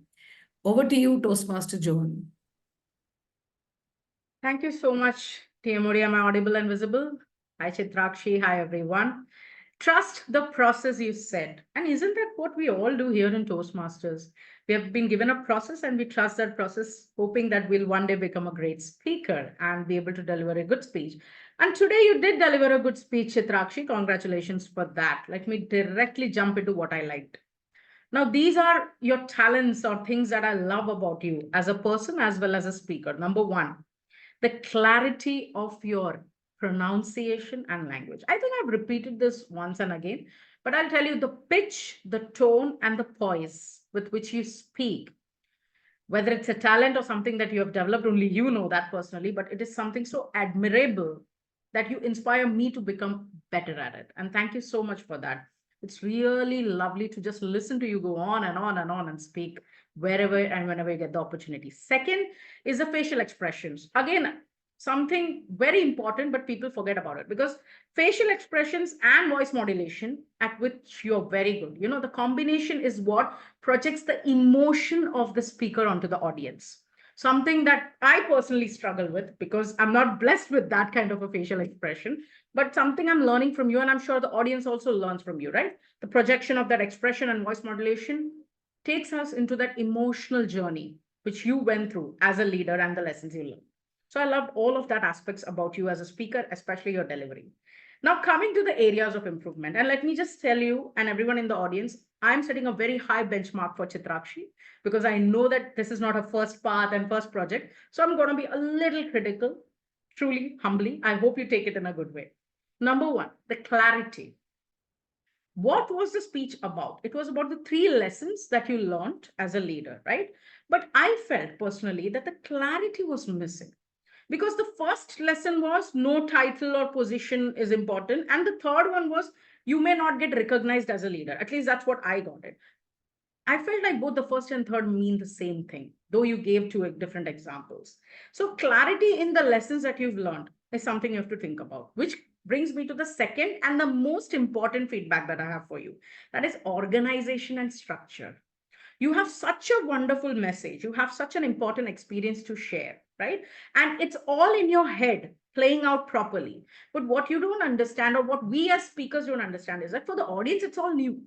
Over to you, Toastmaster Joan. Thank you so much, TMOD. Am I audible and visible? Hi, Chitrakshi. Hi, everyone. Trust the process, you said. And isn't that what we all do here in Toastmasters? We have been given a process and we trust that process, hoping that we'll one day become a great speaker and be able to deliver a good speech. And today you did deliver a good speech, Chitrakshi. Congratulations for that. Let me directly jump into what I liked. Now, these are your talents or things that I love about you as a person as well as a speaker. Number one, the clarity of your pronunciation and language. I think I've repeated this once and again, but I'll tell you the pitch, the tone, and the poise with which you speak, whether it's a talent or something that you have developed, only you know that personally, but it is something so admirable that you inspire me to become better at it. And thank you so much for that. It's really lovely to just listen to you go on and on and on and speak wherever and whenever you get the opportunity. Second is the facial expressions. Again, something very important, but people forget about it, because facial expressions and voice modulation, at which you're very good. You know, the combination is what projects the emotion of the speaker onto the audience. something that I personally struggle with because I'm not blessed with that kind of a facial expression, but something I'm learning from you, and I'm sure the audience also learns from you, right? The projection of that expression and voice modulation takes us into that emotional journey which you went through as a leader and the lessons you learned. So I loved all of that aspects about you as a speaker, especially your delivery. Now, coming to the areas of improvement, and let me just tell you and everyone in the audience, I'm setting a very high benchmark for Chitrakshi because I know that this is not her first path and first project. So I'm going to be a little critical, truly, humbly. I hope you take it in a good way. Number one, the clarity. What was the speech about? It was about the 3 lessons that you learned as a leader, right? But I felt personally that the clarity was missing because the first lesson was no title or position is important. And the third one was you may not get recognized as a leader. At least that's what I got it. I felt like both the first and third mean the same thing, though you gave 2 different examples. So clarity in the lessons that you've learned is something you have to think about, which brings me to the second and the most important feedback that I have for you. That is organization and structure. You have such a wonderful message. You have such an important experience to share, right? And it's all in your head playing out properly. But what you don't understand, or what we as speakers don't understand, is that for the audience, it's all new.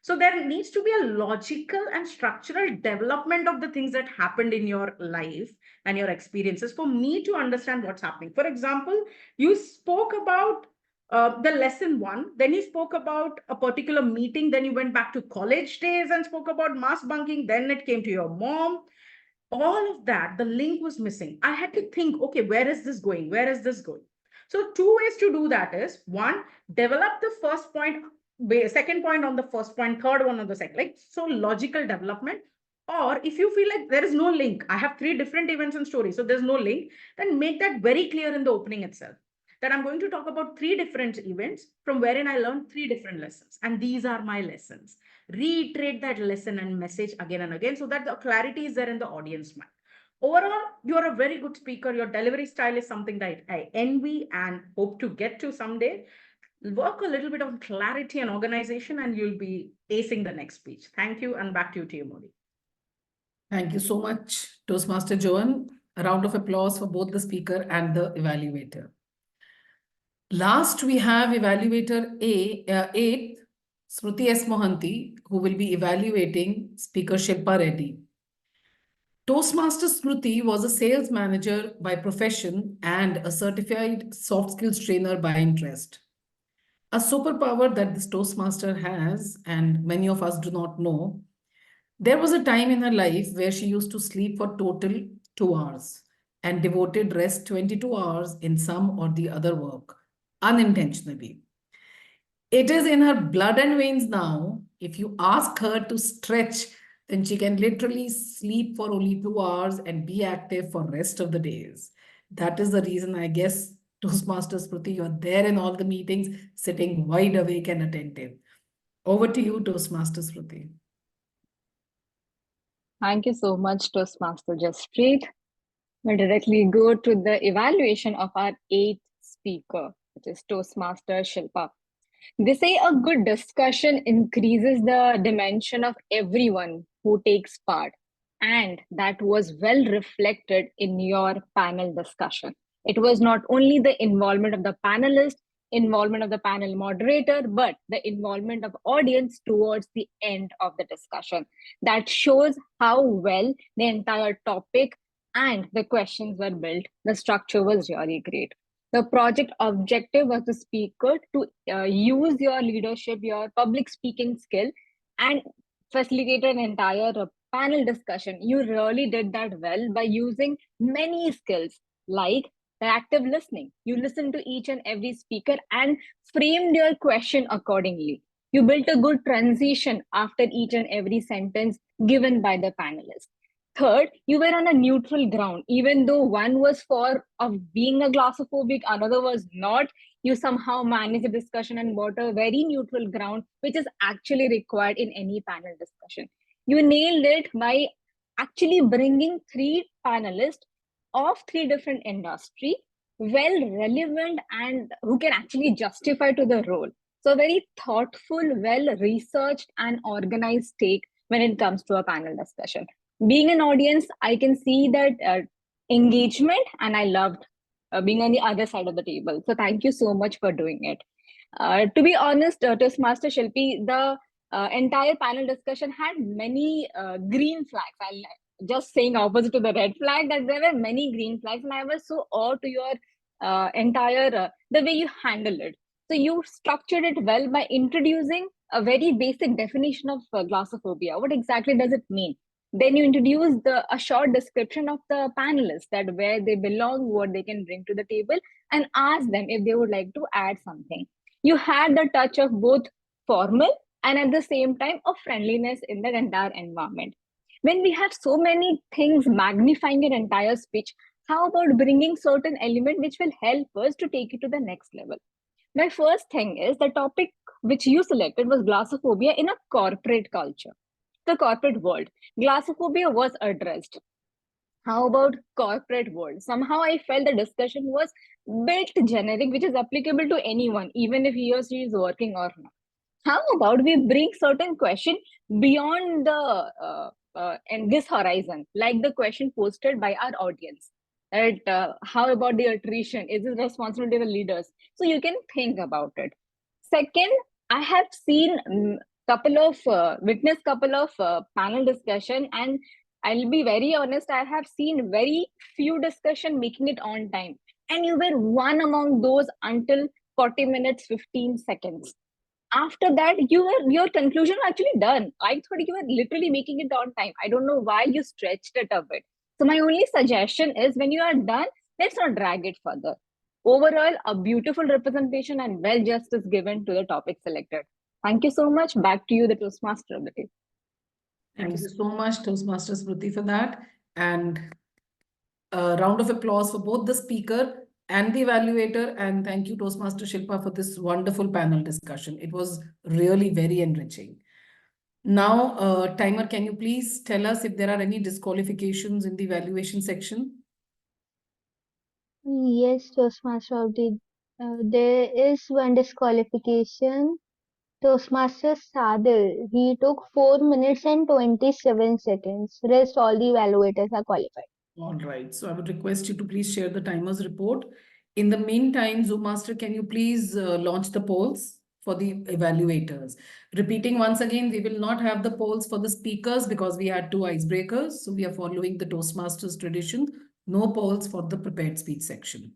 So there needs to be a logical and structural development of the things that happened in your life and your experiences for me to understand what's happening. For example, you spoke about the lesson 1, then you spoke about a particular meeting, then you went back to college days and spoke about mass bunking, then it came to your mom. All of that, the link was missing. I had to think, okay, where is this going? Where is this going? So 2 ways to do that is, 1, develop the first point, second point on the first point, third one on the second, like, so logical development. Or if you feel like there is no link, I have 3 different events and stories, so there's no link, then make that very clear in the opening itself, that I'm going to talk about 3 different events from wherein I learned 3 different lessons. And these are my lessons. Reiterate that lesson and message again and again so that the clarity is there in the audience mind. Overall, you're a very good speaker. Your delivery style is something that I envy and hope to get to someday. Work a little bit on clarity and organization and you'll be acing the next speech. Thank you, and back to you, TMOD. Thank you so much, Toastmaster Joan. A round of applause for both the speaker and the evaluator. Last, we have evaluator 8, Smriti S. Mohanty, who will be evaluating speaker Shilpa Reddy. Toastmaster Smriti was a sales manager by profession and a certified soft skills trainer by interest. A superpower that this Toastmaster has, and many of us do not know, there was a time in her life where she used to sleep for total 2 hours and devoted rest 22 hours in some or the other work, unintentionally. It is in her blood and veins now. If you ask her to stretch, then she can literally sleep for only 2 hours and be active for rest of the days. That is the reason, I guess, Toastmasters Smriti, you're there in all the meetings, sitting wide awake and attentive. Over to you, Toastmasters Smriti. Thank you so much, Toastmaster Jaspreet. We'll directly go to the evaluation of our 8th speaker, which is Toastmaster Shilpa. They say a good discussion increases the dimension of everyone who takes part, and that was well reflected in your panel discussion. It was not only the involvement of the panelist, involvement of the panel moderator, but the involvement of audience towards the end of the discussion. That shows how well the entire topic and the questions were built. The structure was really great. The project objective was the speaker to use your leadership, your public speaking skill, and facilitate an entire panel discussion. You really did that well by using many skills like the active listening. You listened to each and every speaker and framed your question accordingly. You built a good transition after each and every sentence given by the panelists. Third, you were on a neutral ground. Even though one was for of being a glossophobic, another was not, you somehow managed the discussion and brought a very neutral ground, which is actually required in any panel discussion. You nailed it by actually bringing 3 panelists of 3 different industry, well relevant and who can actually justify to the role. So very thoughtful, well researched and organized take when it comes to a panel discussion. Being an audience, I can see that engagement, and I loved being on the other side of the table. So thank you so much for doing it. To be honest, Toastmaster Shilpi, the entire panel discussion had many green flags. I'll just saying opposite to the red flag, that there were many green flags, and I was so awed to your entire the way you handle it. So you structured it well by introducing a very basic definition of glossophobia. What exactly does it mean? Then you introduce a short description of the panelists, that where they belong, what they can bring to the table, and ask them if they would like to add something. You had the touch of both formal and at the same time of friendliness in that entire environment. When we have so many things magnifying an entire speech, how about bringing certain element which will help us to take it to the next level? My first thing is the topic which you selected was glossophobia in a corporate culture, the corporate world. Glossophobia was addressed. How about corporate world? Somehow I felt the discussion was bit generic, which is applicable to anyone, even if he or she is working or not. How about we bring certain question beyond the and this horizon, like the question posted by our audience, that how about the attrition? Is it responsibility of the leaders? So you can think about it. Second, I have seen witnessed couple of panel discussion, and I'll be very honest, I have seen very few discussion making it on time. And you were one among those until 40 minutes, 15 seconds. After that, your conclusion was actually done. I thought you were literally making it on time. I don't know why you stretched it a bit. So my only suggestion is, when you are done, let's not drag it further. Overall, a beautiful representation and well justice given to the topic selected. Thank you so much. Back to you, the Toastmaster of the day. Thank you so much, Toastmasters Preeti, for that. And a round of applause for both the speaker and the evaluator. And thank you, Toastmaster Shilpa, for this wonderful panel discussion. It was really very enriching. Now, timer, can you please tell us if there are any disqualifications in the evaluation section? Yes, Toastmaster of the there is one disqualification. Toastmaster Sadil, he took 4 minutes and 27 seconds. Rest all the evaluators are qualified. All right. So I would request you to please share the timers report. In the meantime, Zoom Master, can you please launch the polls for the evaluators? Repeating once again, we will not have the polls for the speakers because we had 2 icebreakers. So we are following the Toastmasters tradition. No polls for the prepared speech section.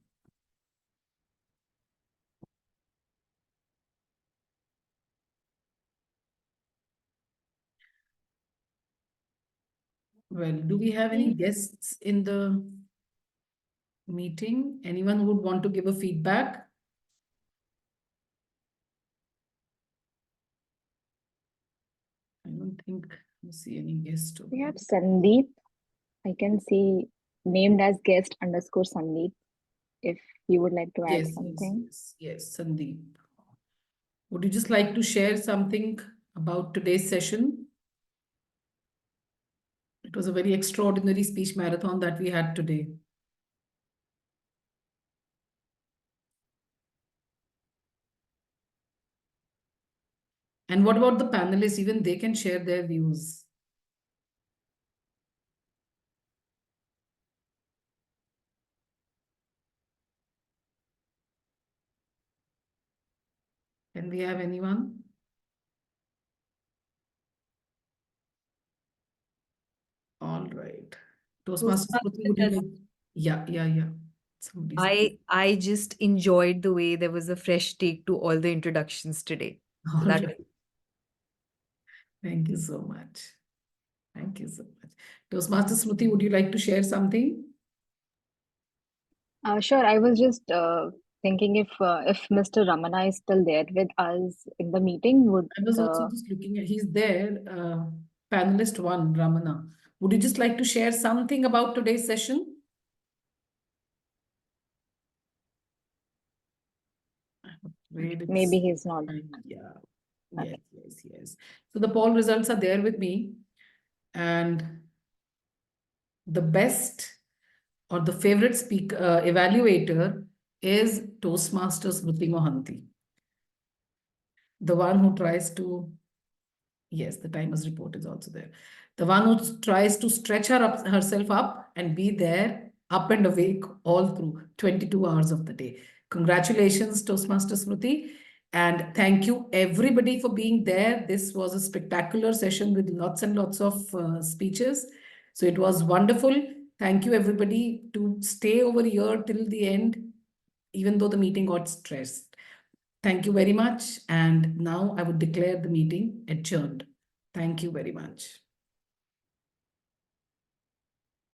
Well, do we have any guests in the meeting? Anyone who would want to give a feedback? I don't think I see any guest. We have Sandeep. I can see named as guest _ Sandeep. If you would like to add something. Yes, Sandeep. Would you just like to share something about today's session? It was a very extraordinary speech marathon that we had today. And what about the panelists? Even they can share their views. Can we have anyone? All right. Toastmasters, would you like? Yeah. I just enjoyed the way there was a fresh take to all the introductions today. All That right. Thank you so much. Thank you so much. Toastmaster Smriti, would you like to share something? Sure. I was just thinking if Mr. Ramana is still there with us in the meeting, would I was also just looking at, he's there, panelist 1, Ramana. Would you just like to share something about today's session? maybe he's not. Yeah. Yes. So the poll results are there with me. And the best or the favorite speaker evaluator is Toastmasters Smriti Mohanty. The one who tries to Yes, the timer's report is also there. The one who tries to stretch herself up and be there, up and awake all through 22 hours of the day. Congratulations, Toastmaster Smriti. And thank you everybody for being there. This was a spectacular session with lots and lots of speeches. So it was wonderful. Thank you everybody to stay over here till the end, even though the meeting got stressed. Thank you very much. And now I would declare the meeting adjourned. Thank you very much.